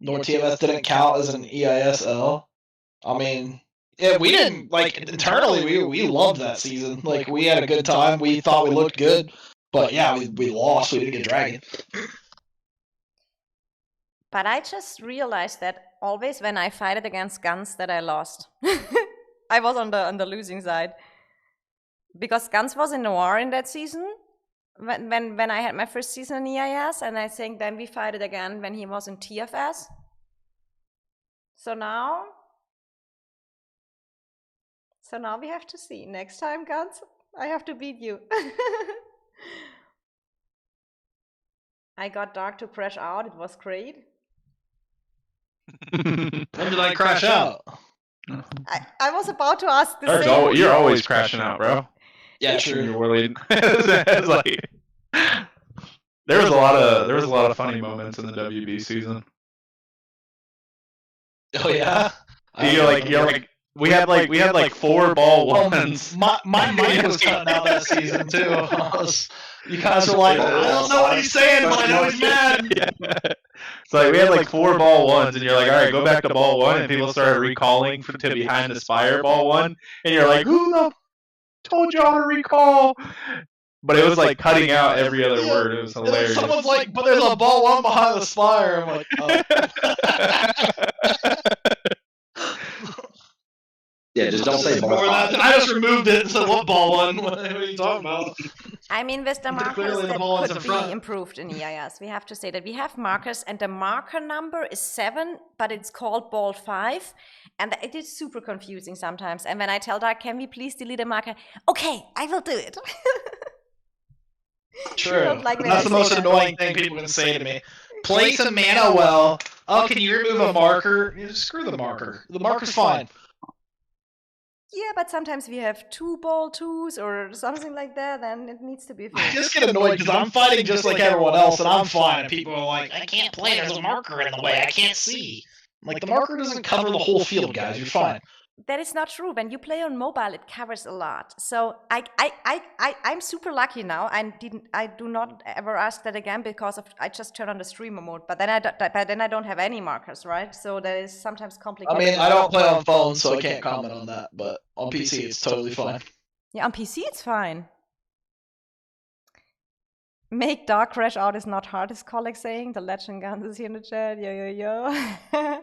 Speaker 2: Nor TFS didn't count as an EISL. I mean, yeah, we didn't like internally. We loved that season. Like we had a good time. We thought we looked good, but yeah, we lost. We didn't get Dragon.
Speaker 1: But I just realized that always when I fight it against Guns that I lost. I was on the losing side. Because Guns was in Noir in that season. When I had my first season in EIS, and I think then we fight it again when he was in TFS. So now we have to see. Next time, Guns, I have to beat you. I got Dark to crash out. It was great.
Speaker 2: When did I crash out?
Speaker 1: I was about to ask the same.
Speaker 6: You're always crashing out, bro.
Speaker 2: Yeah,
Speaker 6: When
Speaker 2: true.
Speaker 6: you're warlead. It's like, there was a lot of funny moments in the WB season.
Speaker 2: Oh yeah.
Speaker 6: You're like we had like 4 ball ones.
Speaker 2: My mic was cutting out that season too. You guys were like, I don't know what he's saying, but I know he's mad.
Speaker 6: Yeah. It's like we had like 4 ball ones, and you're like, all right, go back to ball 1, and people started recalling to behind the spire ball 1, and you're like, who the told y'all to recall? But it was like cutting out every other word. It was hilarious.
Speaker 2: Someone's like, but there's a ball 1 behind the spire. I'm like, oh.
Speaker 7: Yeah, just don't say ball
Speaker 2: Before that,
Speaker 7: 5.
Speaker 2: I just removed it and said, what ball 1? What are you talking about?
Speaker 1: I mean, with the markers
Speaker 2: Clearly the
Speaker 1: that
Speaker 2: ball is in
Speaker 1: could
Speaker 2: front.
Speaker 1: be improved in EIS. We have to say that we have markers, and the marker number is 7, but it's called ball 5, and it is super confusing sometimes. And when I tell Dark, can we please delete a marker? Okay, I will do it.
Speaker 2: True.
Speaker 1: don't like when
Speaker 2: That's
Speaker 1: I
Speaker 2: the
Speaker 1: say
Speaker 2: most
Speaker 1: that.
Speaker 2: annoying thing people can say to me. Place a mana well. Oh, can you remove a marker? Yeah, screw the marker. The marker's fine.
Speaker 1: Yeah, but sometimes we have 2 ball 2s or something like that, and it needs to be
Speaker 2: I
Speaker 1: fixed.
Speaker 2: just get annoyed because I'm fighting just like everyone else, and I'm fine. And people are like, I can't play. There's a marker in the way. I can't see. I'm like, the marker doesn't cover the whole field, guys. You're fine.
Speaker 1: That is not true. When you play on mobile, it covers a lot. So I'm super lucky now. I do not ever ask that again because I just turn on the streamer mode. But then I don't have any markers, right? So that is sometimes
Speaker 2: I
Speaker 1: complicated.
Speaker 2: mean, I don't play on phone, so I can't comment on that. But on PC, it's totally fine.
Speaker 1: Yeah, on PC it's fine. Make Dark crash out is not hard, is Colleague saying. The Legend Guns is here in the chat. Yo yo yo.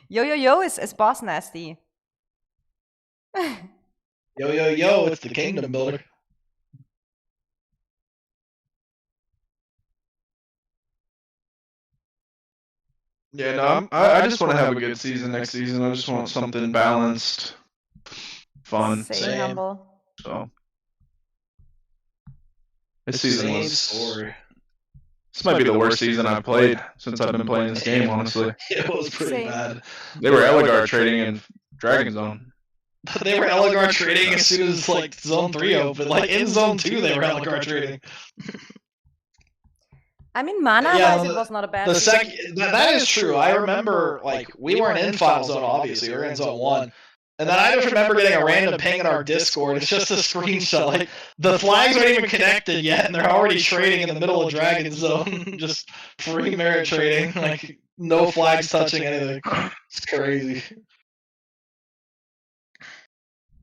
Speaker 1: Yo yo yo is boss nasty.
Speaker 2: Yo, yo, yo, it's the Kingdom Builder.
Speaker 6: Yeah, no, I just want to have a good season next season. I just want something balanced, fun.
Speaker 1: Stay
Speaker 2: Same.
Speaker 1: humble.
Speaker 6: So this season
Speaker 2: Same
Speaker 6: was.
Speaker 2: story.
Speaker 6: This might be the worst season I've played since I've been playing this game. Honestly,
Speaker 2: It was pretty
Speaker 1: Same.
Speaker 2: bad.
Speaker 6: they were Elegar trading in Dragon Zone.
Speaker 2: They were Elegar trading as soon as like Zone 3 opened. Like in Zone 2, they were Elegar trading.
Speaker 1: I mean, mana
Speaker 2: Yeah,
Speaker 1: wise, it was not a bad
Speaker 2: The
Speaker 1: season.
Speaker 2: second that is true. I remember like we weren't in Final Zone, obviously. We were in Zone 1. And then I just remember getting a random ping in our Discord. It's just a screenshot. Like the flags aren't even connected yet, and they're already trading in the middle of Dragon Zone. Just free merit trading. Like no flags touching anything. It's crazy.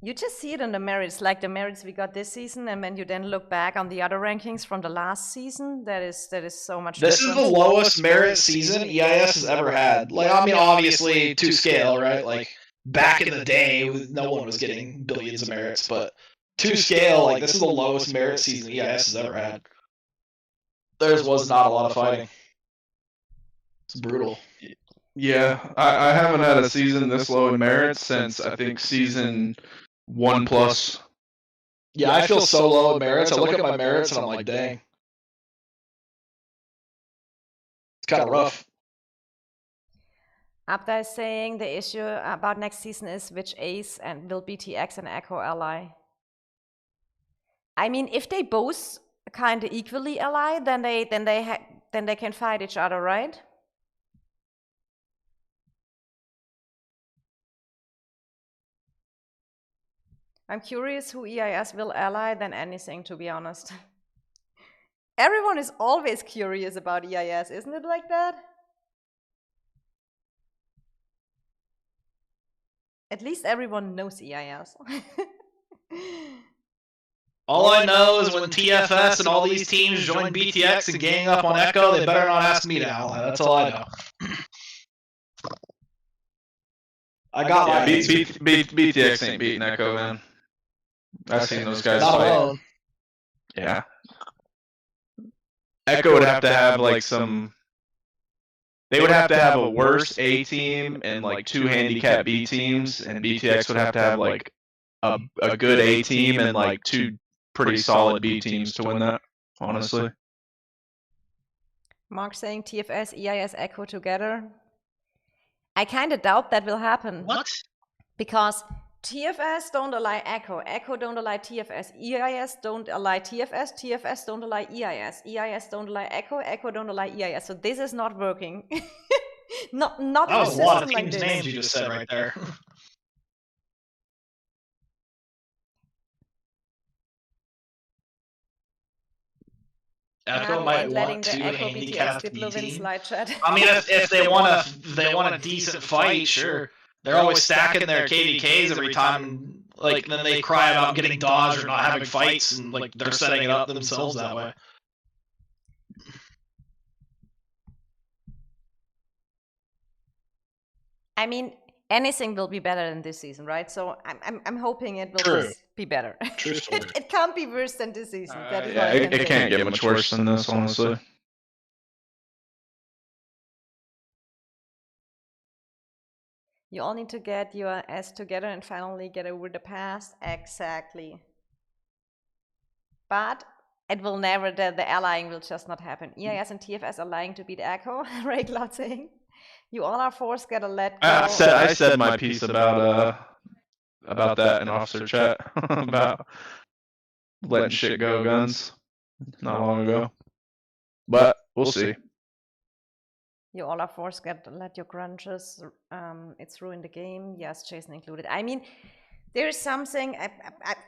Speaker 1: You just see it in the merits, like the merits we got this season, and when you then look back on the other rankings from the last season, that is so much
Speaker 2: This is the
Speaker 1: different.
Speaker 2: lowest merit season EIS has ever had. Like, I mean, obviously to scale, right? Like back in the day, no one was getting billions of merits, but to scale, like this is the lowest merit season EIS has ever had. Theirs was not a lot of fighting. It's brutal.
Speaker 6: Yeah, I haven't had a season this low in merits since I think season 1+.
Speaker 2: Yeah, I feel so low in merits. I look at my merits and I'm like, dang. It's kind of rough.
Speaker 1: Abda is saying the issue about next season is which ace and will BTX and Echo ally. I mean, if they both kind of equally ally, then they can fight each other, right? I'm curious who EIS will ally than anything, to be honest. Everyone is always curious about EIS, isn't it like that? At least everyone knows EIS.
Speaker 2: All I know is when TFS and all these teams join BTX and gang up on Echo, they better not ask me to ally. That's all I know. I got
Speaker 6: Yeah,
Speaker 2: my
Speaker 6: BTX ain't beating Echo, man. I've seen those guys
Speaker 2: not
Speaker 6: fight.
Speaker 2: alone.
Speaker 6: Yeah. Echo would have to have like some. They would have to have a worse A team and like 2 handicap B teams, and BTX would have to have like a good A team and like 2 pretty solid B teams to win that. Honestly.
Speaker 1: Mark saying TFS, EIS, Echo together. I kind of doubt that will happen.
Speaker 2: What?
Speaker 1: Because TFS don't allow Echo, Echo don't allow TFS, EIS don't allow TFS, TFS don't allow EIS, EIS don't allow Echo, Echo don't allow EIS. So this is not working. not in
Speaker 2: That
Speaker 1: a
Speaker 2: was a lot of
Speaker 1: system like
Speaker 2: teams'
Speaker 1: this.
Speaker 2: names you just said right there.
Speaker 1: Now
Speaker 2: Echo
Speaker 1: we
Speaker 2: might
Speaker 1: ain't letting
Speaker 2: want
Speaker 1: the
Speaker 2: to
Speaker 1: Echo
Speaker 2: handicap
Speaker 1: BTX
Speaker 2: B
Speaker 1: Diplo win
Speaker 2: team.
Speaker 1: slide chat.
Speaker 2: I mean, if they want a decent fight, sure. They're always stacking their KVKs every time, like then they cry about getting dodged or not having fights, and like they're setting it up themselves that way.
Speaker 1: I mean, anything will be better than this season, right? So I'm hoping it will
Speaker 2: True.
Speaker 1: just be better.
Speaker 2: True story.
Speaker 1: it can't be worse than this season. That is
Speaker 6: Yeah,
Speaker 1: all I can
Speaker 6: it
Speaker 1: say.
Speaker 6: can't get much worse than this, honestly.
Speaker 1: You all need to get your S together and finally get over the past. Exactly. But it will never, the allying will just not happen. EIS and TFS are lying to beat Echo. Ray Cloud saying, you all are forced, gotta let go.
Speaker 6: I said my piece about that in officer chat about letting shit go guns not long ago. But we'll see.
Speaker 1: You all are forced, let your grunges, it's ruined the game. Yes, Jason included. I mean, there is something,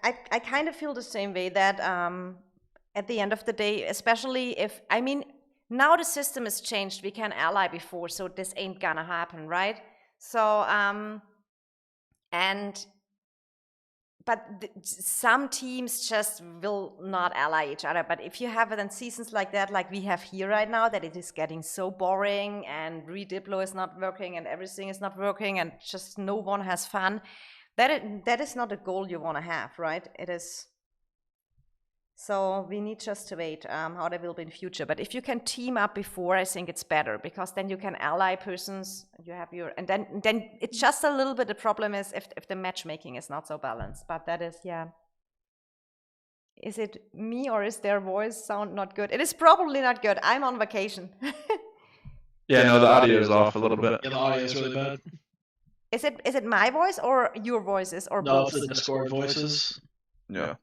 Speaker 1: I kind of feel the same way that at the end of the day, especially if, I mean, now the system is changed, we can ally before, so this ain't gonna happen, right? So, but some teams just will not ally each other. But if you have it in seasons like that, like we have here right now, that it is getting so boring and Rediplo is not working and everything is not working and just no one has fun, that is not a goal you want to have, right? It is. So we need just to wait how they will be in the future. But if you can team up before, I think it's better, because then you can ally persons. You have your, and then it's just a little bit. The problem is if the matchmaking is not so balanced. But that is, yeah. Is it me or is their voice sound not good? It is probably not good. I'm on vacation.
Speaker 6: Yeah, no, the audio is off a little bit.
Speaker 2: Yeah, the audio is really bad.
Speaker 1: Is it my voice or your voices or
Speaker 2: No,
Speaker 1: both?
Speaker 2: it's the Discord voices.
Speaker 6: Yeah.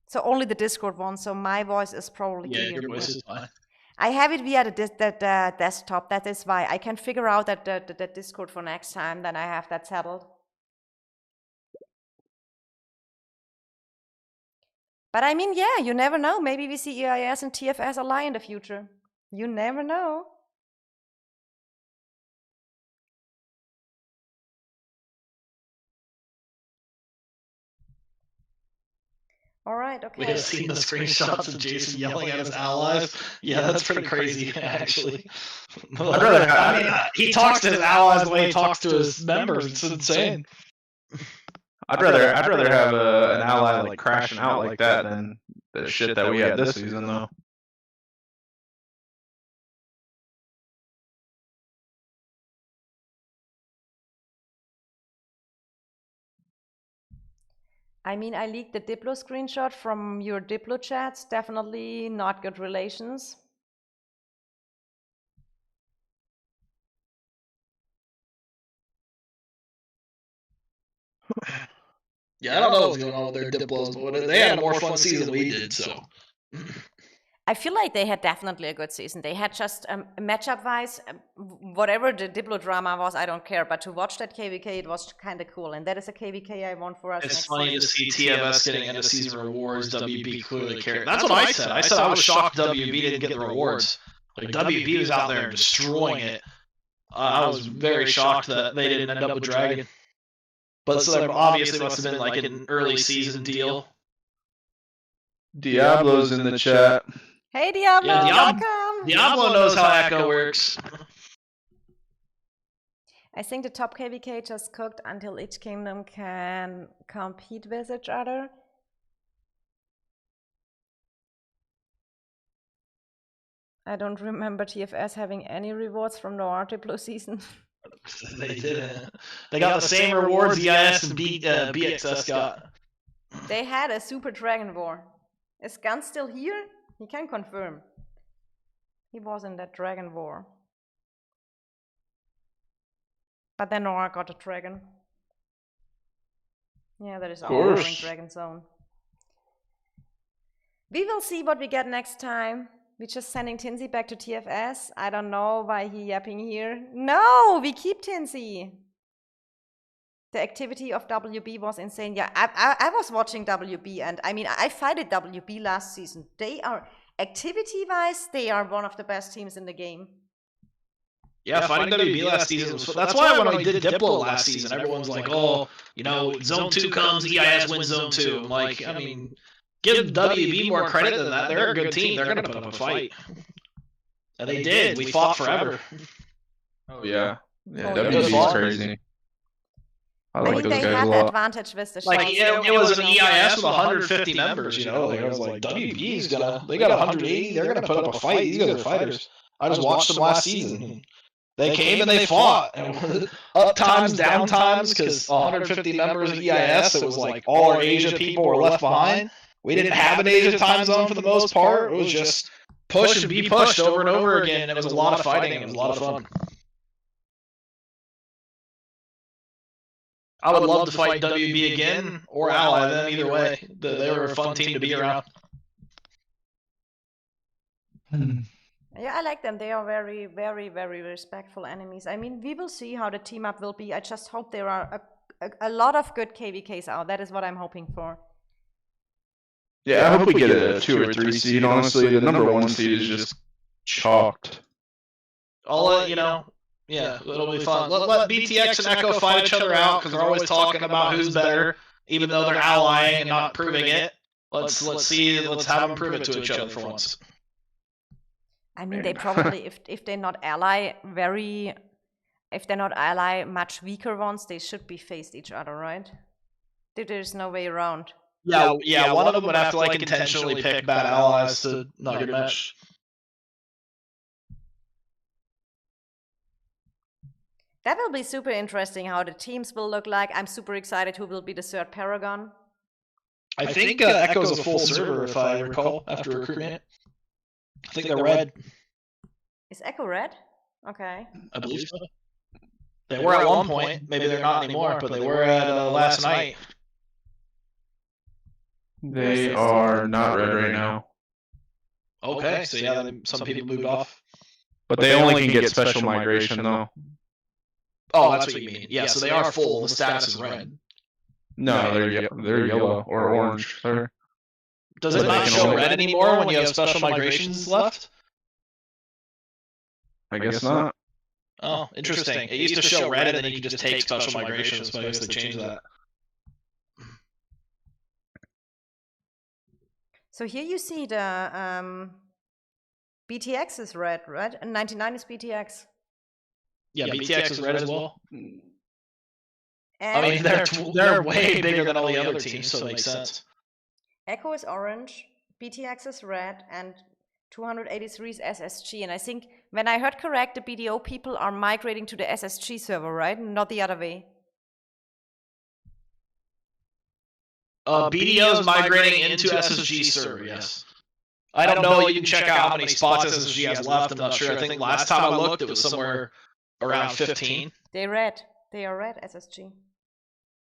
Speaker 1: So only the Discord one. So my voice is probably
Speaker 2: Yeah,
Speaker 1: clear.
Speaker 2: your voice is fine.
Speaker 1: I have it via the desktop. That is why I can figure out that the Discord for next time. Then I have that settled. But I mean, yeah, you never know. Maybe we see EIS and TFS ally in the future. You never know. All right, okay.
Speaker 2: We have seen the screenshots of Jason yelling at his allies. Yeah, that's pretty crazy, actually.
Speaker 6: I'd rather have-
Speaker 2: I mean, he talks to his allies the way he talks to his members. It's insane.
Speaker 6: I'd rather have an ally like crashing out like that than the shit that we had this season, though.
Speaker 1: I mean, I leaked the Diplo screenshot from your Diplo chats. Definitely not good relations.
Speaker 2: Yeah, I don't know what's going on with their Diplos, but they had a more fun season than we did, so.
Speaker 1: I feel like they had definitely a good season. They had just matchup-wise, whatever the Diplo drama was, I don't care. But to watch that KVK, it was kind of cool. And that is a KVK I want for us.
Speaker 2: It's
Speaker 1: next
Speaker 2: funny to
Speaker 1: season.
Speaker 2: see TFS getting end of season rewards. WB clearly carried. That's what I said. I said I was shocked WB didn't get the rewards. Like WB was out there destroying it. I was very shocked that they didn't end up with Dragon. But so there obviously must have been like an early season deal.
Speaker 6: Diablo's in the chat.
Speaker 1: Hey, Diablo,
Speaker 2: Yeah,
Speaker 1: welcome.
Speaker 2: Diablo knows how Echo works.
Speaker 1: I think the top KVK just cooked until each kingdom can compete with each other. I don't remember TFS having any rewards from the Artiplo season.
Speaker 2: They didn't. They got the same rewards EIS and BXS got.
Speaker 1: They had a Super Dragon War. Is Gun still here? He can confirm. He was in that Dragon War. But then Nora got a dragon. Yeah, that is our Roaring Dragon Zone. We will see what we get next time. We're just sending Tinsy back to TFS. I don't know why he yapping here. No, we keep Tinsy. The activity of WB was insane. Yeah, I was watching WB, and I mean, I fighted WB last season. They are, activity-wise, they are one of the best teams in the game.
Speaker 2: Yeah, fighting WB last season was. That's why when I did Diplo last season, everyone's like, "Oh, you know, Zone 2 comes, EIS wins Zone 2." I'm like, I mean, give WB more credit than that. They're a good team. They're gonna put up a fight, and they did. We fought forever.
Speaker 6: Oh yeah, yeah.
Speaker 1: Oh,
Speaker 6: WB's
Speaker 2: yeah.
Speaker 6: crazy. I
Speaker 1: I
Speaker 6: like
Speaker 1: mean,
Speaker 6: those
Speaker 1: they
Speaker 6: guys
Speaker 1: had
Speaker 6: a
Speaker 1: the
Speaker 6: lot.
Speaker 1: advantage with the
Speaker 2: Like,
Speaker 1: shots.
Speaker 2: it was an EIS with 150 members. You know, I was like, WB's gonna. They got 180. They're gonna put up a fight. These guys are fighters. I just watched them last season. They came and they fought. And up times, down times, because 150 members of EIS, it was like all our Asia people were left behind. We didn't have an Asia time zone for the most part. It was just push and be pushed over and over again. It was a lot of fighting. It was a lot of fun. I would love to fight WB again or ally them either way. They were a fun team to be around.
Speaker 1: Yeah, I like them. They are very, very, very respectful enemies. I mean, we will see how the team up will be. I just hope there are a lot of good KVKs out. That is what I'm hoping for.
Speaker 6: Yeah, I hope we get a 2 or 3 seed. Honestly, the number 1 seed is just chalked.
Speaker 2: I'll let you know. Yeah, it'll be fun. Let BTX and Echo fight each other out because they're always talking about who's better, even though they're allying and not proving it. Let's see. Let's have them prove it to each other for once.
Speaker 1: I mean, they probably, if they're not ally much weaker ones, they should be faced each other, right? There's no way around.
Speaker 2: Yeah. One of them would have to like intentionally pick bad allies to not get matched.
Speaker 1: That will be super interesting how the teams will look like. I'm super excited who will be the third Paragon.
Speaker 2: I think Echo's a full server, if I recall, after recruitment. I think they're red.
Speaker 1: Is Echo red? Okay.
Speaker 2: I believe so. They were at one point. Maybe they're not anymore, but they were at last night.
Speaker 6: They are not red right now.
Speaker 2: Okay, so yeah, some people moved off.
Speaker 6: But they only can get special migration though.
Speaker 2: Oh, that's what you mean. Yeah, so they are full. The status is red.
Speaker 6: No, they're yellow or orange. Sorry.
Speaker 2: Does it not show red anymore when you have special migrations left?
Speaker 6: I guess not.
Speaker 2: Oh, interesting. It used to show red and then you could just take special migrations, but I guess they changed that.
Speaker 1: So here you see the BTX is red, right? And 99 is BTX.
Speaker 2: Yeah, BTX is red as well.
Speaker 1: And
Speaker 2: I mean, they're way bigger than all the other teams, so it makes sense.
Speaker 1: Echo is orange, BTX is red, and 283 is SSG. And I think, when I heard correct, the BDO people are migrating to the SSG server, right? Not the other way.
Speaker 2: BDO is migrating into SSG server, yes. I don't know. You can check out how many spots SSG has left. I'm not sure. I think last time I looked, it was somewhere around 15.
Speaker 1: They red. They are red, SSG.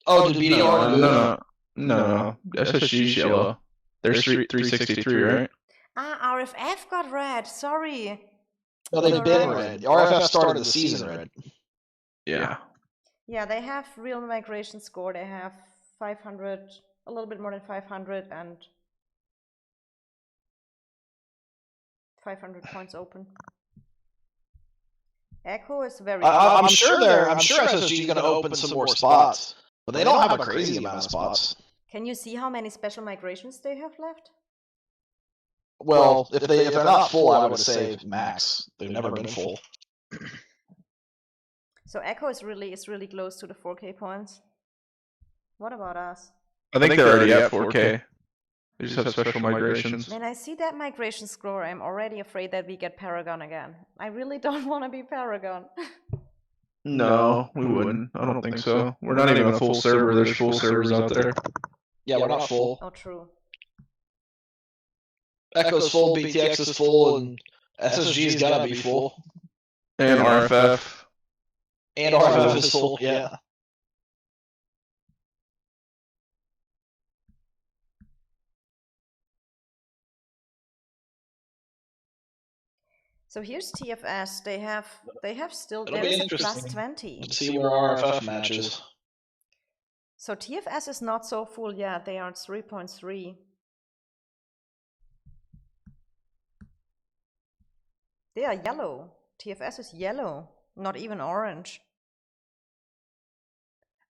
Speaker 2: Oh, did BDO?
Speaker 6: No. SSG's yellow. There's 363, right?
Speaker 1: Ah, RFF got red. Sorry.
Speaker 2: No, they've been red. RFF started the season red.
Speaker 6: Yeah.
Speaker 1: Yeah, they have real migration score. They have 500, a little bit more than 500, and 500 points open. Echo is very.
Speaker 2: I'm sure SSG is going to open some more spots, but they don't have a crazy amount of spots.
Speaker 1: Can you see how many special migrations they have left?
Speaker 2: Well, if they're not full, I would say max. They've never been full.
Speaker 1: So Echo is really close to the 4K points. What about us?
Speaker 6: I think they're already at 4K. They just have special migrations.
Speaker 1: When I see that migration score, I'm already afraid that we get Paragon again. I really don't want to be Paragon.
Speaker 6: No, we wouldn't. I don't think so. We're not even a full server. There's full servers out there.
Speaker 2: Yeah, we're not full.
Speaker 1: Oh, true.
Speaker 2: Echo's full, BTX is full, and SSG's gotta be full.
Speaker 6: And RFF.
Speaker 2: And RFF is full, yeah.
Speaker 1: So here's TFS. They have still
Speaker 2: It'll
Speaker 1: there
Speaker 2: be
Speaker 1: is a plus
Speaker 2: interesting
Speaker 1: 20.
Speaker 2: Let's see where RFF matches.
Speaker 1: So TFS is not so full yet. They are at 3.3. They are yellow. TFS is yellow, not even orange.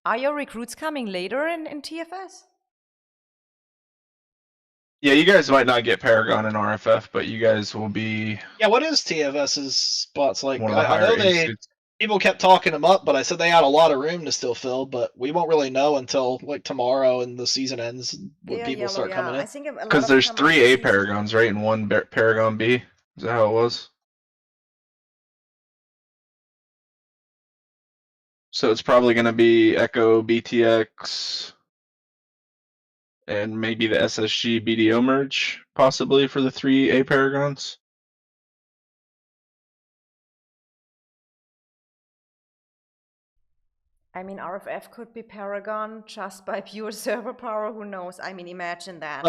Speaker 1: Are your recruits coming later in TFS?
Speaker 6: Yeah, you guys might not get Paragon and RFF, but you guys will be
Speaker 2: Yeah, what is TFS's spots like?
Speaker 6: one of the
Speaker 2: I know
Speaker 6: higher
Speaker 2: they
Speaker 6: institutes.
Speaker 2: people kept talking them up, but I said they had a lot of room to still fill, but we won't really know until like tomorrow and the season ends when
Speaker 1: They are
Speaker 2: people
Speaker 1: yellow,
Speaker 2: start coming
Speaker 1: I
Speaker 2: in.
Speaker 1: think a lot
Speaker 6: Because
Speaker 1: of
Speaker 6: there's
Speaker 1: them are
Speaker 6: 3 A
Speaker 1: season-
Speaker 6: Paragons, right, and 1 Paragon B. Is that how it was? So it's probably going to be Echo, BTX, and maybe the SSG BDO merge, possibly for the 3 A Paragons.
Speaker 1: I mean, RFF could be Paragon just by pure server power. Who knows? I mean, imagine that.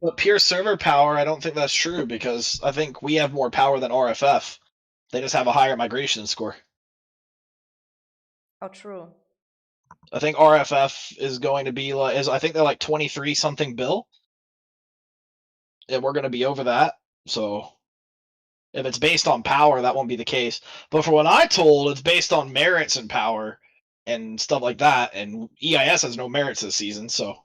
Speaker 2: But pure server power, I don't think that's true because I think we have more power than RFF. They just have a higher migration score.
Speaker 1: Oh, true.
Speaker 2: I think RFF is going to be like I think they're like 23 something bill. And we're going to be over that. So if it's based on power, that won't be the case. But for what I told, it's based on merits and power and stuff like that. And EIS has no merits this season, so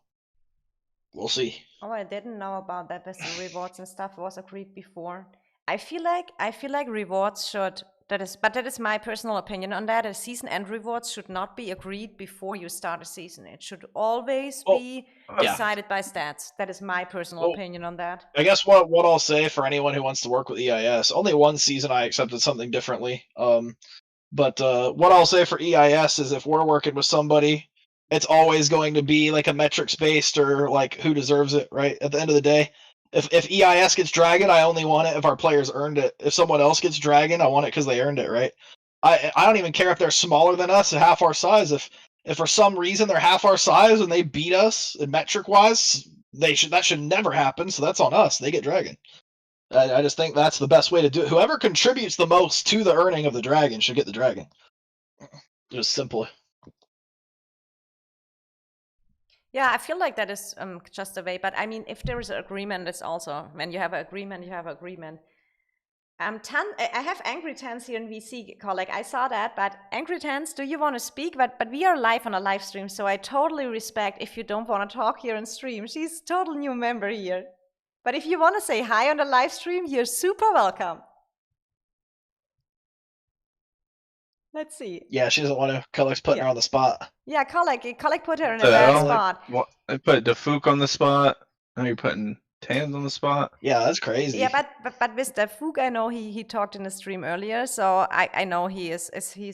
Speaker 2: we'll see.
Speaker 1: Oh, I didn't know about that. With the rewards and stuff was agreed before. I feel like rewards should. That is my personal opinion on that. A season end rewards should not be agreed before you start a season. It should always be
Speaker 2: yeah.
Speaker 1: decided by stats. That is my personal opinion on that.
Speaker 2: I guess what I'll say for anyone who wants to work with EIS, only one season I accepted something differently. But what I'll say for EIS is if we're working with somebody, it's always going to be like a metrics based or like who deserves it, right? At the end of the day, if EIS gets Dragon, I only want it if our players earned it. If someone else gets Dragon, I want it because they earned it, right? I don't even care if they're smaller than us, half our size. If for some reason they're half our size and they beat us in metric wise, that should never happen. So that's on us. They get Dragon. I just think that's the best way to do it. Whoever contributes the most to the earning of the Dragon should get the Dragon. Just simply.
Speaker 1: Yeah, I feel like that is just a way. But I mean, if there is an agreement, it's also when you have an agreement, you have an agreement. I have Angry Tans here in VC, colleague. I saw that, but Angry Tans, do you want to speak? But we are live on a live stream, so I totally respect if you don't want to talk here on stream. She's a total new member here. But if you want to say hi on the live stream, you're super welcome. Let's see.
Speaker 2: Yeah, she doesn't want to. Collec's putting her on the spot.
Speaker 1: Yeah, Colleague put her in a bad spot.
Speaker 6: I put Defuk on the spot. Now you're putting Tans on the spot.
Speaker 2: Yeah, that's crazy.
Speaker 1: Yeah, but with Defuk, I know he talked in the stream earlier, so I know he's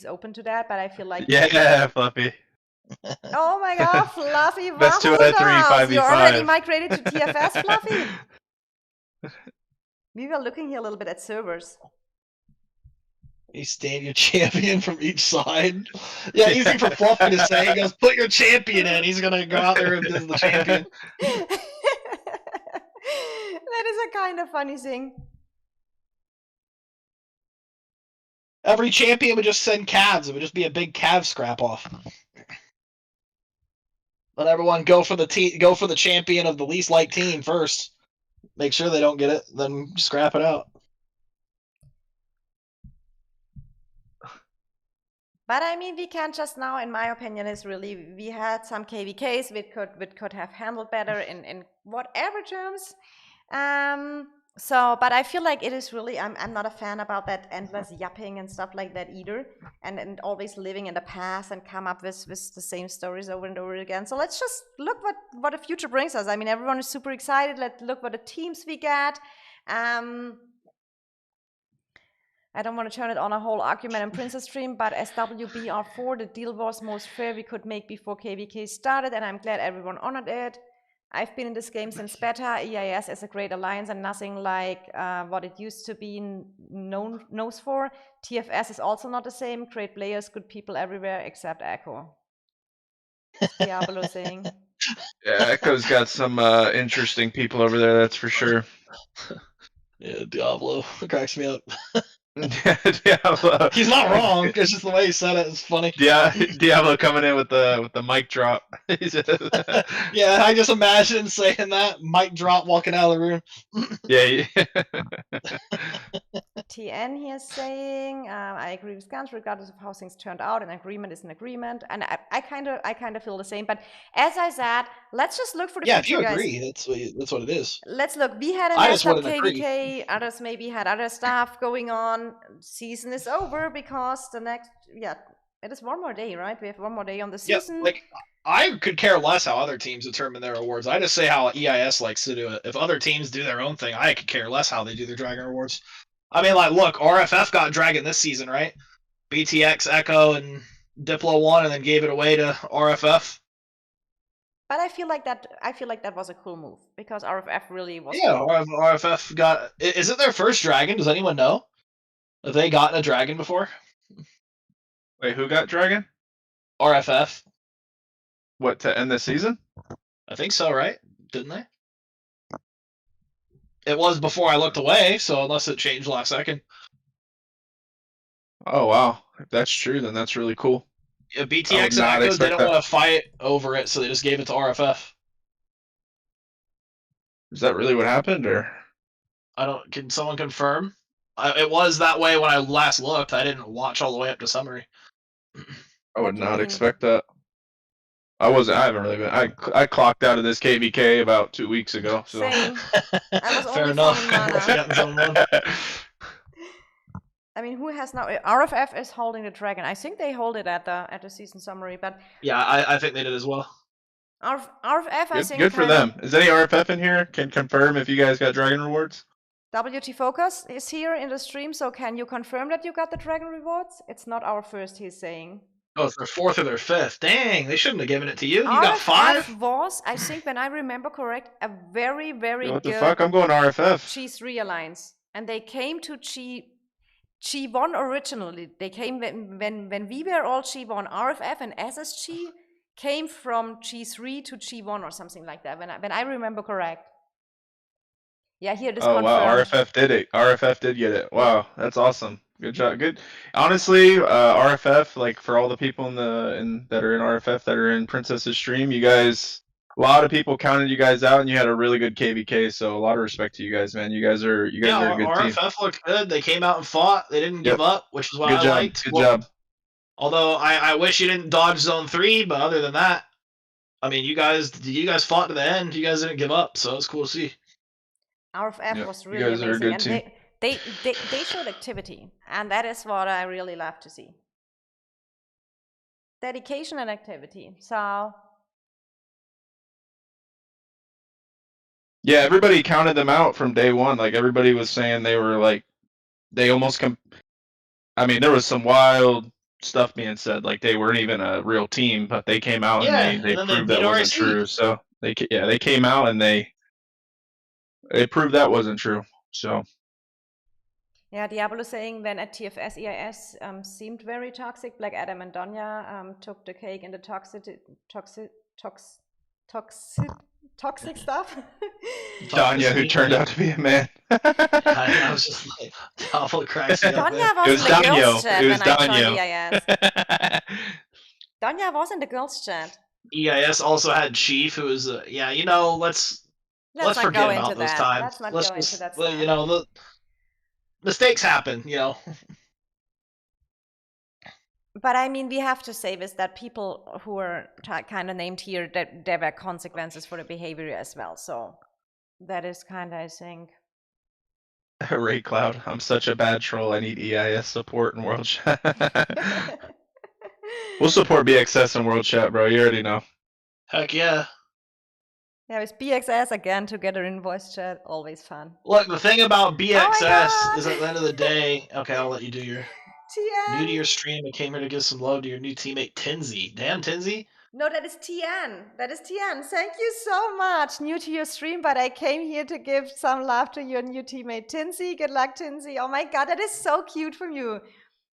Speaker 1: open to that. But I feel like
Speaker 6: Fluffy.
Speaker 1: Oh my God, Fluffy!
Speaker 6: Best 2 out of 3, 5v5.
Speaker 1: You're already migrated to TFS, Fluffy. We were looking here a little bit at servers.
Speaker 2: He's stadium champion from each side. Yeah, easy for Fluffy to say. He goes, put your champion in. He's going to go out there as the champion.
Speaker 1: That is a kind of funny thing.
Speaker 2: Every champion would just send calves. It would just be a big calf scrap off. Let everyone go for the champion of the least liked team first. Make sure they don't get it, then scrap it out.
Speaker 1: But I mean, we can't just now, in my opinion, is really, we had some KVKs we could have handled better in whatever terms. So, but I feel like it is really, I'm not a fan about that endless yapping and stuff like that either, and always living in the past and come up with the same stories over and over again. So let's just look what the future brings us. I mean, everyone is super excited. Let's look what the teams we get. I don't want to turn it on a whole argument in Princess Stream, but as WBR4, the deal was most fair we could make before KVK started, and I'm glad everyone honored it. I've been in this game since beta. EIS is a great alliance and nothing like what it used to be knows for. TFS is also not the same. Great players, good people everywhere except Echo. Diablo saying.
Speaker 6: Yeah, Echo's got some interesting people over there, that's for sure.
Speaker 2: Yeah, Diablo. It cracks me up.
Speaker 6: Diablo.
Speaker 2: He's not wrong. It's just the way he said it. It's funny.
Speaker 6: Diablo coming in with the mic drop.
Speaker 2: Yeah, I just imagine saying that. Mic drop, walking out of the room.
Speaker 6: Yeah.
Speaker 1: TN here saying, I agree with Gans, regardless of how things turned out, an agreement is an agreement, and I kind of feel the same. But as I said, let's just look for the
Speaker 2: Yeah, if
Speaker 1: future,
Speaker 2: you
Speaker 1: guys.
Speaker 2: agree, that's what it is.
Speaker 1: Let's look. We had a
Speaker 2: I just
Speaker 1: mess up
Speaker 2: wanted to agree.
Speaker 1: KVK. Others maybe had other stuff going on. Season is over because the next, it is one more day, right? We have one more day on the season.
Speaker 2: Yeah, like I could care less how other teams determine their awards. I just say how EIS likes to do it. If other teams do their own thing, I could care less how they do their Dragon awards. I mean, like, look, RFF got Dragon this season, right? BTX, Echo, and Diplo won, and then gave it away to RFF.
Speaker 1: But I feel like that was a cool move because RFF really was.
Speaker 2: Yeah,
Speaker 1: cool.
Speaker 2: RFF got. Is it their first Dragon? Does anyone know? Have they gotten a Dragon before?
Speaker 6: Wait, who got Dragon?
Speaker 2: RFF.
Speaker 6: What, to end the season?
Speaker 2: I think so, right? Didn't they? It was before I looked away, so unless it changed last second.
Speaker 6: Oh wow, if that's true, then that's really cool.
Speaker 2: Yeah,
Speaker 6: I
Speaker 2: BTX
Speaker 6: would
Speaker 2: and
Speaker 6: not
Speaker 2: Echo
Speaker 6: expect
Speaker 2: didn't
Speaker 6: that.
Speaker 2: want to fight over it, so they just gave it to RFF.
Speaker 6: Is that really what happened, or?
Speaker 2: I don't. Can someone confirm? It was that way when I last looked. I didn't watch all the way up to summary.
Speaker 6: I would
Speaker 1: do you
Speaker 6: not
Speaker 1: mean?
Speaker 6: expect that. I haven't really been. I clocked out of this KVK about 2 weeks ago. So.
Speaker 1: Same. I was
Speaker 2: Fair
Speaker 1: only
Speaker 2: enough.
Speaker 1: farming mana.
Speaker 2: Forgotten someone.
Speaker 1: I mean, who has now? RFF is holding the Dragon. I think they hold it at the season summary, but
Speaker 2: Yeah, I think they did as well.
Speaker 1: RFF, I think.
Speaker 6: Good for them. Is any RFF in here? Can confirm if you guys got Dragon rewards?
Speaker 1: WT Focus is here in the stream, so can you confirm that you got the Dragon rewards? It's not our first, he's saying.
Speaker 2: Oh, it's their fourth or their fifth. Dang, they shouldn't have given it to you. You got
Speaker 1: RFF
Speaker 2: 5?
Speaker 1: was, I think, when I remember correct, a very, very
Speaker 6: What the
Speaker 1: good
Speaker 6: fuck? I'm going RFF.
Speaker 1: G3 alliance, and they came to G1 originally. They came when we were all G1. RFF and SSG came from G3 to G1 or something like that. When I remember correct. Yeah, here it is confirmed.
Speaker 6: Wow, RFF did it. RFF did get it. Wow, that's awesome. Good job. Good. Honestly, RFF, like for all the people that are in RFF that are in Princess's stream, you guys, a lot of people counted you guys out, and you had a really good KVK. So a lot of respect to you guys, man. You guys are a good
Speaker 2: RFF
Speaker 6: team.
Speaker 2: looked good. They came out and fought. They didn't give up, which is what
Speaker 6: Good
Speaker 2: I
Speaker 6: job.
Speaker 2: liked.
Speaker 6: Good job.
Speaker 2: Although I wish you didn't dodge zone 3, but other than that, I mean, you guys fought to the end. You guys didn't give up, so it's cool to see.
Speaker 1: RFF was
Speaker 6: you
Speaker 1: really
Speaker 6: guys are a
Speaker 1: amazing,
Speaker 6: good
Speaker 1: and they showed activity, and that is what I really love to see. Dedication and activity. So
Speaker 6: Yeah, everybody counted them out from day one. Like everybody was saying they were like, they almost I mean, there was some wild stuff being said, like they weren't even a real team, but they came out and they proved that wasn't true. So they came out and they proved that wasn't true. So
Speaker 1: yeah, Diablo saying when at TFS EIS seemed very toxic. Black Adam and Donya took the cake in the toxic stuff.
Speaker 6: Donya, who turned out to be a man.
Speaker 2: I was just like, Diablo cracks me up.
Speaker 1: Donya was in the girls chat when I joined EIS. Donya was in the girls chat.
Speaker 2: EIS also had Chief, who was let's
Speaker 1: not
Speaker 2: forget
Speaker 1: go
Speaker 2: about
Speaker 1: into
Speaker 2: those
Speaker 1: that.
Speaker 2: times.
Speaker 1: Let's not
Speaker 2: Let's
Speaker 1: go
Speaker 2: just,
Speaker 1: into that stuff.
Speaker 2: the mistakes happen,
Speaker 1: But I mean, we have to say this, that people who are kind of named here, that there were consequences for the behavior as well. So that is kind of, I think.
Speaker 6: Ray Cloud, I'm such a bad troll. I need EIS support in World Chat. We'll support BXS in World Chat, bro. You already know.
Speaker 2: Heck yeah.
Speaker 1: Yeah, with BXS again together in voice chat, always fun.
Speaker 2: Look, the thing about BXS
Speaker 1: God.
Speaker 2: is at the end of the day. Okay, I'll let you do your new to
Speaker 1: TN.
Speaker 2: your stream. I came here to give some love to your new teammate Tinsy. Damn, Tinsy.
Speaker 1: No, that is TN. That is TN. Thank you so much. New to your stream, but I came here to give some love to your new teammate Tinsy. Good luck, Tinsy. Oh my God, that is so cute from you.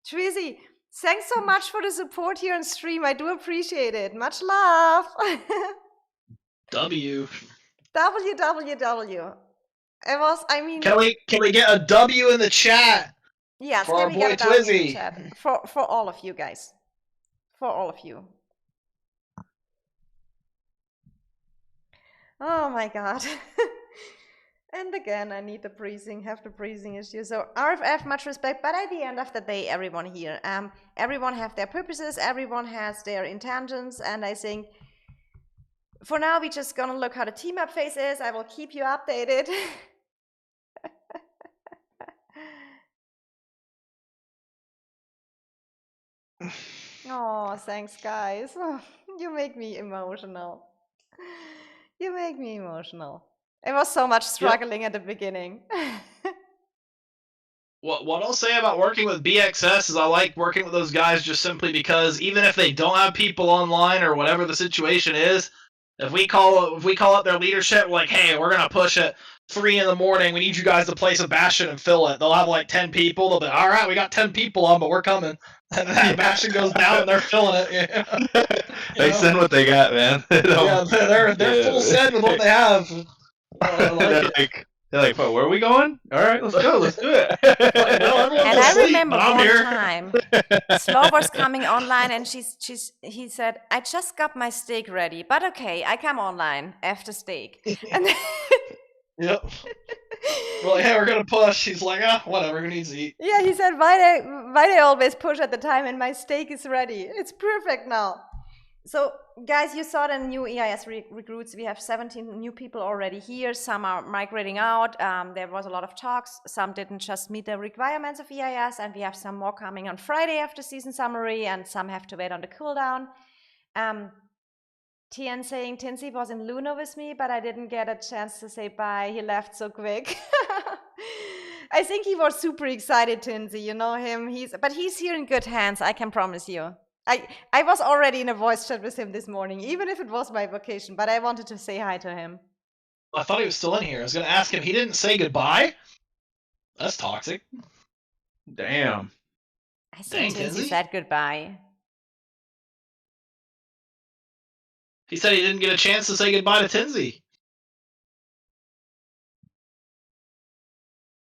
Speaker 1: Treasy, thanks so much for the support here on stream. I do appreciate it. Much love.
Speaker 2: W.
Speaker 1: WWW. It was, I mean,
Speaker 2: Can we get a W in the chat?
Speaker 1: yes,
Speaker 2: for
Speaker 1: can
Speaker 2: our
Speaker 1: we
Speaker 2: boy
Speaker 1: get a W in the
Speaker 2: Twizzy?
Speaker 1: chat? For all of you guys. For all of you. Oh my God. And again, I need the breathing, have the breathing issue. So RFF, much respect, but at the end of the day, everyone here, everyone have their purposes, everyone has their intentions, and I think for now, we're just gonna look how the team up phase is. I will keep you updated. Oh, thanks, guys. You make me emotional. You make me emotional. It was so much struggling at the beginning.
Speaker 2: What I'll say about working with BXS is I like working with those guys just simply because even if they don't have people online or whatever the situation is, if we call up their leadership, like, hey, we're gonna push at 3 in the morning. We need you guys to play Sebastian and fill it. They'll have like 10 people. They'll be all right. We got 10 people on, but we're coming. And then Sebastian goes down and they're filling it.
Speaker 6: They send what they got, man.
Speaker 2: Yeah, they're full send with what they have. I like it.
Speaker 6: They're like, "But where are we going? All right, let's go. Let's do it."
Speaker 2: Well, everyone's
Speaker 1: And I
Speaker 2: asleep,
Speaker 1: remember
Speaker 2: but I'm
Speaker 1: one
Speaker 2: here.
Speaker 1: time, Slow was coming online, and he said, "I just got my steak ready, but okay, I come online after steak." And then
Speaker 2: Yep. We're like, hey, we're gonna push. He's like, whatever. Who needs to eat?
Speaker 1: yeah, he said, why they always push at the time, and my steak is ready. It's perfect now. So, guys, you saw the new EIS recruits. We have 17 new people already here. Some are migrating out. There was a lot of talks. Some didn't just meet the requirements of EIS, and we have some more coming on Friday after season summary, and some have to wait on the cooldown. Tian saying Tinsy was in Luna with me, but I didn't get a chance to say bye. He left so quick. I think he was super excited, Tinsy. You know him. But he's here in good hands, I can promise you. I was already in a voice chat with him this morning, even if it was my vacation, but I wanted to say hi to him.
Speaker 2: I thought he was still in here. I was gonna ask him. He didn't say goodbye. That's toxic.
Speaker 6: Damn.
Speaker 1: I think
Speaker 2: Dang,
Speaker 1: Tinsy
Speaker 2: Tinsy.
Speaker 1: said goodbye.
Speaker 2: He said he didn't get a chance to say goodbye to Tinsy.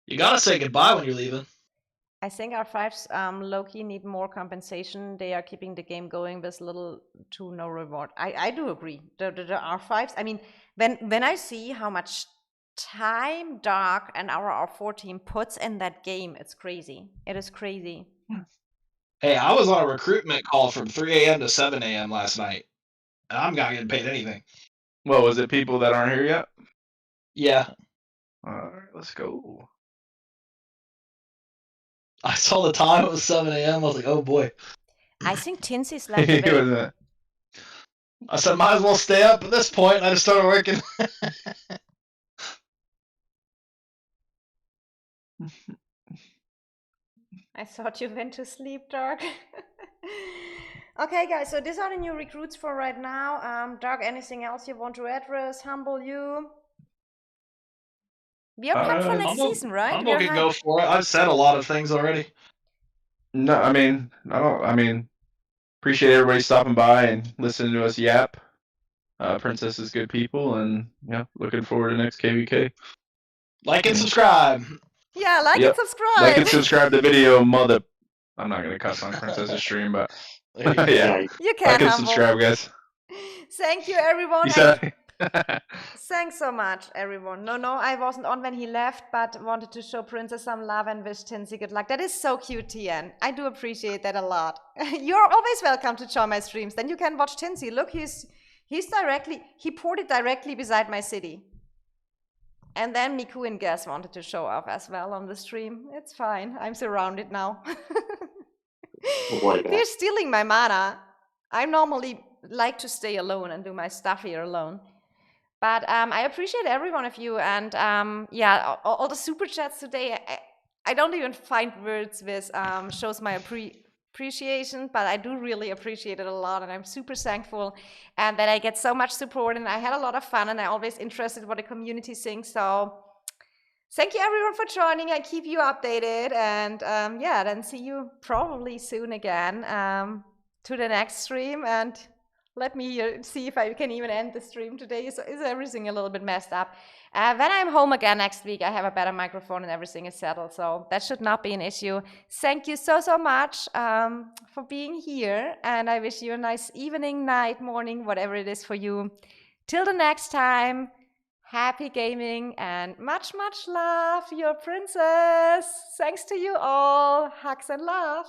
Speaker 2: You gotta say goodbye when you're leaving.
Speaker 1: I think our fives low-key need more compensation. They are keeping the game going with little to no reward. I do agree. The R5s, I mean, when I see how much time Dark and our R4 team puts in that game, it's crazy. It is crazy.
Speaker 2: Hey, I was on a recruitment call from 3 a.m. to 7 a.m. last night, and I'm not getting paid anything.
Speaker 6: Well, was it people that aren't here yet?
Speaker 2: Yeah,
Speaker 6: All right, let's go.
Speaker 2: I saw the time. It was 7 a.m. I was like, oh boy.
Speaker 1: I think Tinsy's left
Speaker 6: He
Speaker 1: a bit.
Speaker 6: was,
Speaker 2: I said, might as well stay up at this point. And I just started working.
Speaker 1: I thought you went to sleep, Dark. Okay, guys, so these are the new recruits for right now. Dark, anything else you want to address? Humble you? We are pumped for next season, right?
Speaker 2: Humble
Speaker 1: We are
Speaker 2: can
Speaker 1: hyped.
Speaker 2: go for it. I've said a lot of things already.
Speaker 6: No, I mean, appreciate everybody stopping by and listening to us yap. Princess is good people, and yeah, looking forward to next KVK.
Speaker 2: Like and subscribe.
Speaker 1: Yeah, like
Speaker 6: Yep.
Speaker 1: and subscribe.
Speaker 6: Like and subscribe to the video, mother. I'm not gonna cuss on Princess's stream, but yeah,
Speaker 1: You can,
Speaker 6: like and
Speaker 1: Humble.
Speaker 6: subscribe, guys.
Speaker 1: Thank you, everyone.
Speaker 6: You said.
Speaker 1: Thanks so much, everyone. No, I wasn't on when he left, but wanted to show Princess some love and wish Tinsy good luck. That is so cute, Tian. I do appreciate that a lot. You're always welcome to join my streams. Then you can watch Tinsy. Look, he ported directly beside my city. And then Miku and Guess wanted to show off as well on the stream. It's fine. I'm surrounded now.
Speaker 7: Like
Speaker 1: They're stealing my mana. I normally like to stay alone and do my stuff here alone. But I appreciate every one of you. And yeah, all the super chats today, I don't even find words with shows my appreciation, but I do really appreciate it a lot. And I'm super thankful and that I get so much support. And I had a lot of fun and I always interested what the community thinks. So thank you everyone for joining. I keep you updated. And yeah, then see you probably soon again to the next stream. And let me see if I can even end the stream today. Is everything a little bit messed up? When I'm home again next week, I have a better microphone and everything is settled. So that should not be an issue. Thank you so much for being here. And I wish you a nice evening, night, morning, whatever it is for you. Till the next time, happy gaming and much, much love, your princess. Thanks to you all. Hugs and love.